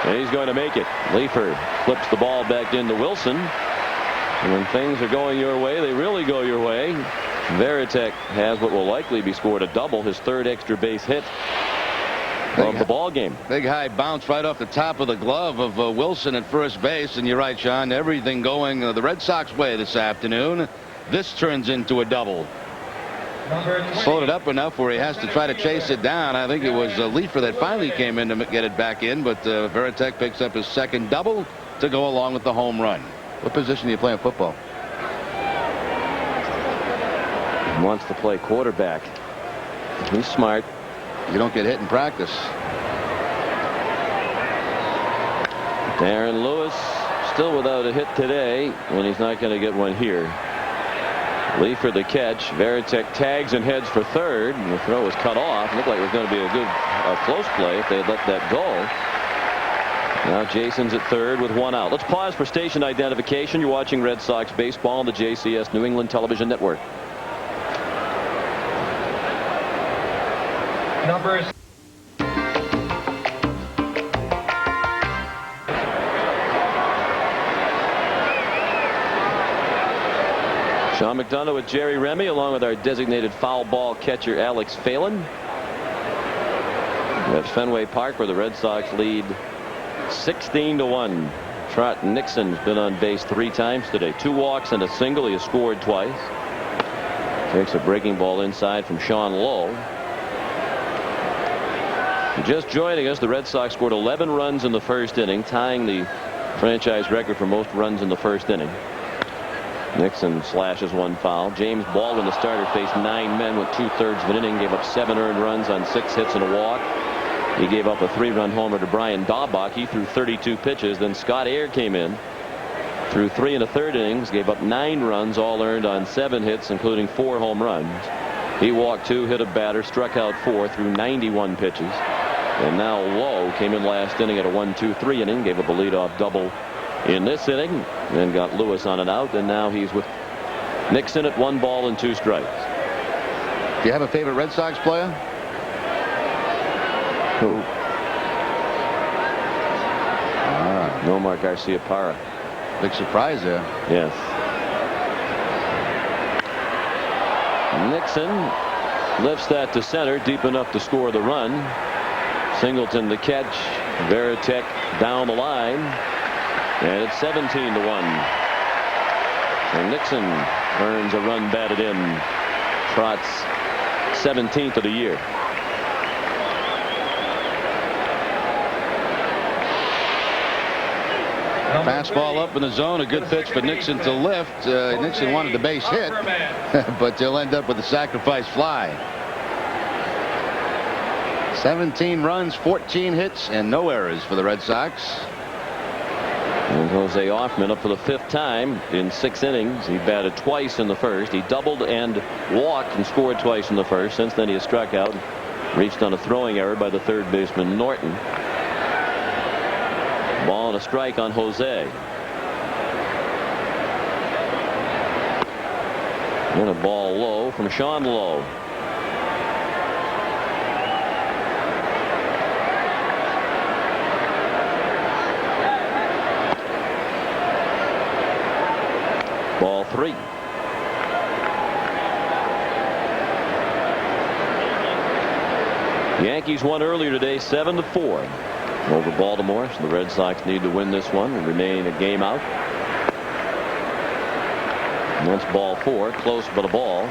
Speaker 1: and he's going to make it. Leifer flips the ball back into Wilson. And when things are going your way, they really go your way. Veritek has what will likely be scored a double, his third extra base hit of the ball game.
Speaker 2: Big high bounce right off the top of the glove of Wilson at first base. And you're right, Sean, everything going the Red Sox way this afternoon. This turns into a double. Slowed it up enough where he has to try to chase it down. I think it was Leifer that finally came in to get it back in, but Veritek picks up his second double to go along with the home run. What position do you play in football?
Speaker 1: He wants to play quarterback. He's smart.
Speaker 2: You don't get hit in practice.
Speaker 1: Darren Lewis still without a hit today, and he's not going to get one here. Leifer the catch. Veritek tags and heads for third, and the throw was cut off. It looked like it was going to be a good close play if they had let that go. Now Jason's at third with one out. Let's pause for station identification. You're watching Red Sox baseball on the JCS New England Television Network.
Speaker 3: Numbers.
Speaker 1: Sean McDonough with Jerry Remy, along with our designated foul ball catcher Alex Phelan. At Fenway Park, where the Red Sox lead 16-1. Trot Nixon's been on base 3 times today. 2 walks and a single. He has scored twice. Takes a breaking ball inside from Sean Lowe. Just joining us, the Red Sox scored 11 runs in the first inning, tying the franchise record for most runs in the first inning. Nixon slashes one foul. James Baldwin, the starter, faced 9 men with 2/3 of an inning, gave up 7 earned runs on 6 hits and a walk. He gave up a 3-run homer to Brian Daubach. He threw 32 pitches. Then Scott Air came in, threw 3 1/3 innings, gave up 9 runs, all earned on 7 hits, including 4 home runs. He walked 2, hit a batter, struck out 4, threw 91 pitches. And now Lowe came in last inning at a 1-2-3 inning, gave up a leadoff double in this inning, then got Lewis on an out, and now he's with Nixon at 1 ball and 2 strikes.
Speaker 2: Do you have a favorite Red Sox player?
Speaker 1: Who? Nomar Garcia-Parra.
Speaker 2: Big surprise there.
Speaker 1: Yes. Nixon lifts that to center, deep enough to score the run. Singleton the catch. Veritek down the line. And it's 17-1. And Nixon earns a run batted in. Trot's 17th of the year.
Speaker 2: Fastball up in the zone. A good pitch for Nixon to lift. Nixon wanted the base hit, but they'll end up with a sacrifice fly. 17 runs, 14 hits, and no errors for the Red Sox.
Speaker 1: And Jose Hoffman up for the 5th time in 6 innings. He batted twice in the first. He doubled and walked and scored twice in the first. Since then he has struck out, reached on a throwing error by the 3rd baseman Norton. Ball and a strike on Jose. And a ball low from Sean Lowe. 3. The Yankees won earlier today 7-4 over Baltimore, so the Red Sox need to win this one and remain a game out. And that's ball 4, close but a ball.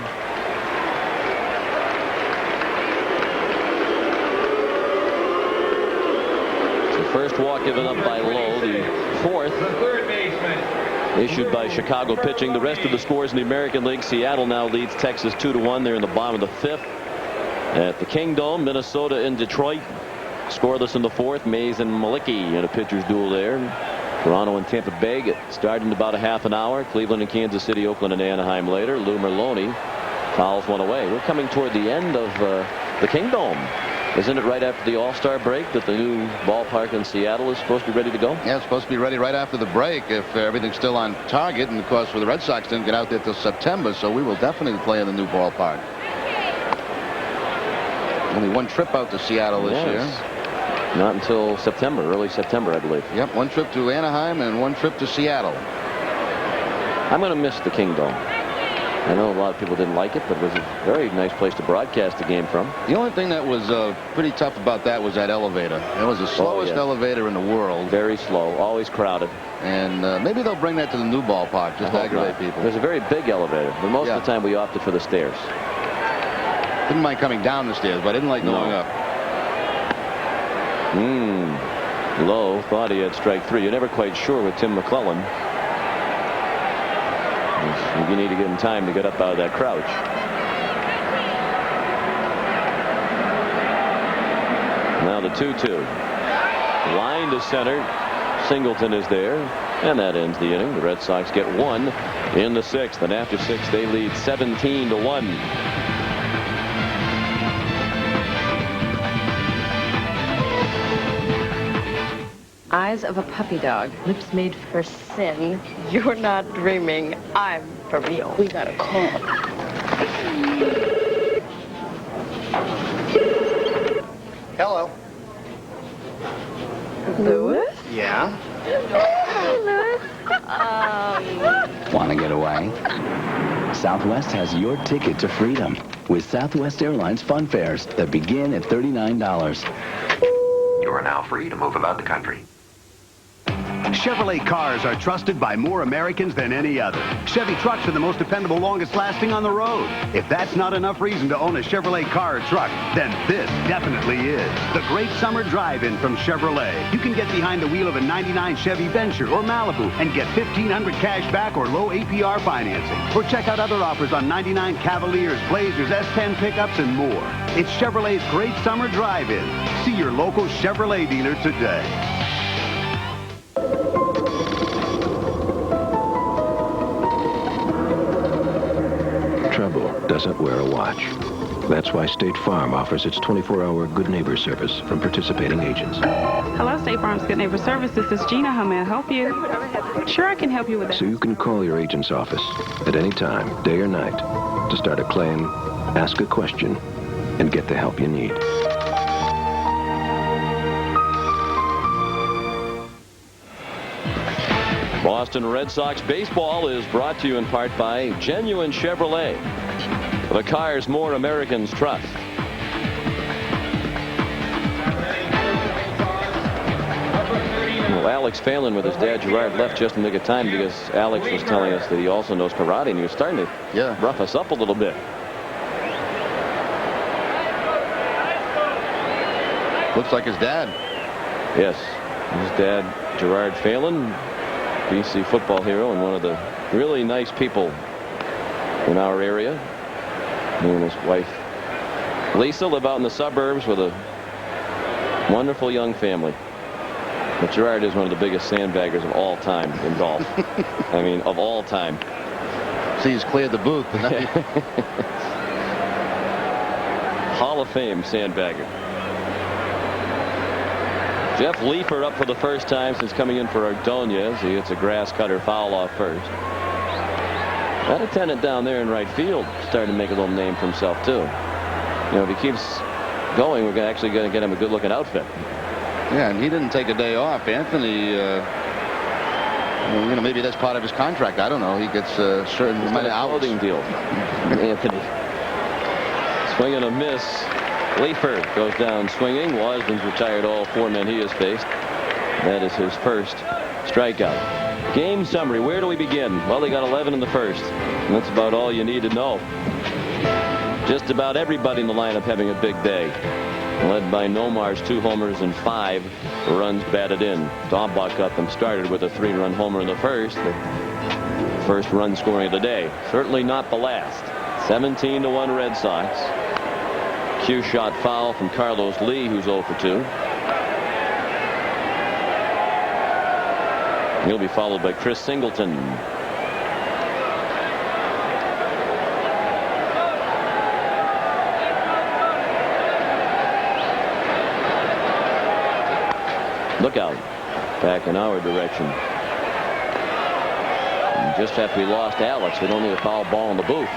Speaker 1: The first walk given up by Lowe, the fourth issued by Chicago pitching. The rest of the scores in the American League: Seattle now leads Texas 2-1. They're in the bottom of the 5th. At the Kingdome, Minnesota and Detroit scoreless in the 4th. Mays and Malicki in a pitcher's duel there. Toronto and Tampa Bay get started in about a half an hour. Cleveland and Kansas City, Oakland and Anaheim later. Lou Merlone fouls one away. We're coming toward the end of the Kingdome. Isn't it right after the All-Star break that the new ballpark in Seattle is supposed to be ready to go?
Speaker 2: Yeah, it's supposed to be ready right after the break if everything's still on target. And, of course, for the Red Sox didn't get out there till September, so we will definitely play in the new ballpark. Only one trip out to Seattle this year.
Speaker 1: Not until September, early September, I believe.
Speaker 2: Yep, one trip to Anaheim and one trip to Seattle.
Speaker 1: I'm going to miss the Kingdome. I know a lot of people didn't like it, but it was a very nice place to broadcast the game from.
Speaker 2: The only thing that was pretty tough about that was that elevator. It was the slowest elevator in the world.
Speaker 1: Very slow, always crowded.
Speaker 2: And maybe they'll bring that to the new ballpark just to aggravate people.
Speaker 1: There's a very big elevator, but most of the time we opted for the stairs.
Speaker 2: Didn't mind coming down the stairs, but I didn't like going up.
Speaker 1: Lowe thought he had strike 3. You're never quite sure with Tim McClellan. You need to give him time to get up out of that crouch. Now the 2-2. Line to center. Singleton is there. And that ends the inning. The Red Sox get 1 in the 6th. And after 6, they lead 17-1.
Speaker 21: Eyes of a puppy dog, lips made for sin. You're not dreaming. I'm for real. We got a call.
Speaker 18: Hello.
Speaker 21: Louis?
Speaker 18: Yeah?
Speaker 17: Want to get away? Southwest has your ticket to freedom with Southwest Airlines fun fares that begin at $39.
Speaker 13: You are now free to move about the country. Chevrolet cars are trusted by more Americans than any other. Chevy trucks are the most dependable, longest lasting on the road. If that's not enough reason to own a Chevrolet car or truck, then this definitely is. The great summer drive-in from Chevrolet. You can get behind the wheel of a 99 Chevy Venture or Malibu and get $1,500 cash back or low APR financing. Or check out other offers on 99 Cavaliers, Blazers, S10 pickups, and more. It's Chevrolet's great summer drive-in. See your local Chevrolet dealer today.
Speaker 5: Trouble doesn't wear a watch. That's why State Farm offers its 24-hour Good Neighbor service from participating agents.
Speaker 11: Hello, State Farm's Good Neighbor Service. This is Gina. How may I help you? Sure, I can help you with that.
Speaker 5: So you can call your agent's office at any time, day or night, to start a claim, ask a question, and get the help you need.
Speaker 1: Boston Red Sox baseball is brought to you in part by Genuine Chevrolet. The cars more Americans trust. Well, Alex Phelan with his dad Gerard left just in the nick of time because Alex was telling us that he also knows karate and he was starting to rough us up a little bit.
Speaker 2: Looks like his dad.
Speaker 1: Yes, his dad Gerard Phelan, BC football hero and one of the really nice people in our area. He and his wife Lisa live out in the suburbs with a wonderful young family. But Gerard is one of the biggest sandbaggers of all time in golf. I mean, of all time.
Speaker 2: See, he's cleared the booth.
Speaker 1: Hall of Fame sandbagger. Jeff Leeper up for the first time since coming in for Ordonez. He hits a grass cutter foul off first. That attendant down there in right field starting to make a little name for himself too. You know, if he keeps going, we're actually going to get him a good looking outfit.
Speaker 2: Yeah, and he didn't take a day off. Anthony Well, maybe that's part of his contract. I don't know. He gets a certain amount of
Speaker 1: clothing deal. Anthony. Swing and a miss. Leifer goes down swinging. Wasden's retired all 4 men he has faced. That is his first strikeout. Game summary. Where do we begin? Well, they got 11 in the first. And that's about all you need to know. Just about everybody in the lineup having a big day. Led by Nomar's 2 homers and 5 runs batted in. Daubach got them started with a 3-run homer in the first. The first run scoring of the day. Certainly not the last. 17-1 Red Sox. Cue shot foul from Carlos Lee, who's 0 for 2. He'll be followed by Chris Singleton. Look out. Back in our direction. And just after we lost Alex, we don't need a foul ball in the booth.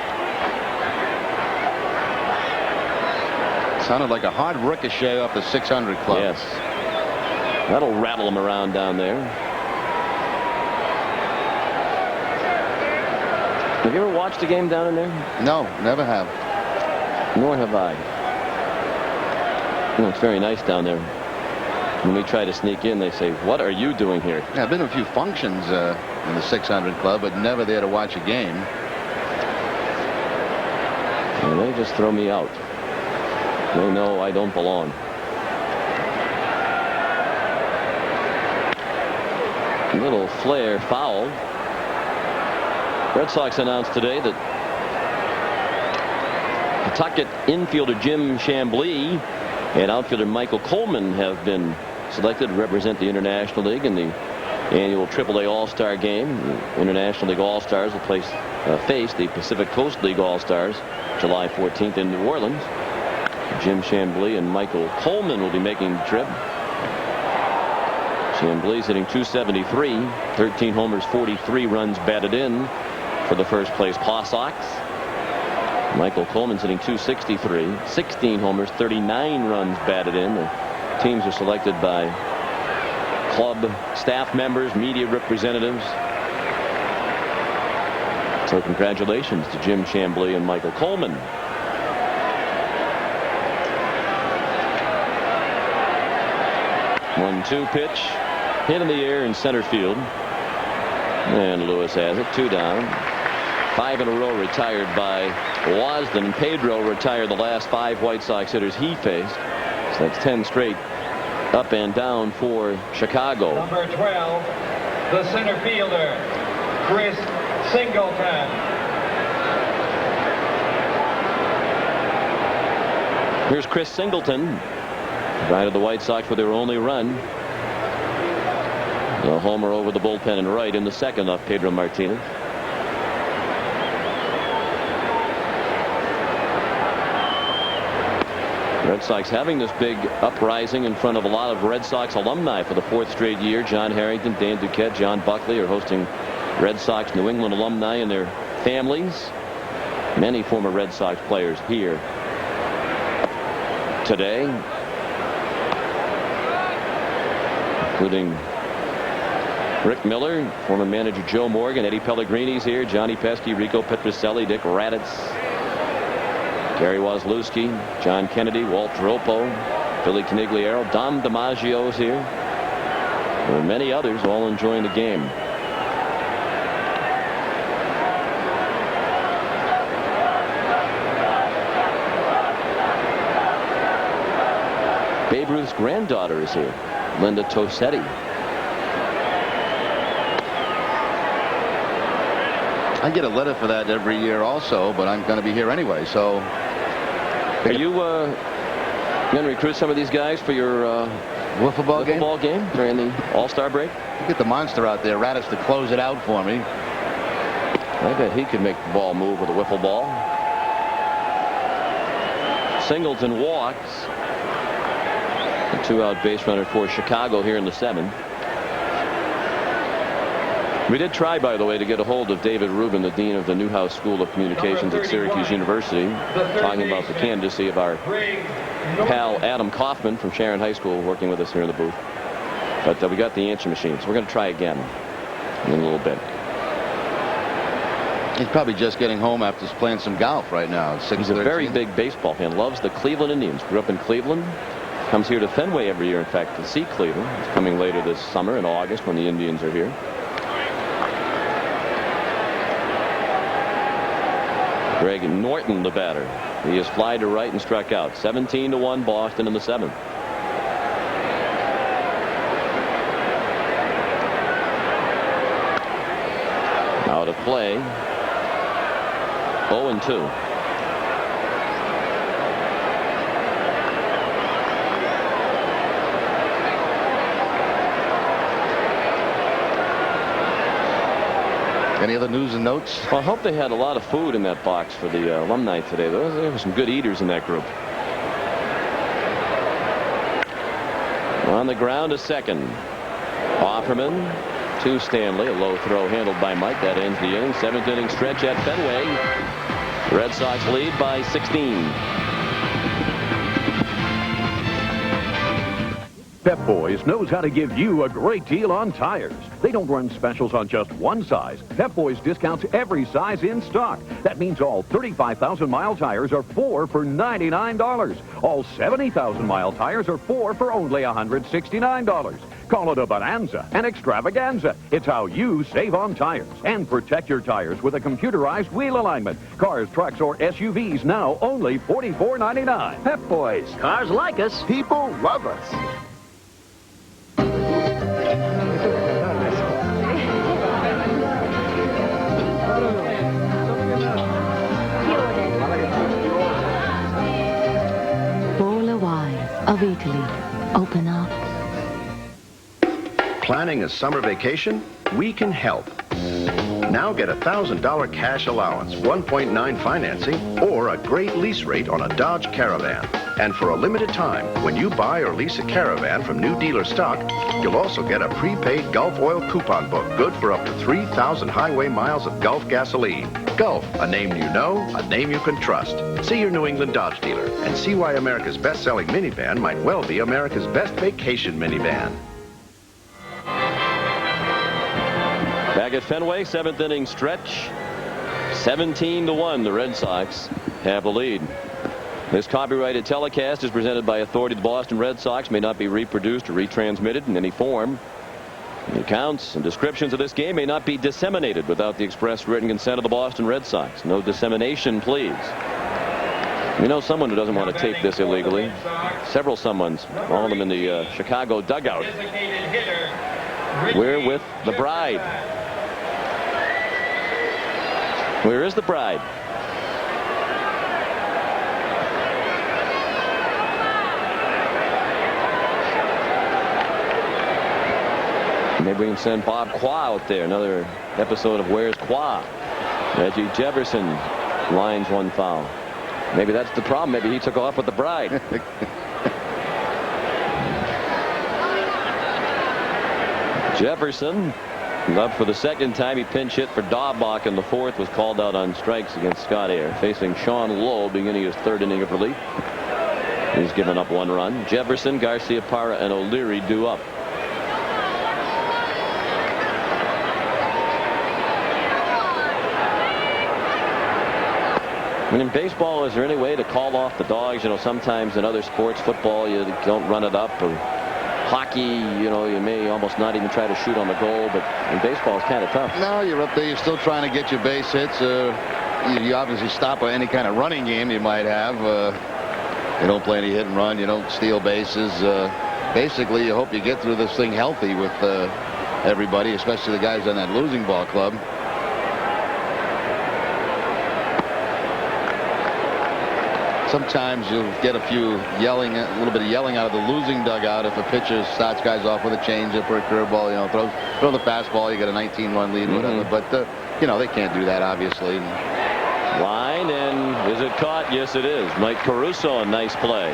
Speaker 2: Sounded like a hard ricochet off the 600 club.
Speaker 1: Yes. That'll rattle him around down there. Have you ever watched a game down in there?
Speaker 2: No, never have.
Speaker 1: Nor have I. It's very nice down there. When we try to sneak in, they say, "What are you doing here?"
Speaker 2: Yeah, I've been to a few functions in the 600 club, but never there to watch a game.
Speaker 1: And they just throw me out. They know I don't belong. Little flare foul. Red Sox announced today that Pawtucket infielder Jim Chamblee and outfielder Michael Coleman have been selected to represent the International League in the annual AAA All-Star game. The International League All-Stars will face the Pacific Coast League All-Stars July 14th in New Orleans. Jim Chamblee and Michael Coleman will be making the trip. Chamblee's hitting .273, 13 homers, 43 runs batted in for the first place Paw Sox. Michael Coleman's hitting .263, 16 homers, 39 runs batted in. The teams are selected by club staff members, media representatives. So congratulations to Jim Chamblee and Michael Coleman. 1-2 pitch. Hit in the air in center field. And Lewis has it. 2 down. 5 in a row retired by Wasden. Pedro retired the last 5 White Sox hitters he faced. So that's 10 straight up and down for Chicago.
Speaker 3: Number 12, the center fielder, Chris Singleton.
Speaker 1: Here's Chris Singleton. Provided the White Sox with their only run. A homer over the bullpen and right in the second off Pedro Martinez. Red Sox having this big uprising in front of a lot of Red Sox alumni for the 4th straight year. John Harrington, Dan Duquette, John Buckley are hosting Red Sox New England alumni and their families. Many former Red Sox players here today, including Rick Miller, former manager Joe Morgan, Eddie Pellegrini's here, Johnny Pesky, Rico Petrocelli, Dick Raditz, Gary Wazlewski, John Kennedy, Walt Dropo, Billy Canigliaro, Dom DiMaggio's here, and many others all enjoying the game. Babe Ruth's granddaughter is here, Linda Tosetti.
Speaker 2: I get a letter for that every year also, but I'm going to be here anyway, so.
Speaker 1: Are you going to recruit some of these guys for your
Speaker 2: wiffle ball
Speaker 1: game during the All-Star break?
Speaker 2: Get the monster out there, Raditz, to close it out for me.
Speaker 1: I bet he could make the ball move with a wiffle ball. Singleton walks. A 2-out base runner for Chicago here in the 7th. We did try, by the way, to get a hold of David Rubin, the dean of the Newhouse School of Communications at Syracuse University, talking about the candidacy of our pal Adam Kaufman from Sharon High School working with us here in the booth. But we got the answer machine, so we're going to try again. in a little bit.
Speaker 2: He's probably just getting home after playing some golf right now.
Speaker 1: He's a very big baseball fan. Loves the Cleveland Indians. Grew up in Cleveland. Comes here to Fenway every year, in fact, to see Cleveland. He's coming later this summer in August when the Indians are here. Greg Norton, the batter. He is fly to right and struck out. 17-1 Boston in the 7th. Now to play. 0-2.
Speaker 2: Any other news and notes?
Speaker 1: Well, I hope they had a lot of food in that box for the alumni today. There were some good eaters in that group. On the ground to second. Offerman to Stanley. A low throw handled by Mike. That ends the inning. 7th inning stretch at Fenway. Red Sox lead by 16.
Speaker 6: Pep Boys knows how to give you a great deal on tires. They don't run specials on just one size. Pep Boys discounts every size in stock. That means all 35,000-mile tires are 4 for $99. All 70,000-mile tires are 4 for only $169. Call it a bonanza, an extravaganza. It's how you save on tires and protect your tires with a computerized wheel alignment. Cars, trucks, or SUVs now only $44.99.
Speaker 9: Pep Boys. Cars like us. People love us.
Speaker 8: Of Italy. Open up.
Speaker 7: Planning a summer vacation? We can help. Now get a $1,000 cash allowance, 1.9 financing, or a great lease rate on a Dodge Caravan. And for a limited time, when you buy or lease a Caravan from new dealer stock, you'll also get a prepaid Gulf oil coupon book good for up to 3,000 highway miles of Gulf gasoline. Gulf, a name you know, a name you can trust. See your New England Dodge dealer and see why America's best-selling minivan might well be America's best vacation minivan.
Speaker 1: Back at Fenway, 7th inning stretch. 17-1, the Red Sox have the lead. This copyrighted telecast is presented by authority of the Boston Red Sox, may not be reproduced or retransmitted in any form. The accounts and descriptions of this game may not be disseminated without the express written consent of the Boston Red Sox. No dissemination, please. We know someone who doesn't want to tape this illegally. Several someones, all of them in the Chicago dugout. We're with the bride. Where is the bride? Maybe we can send Bob Qua out there. Another episode of Where's Qua? Reggie Jefferson lines one foul. Maybe that's the problem. Maybe he took off with the bride. Jefferson, up for the second time. He pinch hit for Daubach in the 4th. Was called out on strikes against Scott Air. Facing Sean Lowe beginning his 3rd inning of relief. He's given up 1 run. Jefferson, Garcia Parra, and O'Leary due up. And in baseball, is there any way to call off the dogs? You know, sometimes in other sports, football, you don't run it up. Or hockey, you know, you may almost not even try to shoot on the goal. But in baseball, it's kind of tough.
Speaker 2: No, you're up there. You're still trying to get your base hits. You obviously stop any kind of running game you might have. You don't play any hit and run. You don't steal bases. Basically, you hope you get through this thing healthy with everybody, especially the guys on that losing ball club. Sometimes you'll get a few yelling, a little bit of yelling out of the losing dugout if a pitcher starts guys off with a changeup or a curveball. You know, throw the fastball. You get a 19-run lead, whatever. But you know, they can't do that, obviously.
Speaker 1: Line, and is it caught? Yes, it is. Mike Caruso, a nice play.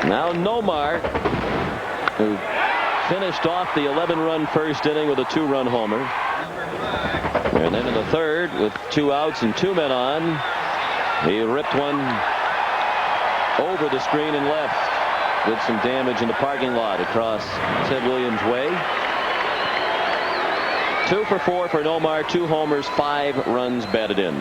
Speaker 1: Now Nomar, who finished off the 11-run first inning with a 2-run homer. And then in the 3rd, with 2 outs and 2 men on, he ripped one over the screen and left. did some damage in the parking lot across Ted Williams' way. 2 for 4 for Nomar, 2 homers, 5 runs batted in.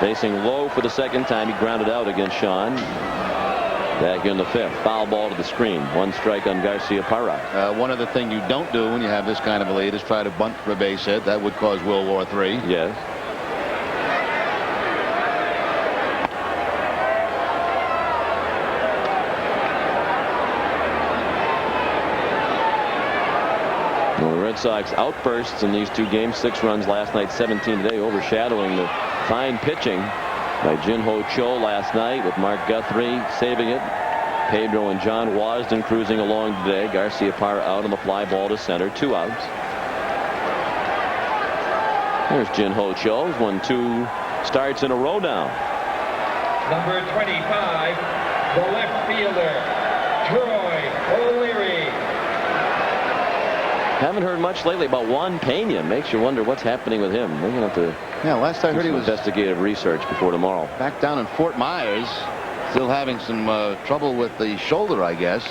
Speaker 1: Facing low for the second time, he grounded out against Sean. Back in the 5th, foul ball to the screen. 1 strike on Garcia Parra.
Speaker 2: One other thing you don't do when you have this kind of a lead is try to bunt for a base hit. That would cause World War III.
Speaker 1: Yes. Well, the Red Sox outbursts in these 2 games. 6 runs last night, 17 today, overshadowing the fine pitching by Jin-Ho Cho last night, with Mark Guthrie saving it. Pedro and John Wasden cruising along today. Garcia Parra out on the fly ball to center. 2 outs. There's Jin-Ho Cho. He's won 2 starts in a row now.
Speaker 3: Number 25, the left fielder, Troy O'Leary.
Speaker 1: Haven't heard much lately about Juan Pena. Makes you wonder what's happening with him. We're going to have to
Speaker 2: last I heard he was
Speaker 1: investigative research before tomorrow.
Speaker 2: Back down in Fort Myers, still having some trouble with the shoulder, I guess.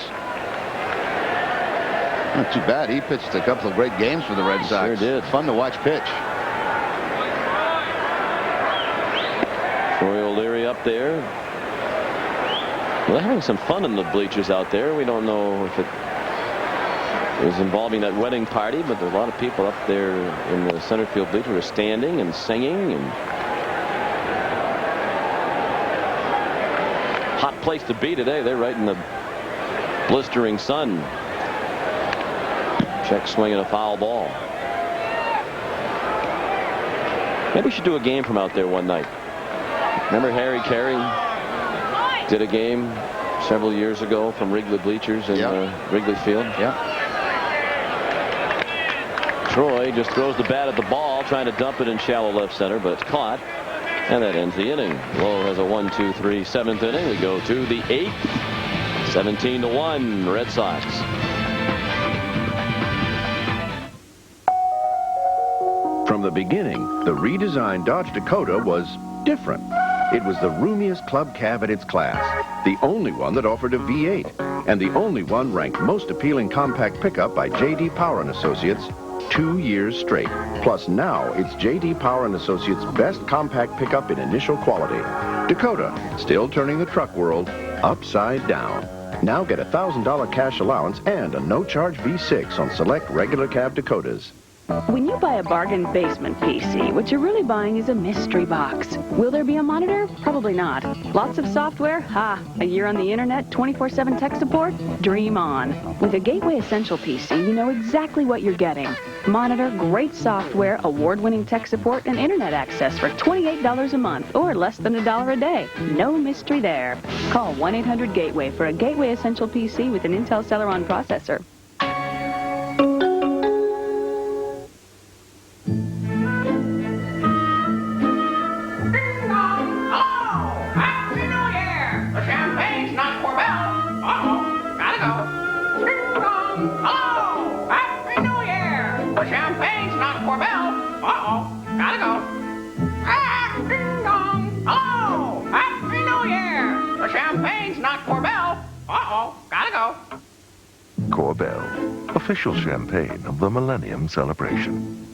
Speaker 2: Not too bad. He pitched a couple of great games for the Red Sox.
Speaker 1: Sure did.
Speaker 2: Fun to watch pitch.
Speaker 1: Troy O'Leary up there. Well, they're having some fun in the bleachers out there. We don't know if it is involving that wedding party, but there are a lot of people up there in the center field bleachers who are standing and singing. And hot place to be today. They're right in the blistering sun. Check swinging a foul ball. Maybe we should do a game from out there one night. Remember Harry Carey did a game several years ago from Wrigley bleachers in Wrigley Field?
Speaker 2: Yeah.
Speaker 1: Troy just throws the bat at the ball, trying to dump it in shallow left center, but it's caught. And that ends the inning. Lowe has a 1-2-3 7th inning. We go to the 8th. 17-1 Red Sox.
Speaker 7: From the beginning, the redesigned Dodge Dakota was different. It was the roomiest club cab in its class, the only one that offered a V8, and the only one ranked most appealing compact pickup by J.D. Power & Associates 2 years straight. Plus now, it's J.D. Power & Associates' best compact pickup in initial quality. Dakota, still turning the truck world upside down. Now get a $1,000 cash allowance and a no-charge V6 on select regular cab Dakotas.
Speaker 11: When you buy a bargain basement PC, what you're really buying is a mystery box. Will there be a monitor? Probably not. Lots of software? Ha! A year on the internet, 24/7 tech support? Dream on. With a Gateway Essential PC, you know exactly what you're getting. Monitor, great software, award-winning tech support, and internet access for $28 a month, or less than $1 a day. No mystery there. Call 1-800-GATEWAY for a Gateway Essential PC with an Intel Celeron processor.
Speaker 10: Corbel, official champagne of the Millennium Celebration.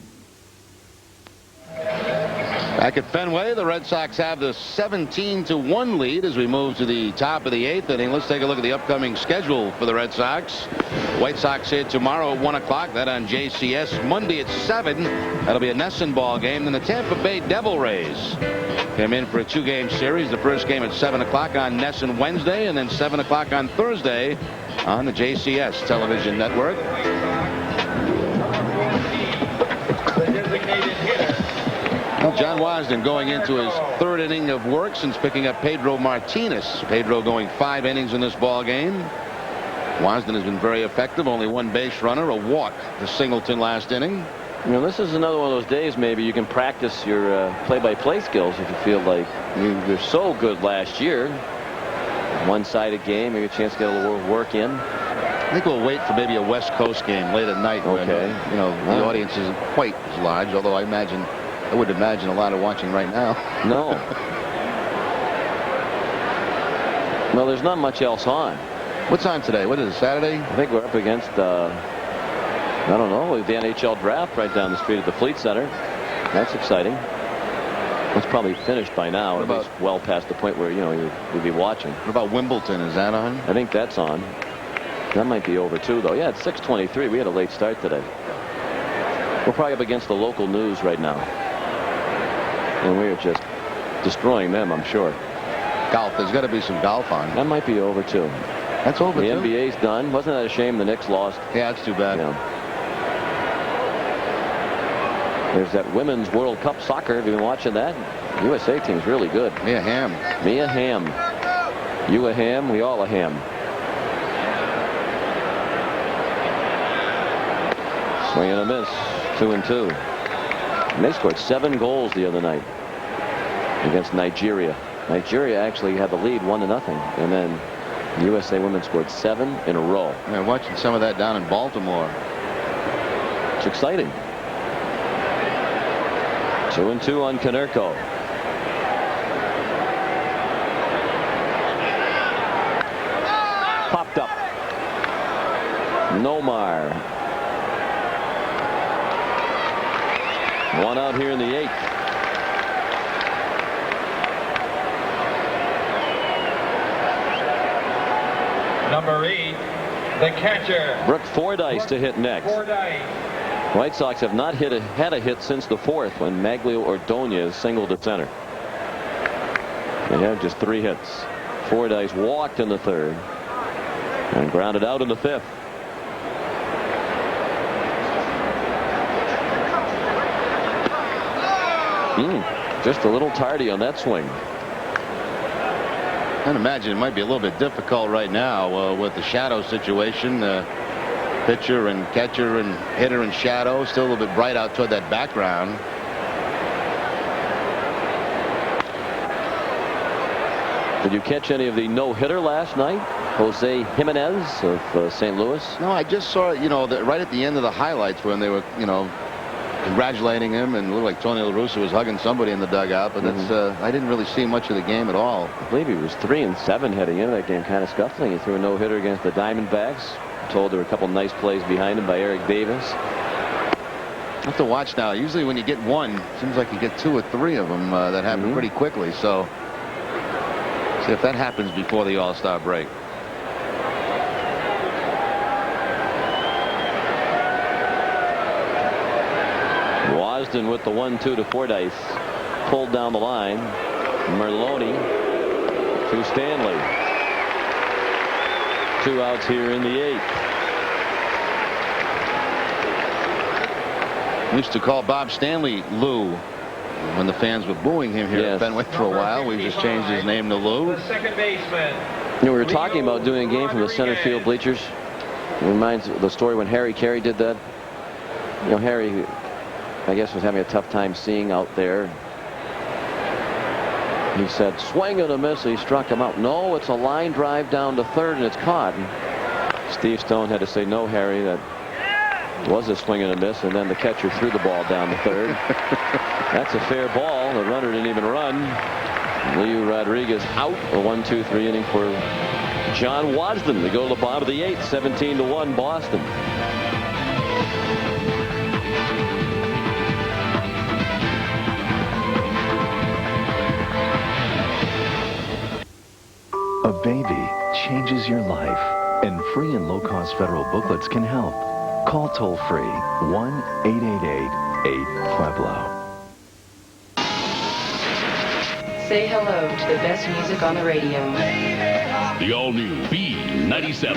Speaker 2: Back at Fenway, the Red Sox have the 17-1 lead as we move to the top of the 8th inning. Let's take a look at the upcoming schedule for the Red Sox. White Sox here tomorrow at 1 o'clock. That on JCS. Monday at 7. That'll be a Nesson ball game. Then the Tampa Bay Devil Rays came in for a 2-game series. The first game at 7 o'clock on Nesson Wednesday, and then 7 o'clock on Thursday on the JCS television network. Well, John Wasden going into his 3rd inning of work since picking up Pedro Martinez. Pedro going 5 innings in this ball game. Wasden has been very effective. Only 1 base runner, a walk to Singleton last inning.
Speaker 1: You know, this is another one of those days maybe you can practice your play-by-play skills if you feel like you were so good last year. One-sided game, maybe a chance to get a little work in.
Speaker 2: I think we'll wait for maybe a West Coast game late at night.
Speaker 1: Okay.
Speaker 2: When, you know, the audience isn't quite as large, although I would imagine a lot of watching right now.
Speaker 1: No. Well, there's not much else on.
Speaker 2: What's on today? What is it, Saturday?
Speaker 1: I think we're up against, I don't know, the NHL draft right down the street at the Fleet Center. That's exciting. It's probably finished by now, at least well past the point where, you'd be watching.
Speaker 2: What about Wimbledon? Is that on?
Speaker 1: I think that's on. That might be over, too, though. Yeah, it's 6:23. We had a late start today. We're probably up against the local news right now. And we're just destroying them, I'm sure.
Speaker 2: Golf. There's got to be some golf on.
Speaker 1: That might be over, too.
Speaker 2: That's over,
Speaker 1: the
Speaker 2: too?
Speaker 1: The NBA's done. Wasn't that a shame the Knicks lost?
Speaker 2: Yeah, it's too bad.
Speaker 1: There's that Women's World Cup soccer. Have you been watching that? USA team's really good.
Speaker 2: Mia Hamm.
Speaker 1: Mia Hamm. You a ham, we all a ham. Swing and a miss. 2-2. And they scored 7 goals the other night against Nigeria. Nigeria actually had the lead 1-0. And then the USA women scored 7 in a row.
Speaker 2: Yeah, watching some of that down in Baltimore.
Speaker 1: It's exciting. 2-2 on Konerko. Popped up. Nomar. One out here in the 8th.
Speaker 3: Number 8, the catcher.
Speaker 1: Brooke Fordyce to hit next.
Speaker 3: Fordyce.
Speaker 1: White Sox have not had a hit since the 4th when Maglio Ordonez singled at center. They have just 3 hits. Fordyce walked in the 3rd and grounded out in the 5th. Just a little tardy on that swing.
Speaker 2: I'd imagine it might be a little bit difficult right now with the shadow situation. Pitcher and catcher and hitter and shadow. Still a little bit bright out toward that background.
Speaker 1: Did you catch any of the no-hitter last night? Jose Jimenez of St. Louis?
Speaker 2: No, I just saw, right at the end of the highlights when they were, congratulating him, and it looked like Tony La Russa was hugging somebody in the dugout, but that's I didn't really see much of the game at all.
Speaker 1: I believe he was 3-7 heading into that game, kind of scuffling. He threw a no-hitter against the Diamondbacks. Told there were a couple nice plays behind him by Eric Davis.
Speaker 2: I have to watch now. Usually when you get one, it seems like you get 2 or 3 of them that happen pretty quickly. So see if that happens before the All-Star break.
Speaker 1: Wasden with the 1-2 to Fordyce. Pulled down the line. Merloni to Stanley. 2 outs here in the 8th.
Speaker 2: We used to call Bob Stanley Lou when the fans were booing him here at Fenway for a while. We just changed his name to Lou.
Speaker 3: The second baseman.
Speaker 1: We were talking about doing a game from the center field bleachers. It reminds the story when Harry Carey did that. Harry, I guess, was having a tough time seeing out there. He said, swing and a miss. He struck him out. No, it's a line drive down to 3rd, and it's caught. And Steve Stone had to say, no, Harry, that was a swing and a miss. And then the catcher threw the ball down to 3rd. That's a fair ball. The runner didn't even run. Leo Rodriguez out. A 1-2-3 inning for John Wasden. They go to the bottom of the 8th. 17-1 Boston.
Speaker 5: A baby changes your life, and free and low-cost federal booklets can help. Call toll-free 1-888-8-Pueblo.
Speaker 8: Say hello to the best music on the radio.
Speaker 4: The all-new B97.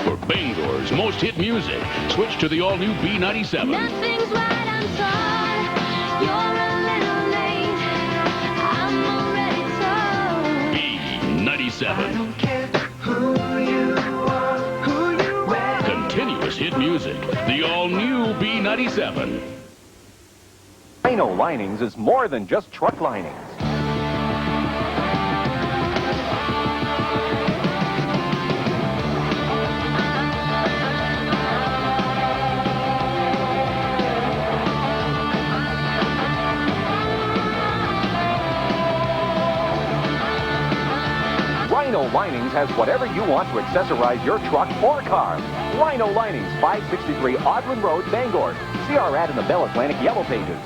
Speaker 4: For Bangor's most hit music, switch to the all-new B97.
Speaker 22: Nothing's right, I'm sorry. You're a little late. I'm already told.
Speaker 4: B97.
Speaker 22: I don't care who you are, who you are.
Speaker 4: Continuous hit music. The all-new B97.
Speaker 20: Rhino Linings is more than just truck linings.
Speaker 6: Rhino Linings has whatever you want to accessorize your truck or car. Rhino Linings, 563 Audland Road, Bangor. See our ad in the Bell Atlantic Yellow Pages.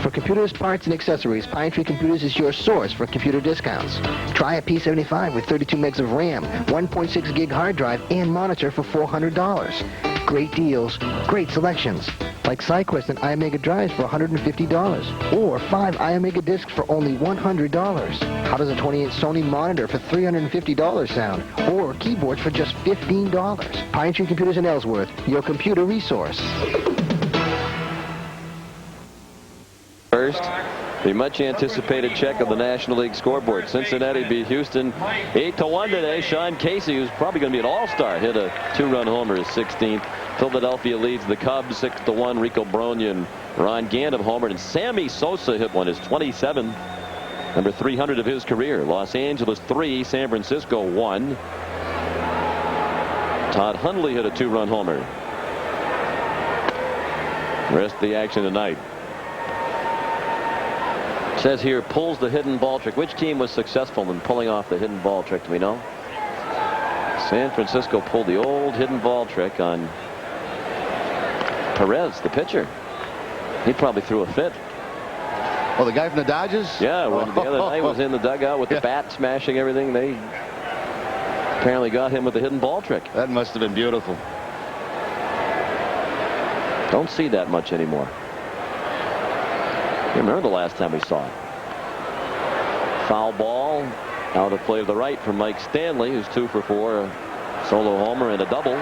Speaker 12: For computers, parts, and accessories, Pine Tree Computers is your source for computer discounts. Try a P75 with 32 megs of RAM, 1.6 gig hard drive, and monitor for $400. Great deals, great selections, like SideQuest and iOmega drives for $150, or 5 iOmega discs for only $100. How does a 20-inch Sony monitor for $350 sound, or keyboards for just $15? Pine Tree Computers in Ellsworth, your computer resource.
Speaker 1: First, the much-anticipated check of the National League scoreboard. Cincinnati beat Houston 8-1 today. Sean Casey, who's probably going to be an all-star, hit a 2-run homer, his 16th. Philadelphia leads the Cubs 6-1. Rico Brogna and Ron Gant homered, and Sammy Sosa hit one, his 27th, number 300 of his career. Los Angeles 3, San Francisco 1. Todd Hundley hit a 2-run homer. Rest of the action tonight. Says here, pulls the hidden ball trick. Which team was successful in pulling off the hidden ball trick? Do we know? San Francisco pulled the old hidden ball trick on Perez, the pitcher. He probably threw a fit.
Speaker 2: Oh, the guy from the Dodgers?
Speaker 1: Yeah, when the other night was in the dugout with the bat smashing everything. They apparently got him with the hidden ball trick.
Speaker 2: That must have been beautiful.
Speaker 1: Don't see that much anymore. You remember the last time we saw it. Foul ball out of play to the right from Mike Stanley, who's 2 for 4, a solo homer and a double.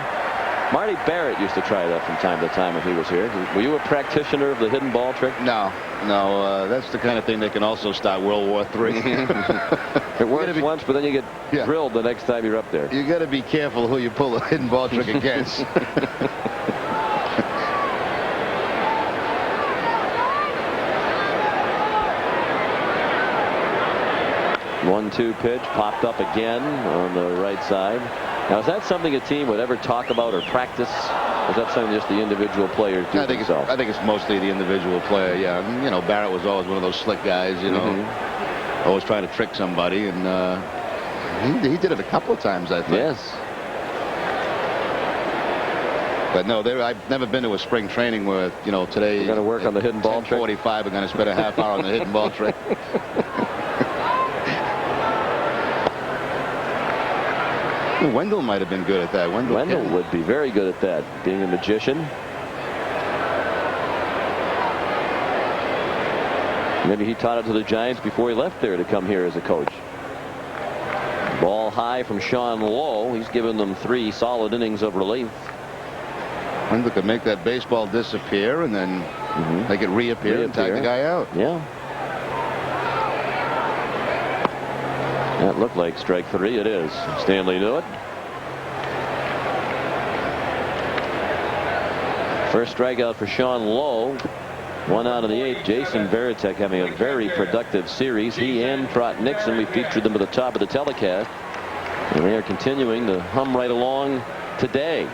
Speaker 1: Marty Barrett used to try that from time to time when he was here. Were you a practitioner of the hidden ball trick?
Speaker 2: No. That's the kind of thing that can also start World War III.
Speaker 1: It works once, but then you get drilled the next time you're up there.
Speaker 2: You got to be careful who you pull a hidden ball trick against.
Speaker 1: 1-2 pitch popped up again on the right side. Now, is that something a team would ever talk about or practice? Or is that something just the individual players do themselves?
Speaker 2: I think it's mostly the individual player, yeah. You know, Barrett was always one of those slick guys, you know, always trying to trick somebody, and he did it a couple of times, I think.
Speaker 1: Yes.
Speaker 2: But no, I've never been to a spring training where, you know, today...
Speaker 1: You're going to work on the hidden ball trick?
Speaker 2: 45, we're going to spend a half hour on the hidden ball trick. Wendell might have been good at that.
Speaker 1: Wendell would be very good at that, being a magician. Maybe he taught it to the Giants before he left there to come here as a coach. Ball high from Sean Lowe. He's given them 3 solid innings of relief.
Speaker 2: Wendell could make that baseball disappear and then make it reappear and tag the guy out.
Speaker 1: Yeah. That looked like strike 3. It is. Stanley knew it. First strikeout for Sean Lowe. 1 out of the 8th. Jason Varitek having a very productive series. He and Trot Nixon, we featured them at the top of the telecast. And they are continuing to hum right along today.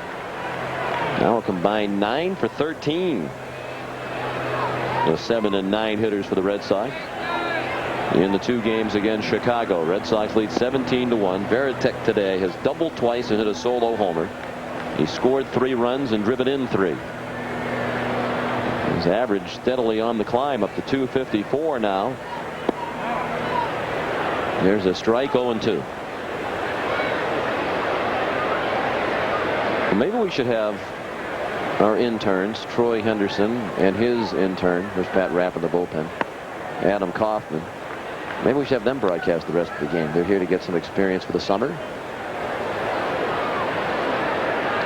Speaker 1: Now a combined 9 for 13. The 7 and 9 hitters for the Red Sox. In the 2 games against Chicago, Red Sox lead 17-1. Varitek today has doubled twice and hit a solo homer. He scored 3 runs and driven in 3. His average steadily on the climb up to 254 now. There's a strike, 0-2. Well, maybe we should have our interns, Troy Henderson and his intern, there's Pat Rapp in the bullpen, Adam Kaufman. Maybe we should have them broadcast the rest of the game. They're here to get some experience for the summer.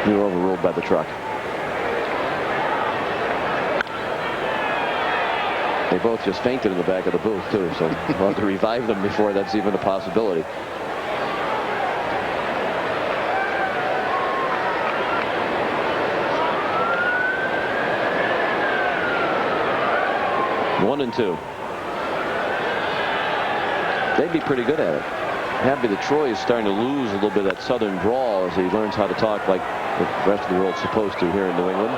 Speaker 1: We were overruled by the truck. They both just fainted in the back of the booth, too, so we'll have to revive them before that's even a possibility. One and 2. They'd be pretty good at it. Happy that Troy is starting to lose a little bit of that southern drawl as he learns how to talk like the rest of the world's supposed to here in New England.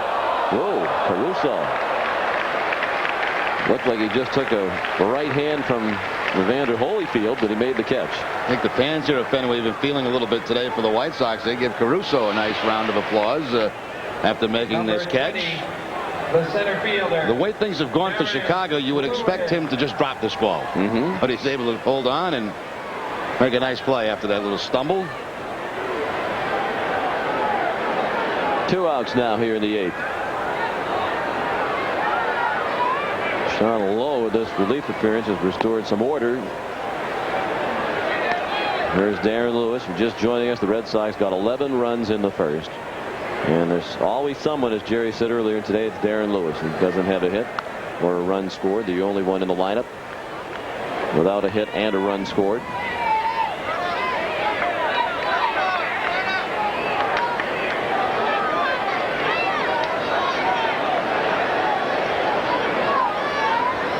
Speaker 1: Whoa, Caruso. Looked like he just took a right hand from Evander Holyfield, but he made the catch.
Speaker 2: I think the fans here at Fenway have been feeling a little bit today for the White Sox. They give Caruso a nice round of applause after making this catch.
Speaker 3: The center fielder.
Speaker 2: The way things have gone for Chicago, you would expect him to just drop this ball. But he's able to hold on and make a nice play after that little stumble.
Speaker 1: 2 outs now here in the 8th. Sean Lowe with this relief appearance has restored some order. Here's Darren Lewis, who's just joining us. The Red Sox got 11 runs in the first. And there's always someone, as Jerry said earlier today, it's Darren Lewis, who doesn't have a hit or a run scored. The only one in the lineup without a hit and a run scored.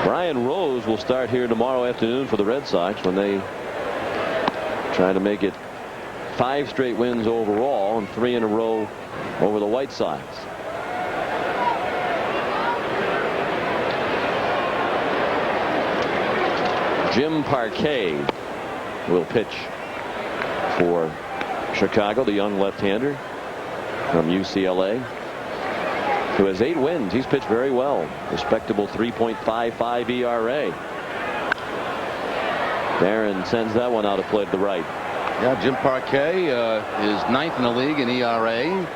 Speaker 1: Brian Rose will start here tomorrow afternoon for the Red Sox when they try to make it 5 straight wins overall and 3 in a row over the White Sox. Jim Parquet will pitch for Chicago, the young left-hander from UCLA, who has 8 wins. He's pitched very well. Respectable 3.55 ERA. Darren sends that one out of play to the right.
Speaker 2: Yeah, Jim Parquet is 9th in the league in ERA.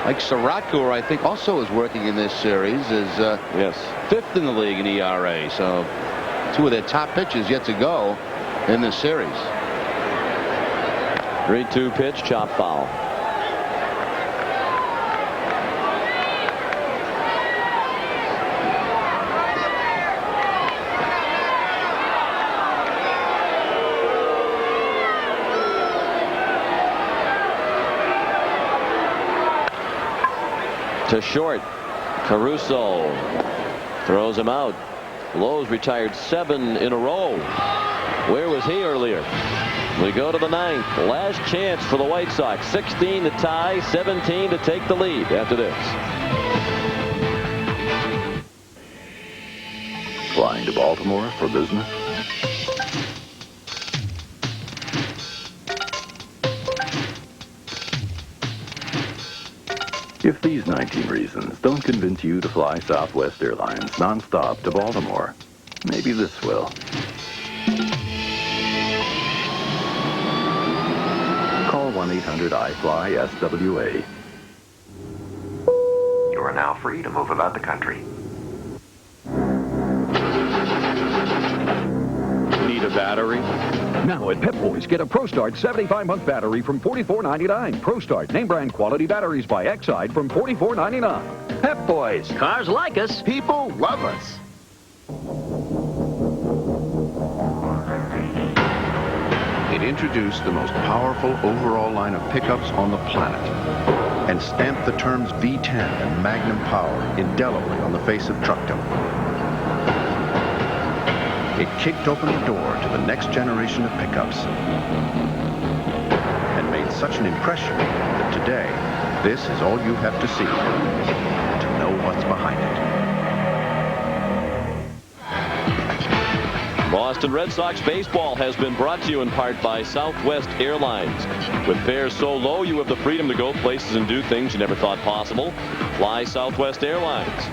Speaker 2: Mike Soroka, I think, also is working in this series, is 5th in the league in ERA. So 2 of their top pitchers yet to go in this series.
Speaker 1: 3-2 pitch, chop foul. To short. Caruso throws him out. Lowe's retired 7 in a row. Where was he earlier? We go to the 9th. Last chance for the White Sox. 16 to tie, 17 to take the lead after this.
Speaker 10: Flying to Baltimore for business? If these 19 reasons don't convince you to fly Southwest Airlines nonstop to Baltimore, maybe this will. Call 1-800-I-FLY-SWA.
Speaker 5: You are now free to move about the country.
Speaker 6: Need a battery? Now at Pep Boys, get a ProStart 75-month battery from $44.99. ProStart name brand quality batteries by Exide from $44.99.
Speaker 9: Pep Boys. Cars like us. People love us.
Speaker 13: It introduced the most powerful overall line of pickups on the planet and stamped the terms V10 and Magnum Power indelibly on the face of truckdom. It kicked open the door to the next generation of pickups and made such an impression that today, this is all you have to see to know what's behind it.
Speaker 1: Boston Red Sox baseball has been brought to you in part by Southwest Airlines. With fares so low, you have the freedom to go places and do things you never thought possible. Fly Southwest Airlines.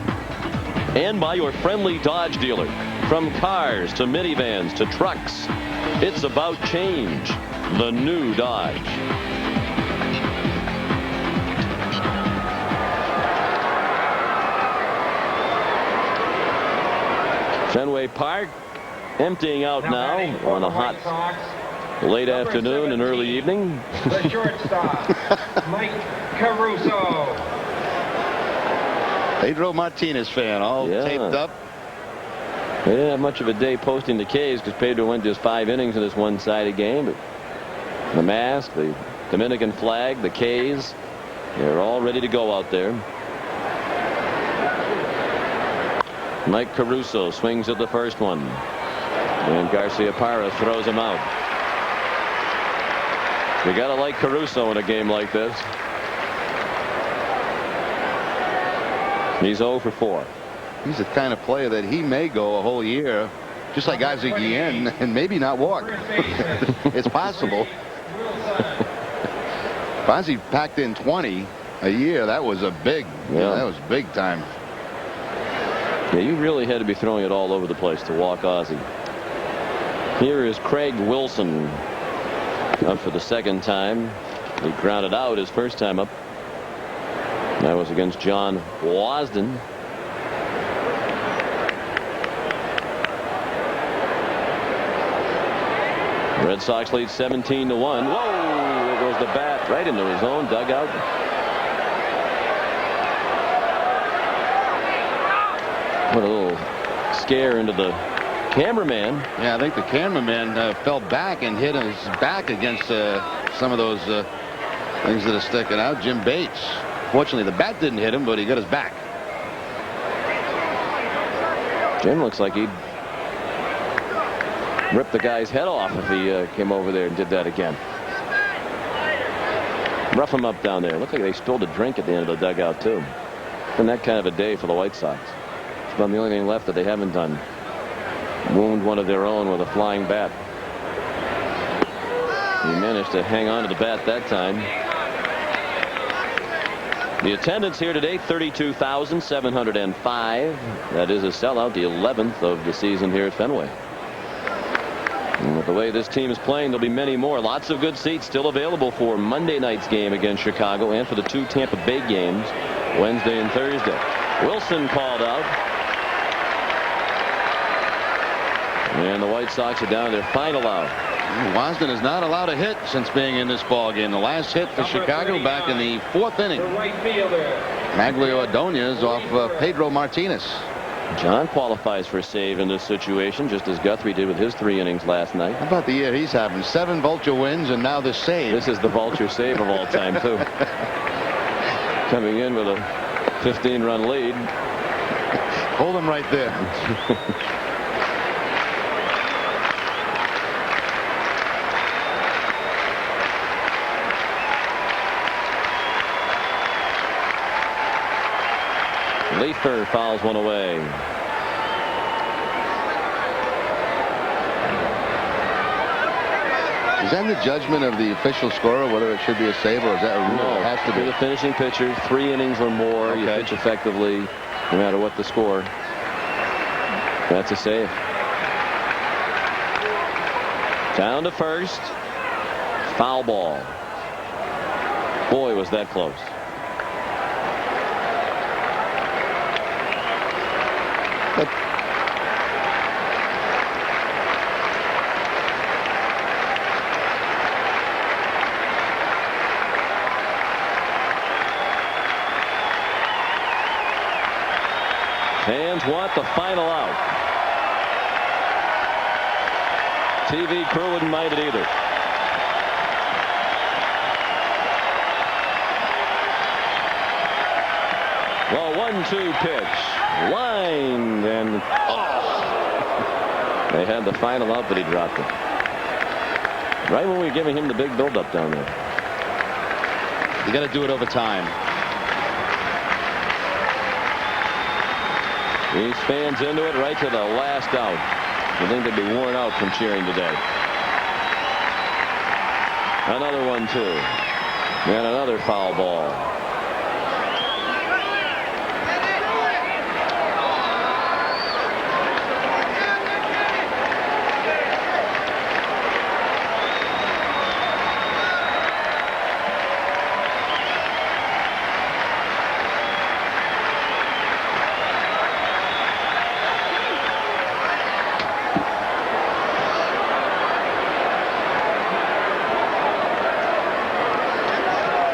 Speaker 1: And by your friendly Dodge dealer. From cars to minivans to trucks, it's about change. The new Dodge. Fenway Park emptying out now on a hot late afternoon and early evening.
Speaker 3: The shortstop, Mike Caruso.
Speaker 2: Pedro Martinez fan, all taped up.
Speaker 1: They didn't have much of a day posting the K's because Pedro went just 5 innings in this one-sided game. But the mask, the Dominican flag, the K's, they're all ready to go out there. Mike Caruso swings at the first one. And Garcia-Parra throws him out. You got to like Caruso in a game like this. He's 0 for 4.
Speaker 2: He's the kind of player that he may go a whole year, just like Isaac Guillen, and maybe not walk. It's possible. If Ozzie packed in 20 a year, that was a big, that was big time.
Speaker 1: Yeah, you really had to be throwing it all over the place to walk Ozzie. Here is Craig Wilson up for the second time. He grounded out his first time up. That was against John Wasden. Red Sox lead 17-1. Whoa! There goes the bat right into his own dugout. What a little scare into the cameraman.
Speaker 2: Yeah, I think the cameraman fell back and hit his back against some of those things that are sticking out. Jim Bates. Fortunately, the bat didn't hit him, but he got his back.
Speaker 1: Jim looks like he'd rip the guy's head off if he came over there and did that again. Rough him up down there. Looked like they spilled a drink at the end of the dugout, too. Been that kind of a day for the White Sox. It's about the only thing left that they haven't done. Wound one of their own with a flying bat. He managed to hang on to the bat that time. The attendance here today, 32,705. That is a sellout, the 11th of the season here at Fenway. And with the way this team is playing, there'll be many more. Lots of good seats still available for Monday night's game against Chicago and for the 2 Tampa Bay games Wednesday and Thursday. Wilson called out. And the White Sox are down to their final out.
Speaker 2: Wasden is not allowed a hit since being in this ball game. The last hit for Chicago back in the 4th inning. Maglio Ordonez off Pedro Martinez.
Speaker 1: John qualifies for a save in this situation, just as Guthrie did with his 3 innings last night.
Speaker 2: How about the year he's having? 7 Vulture wins and now this save.
Speaker 1: This is the Vulture save of all time, too. Coming in with a 15-run lead.
Speaker 2: Hold him right there.
Speaker 1: Leifer fouls one away.
Speaker 2: Is that the judgment of the official scorer, whether it should be a save, or is that a rule?
Speaker 1: No,
Speaker 2: it has to be.
Speaker 1: The finishing pitcher, 3 innings or more. Okay. You pitch effectively, no matter what the score. That's a save. Down to first. Foul ball. Boy, was that close. Fans want the final out. TV crew wouldn't mind it either. Well, 1-2 pitch. Line and they had the final out, but he dropped it. Right when we were giving him the big buildup down there.
Speaker 2: You got to do it over time.
Speaker 1: These fans into it right to the last out. I think they'd be worn out from cheering today. Another 1-2. And another foul ball.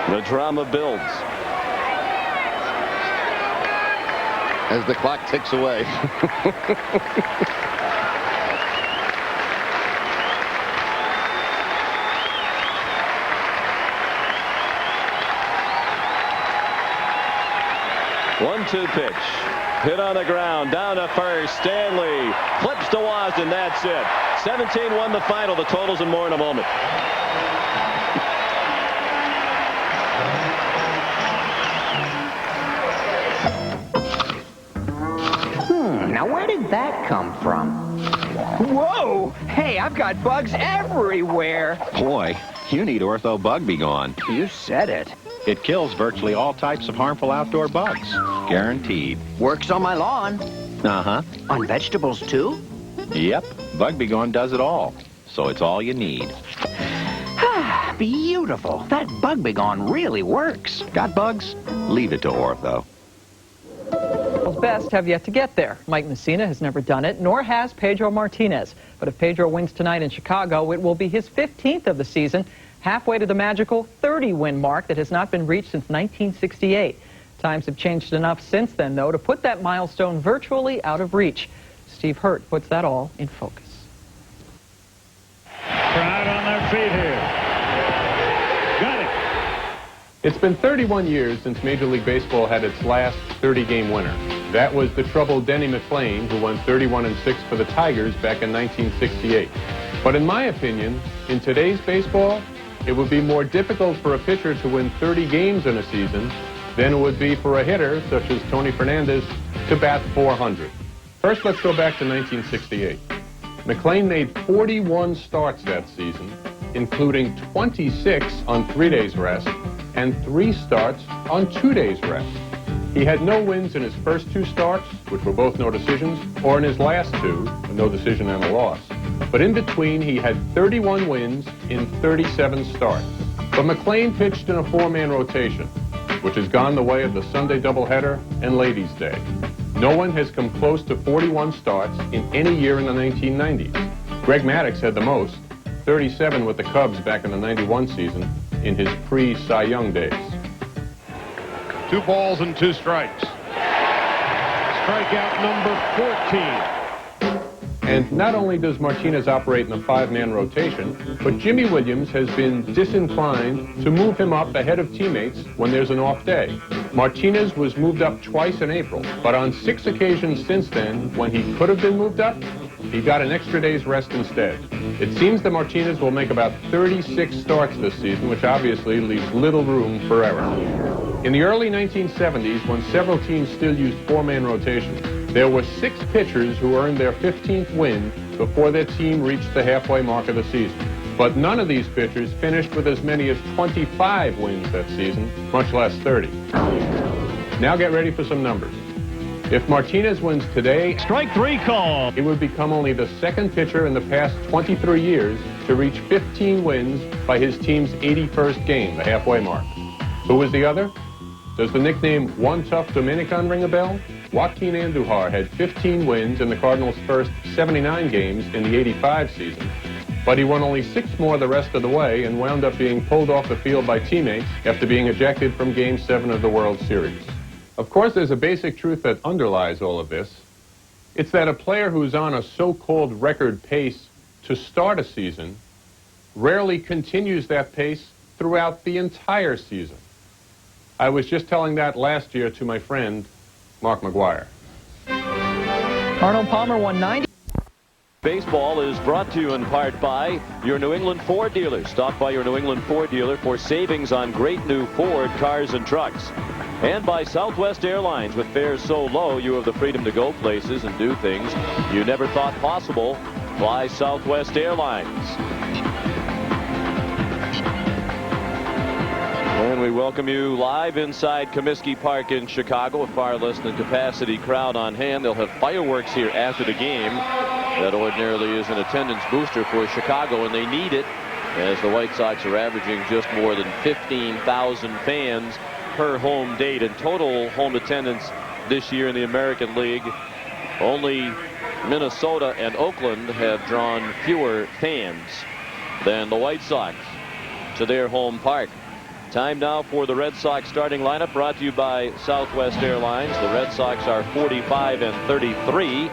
Speaker 1: The drama builds
Speaker 2: as the clock ticks away.
Speaker 1: One-two pitch. Hit on the ground. Down to first. Stanley flips to Wasden. That's it. 17-1 the final. The totals and more in a moment.
Speaker 18: Now where did that come from? Whoa! Hey, I've got bugs everywhere.
Speaker 19: Boy, you need Ortho Bug Be Gone.
Speaker 18: You said it.
Speaker 19: It kills virtually all types of harmful outdoor bugs. Guaranteed.
Speaker 18: Works on my lawn.
Speaker 19: Uh-huh.
Speaker 18: On vegetables, too?
Speaker 19: Yep. Bug Be Gone does it all. So it's all you need.
Speaker 18: Beautiful. That Bug Be Gone really works.
Speaker 19: Got bugs? Leave it to Ortho.
Speaker 15: Best have yet to get there. Mike Messina has never done it, nor has Pedro Martinez. But if Pedro wins tonight in Chicago, it will be his 15th of the season, halfway to the magical 30-win mark that has not been reached since 1968. Times have changed enough since then, though, to put that milestone virtually out of reach. Steve Hurt puts that all in focus.
Speaker 16: Crowd on their feet here. Got it.
Speaker 23: It's been 31 years since Major League Baseball had its last 30-game winner. That was the troubled Denny McLain, who won 31-6 for the Tigers back in 1968. But in my opinion, in today's baseball, it would be more difficult for a pitcher to win 30 games in a season than it would be for a hitter, such as Tony Fernandez, to bat 400. First, let's go back to 1968. McLain made 41 starts that season, including 26 on 3 days rest and 3 starts on 2 days rest. He had no wins in his first 2 starts, which were both no decisions, or in his last 2, a no decision and a loss. But in between, he had 31 wins in 37 starts. But McLain pitched in a 4-man rotation, which has gone the way of the Sunday doubleheader and Ladies' Day. No one has come close to 41 starts in any year in the 1990s. Greg Maddux had the most, 37 with the Cubs back in the 91 season, in his pre-Cy Young days.
Speaker 16: 2 balls and 2 strikes. Strikeout number 14.
Speaker 23: And not only does Martinez operate in a 5-man rotation, but Jimmy Williams has been disinclined to move him up ahead of teammates when there's an off day. Martinez was moved up twice in April, but on 6 occasions since then, when he could have been moved up, he got an extra day's rest instead. It seems that Martinez will make about 36 starts this season, which obviously leaves little room for error. In the early 1970s, when several teams still used 4-man rotations, there were 6 pitchers who earned their 15th win before their team reached the halfway mark of the season. But none of these pitchers finished with as many as 25 wins that season, much less 30. Now get ready for some numbers. If Martinez wins today,
Speaker 16: strike 3 call.
Speaker 23: It would become only the 2nd pitcher in the past 23 years to reach 15 wins by his team's 81st game, the halfway mark. Who was the other? Does the nickname One Tough Dominican ring a bell? Joaquin Andujar had 15 wins in the Cardinals' first 79 games in the 85 season, but he won only 6 more the rest of the way and wound up being pulled off the field by teammates after being ejected from Game 7 of the World Series. Of course, there's a basic truth that underlies all of this. It's that a player who's on a so-called record pace to start a season rarely continues that pace throughout the entire season. I was just telling that last year to my friend, Mark McGuire.
Speaker 15: Arnold Palmer won 90.
Speaker 1: Baseball is brought to you in part by your New England Ford dealer. Stop by your New England Ford dealer for savings on great new Ford cars and trucks. And by Southwest Airlines. With fares so low, you have the freedom to go places and do things you never thought possible. Fly Southwest Airlines. And we welcome you live inside Comiskey Park in Chicago. A far less than capacity crowd on hand. They'll have fireworks here after the game. That ordinarily is an attendance booster for Chicago, and they need it, as the White Sox are averaging just more than 15,000 fans per home date. In total home attendance this year in the American League, only Minnesota and Oakland have drawn fewer fans than the White Sox to their home park. Time now for the Red Sox starting lineup, brought to you by Southwest Airlines. The Red Sox are 45-33.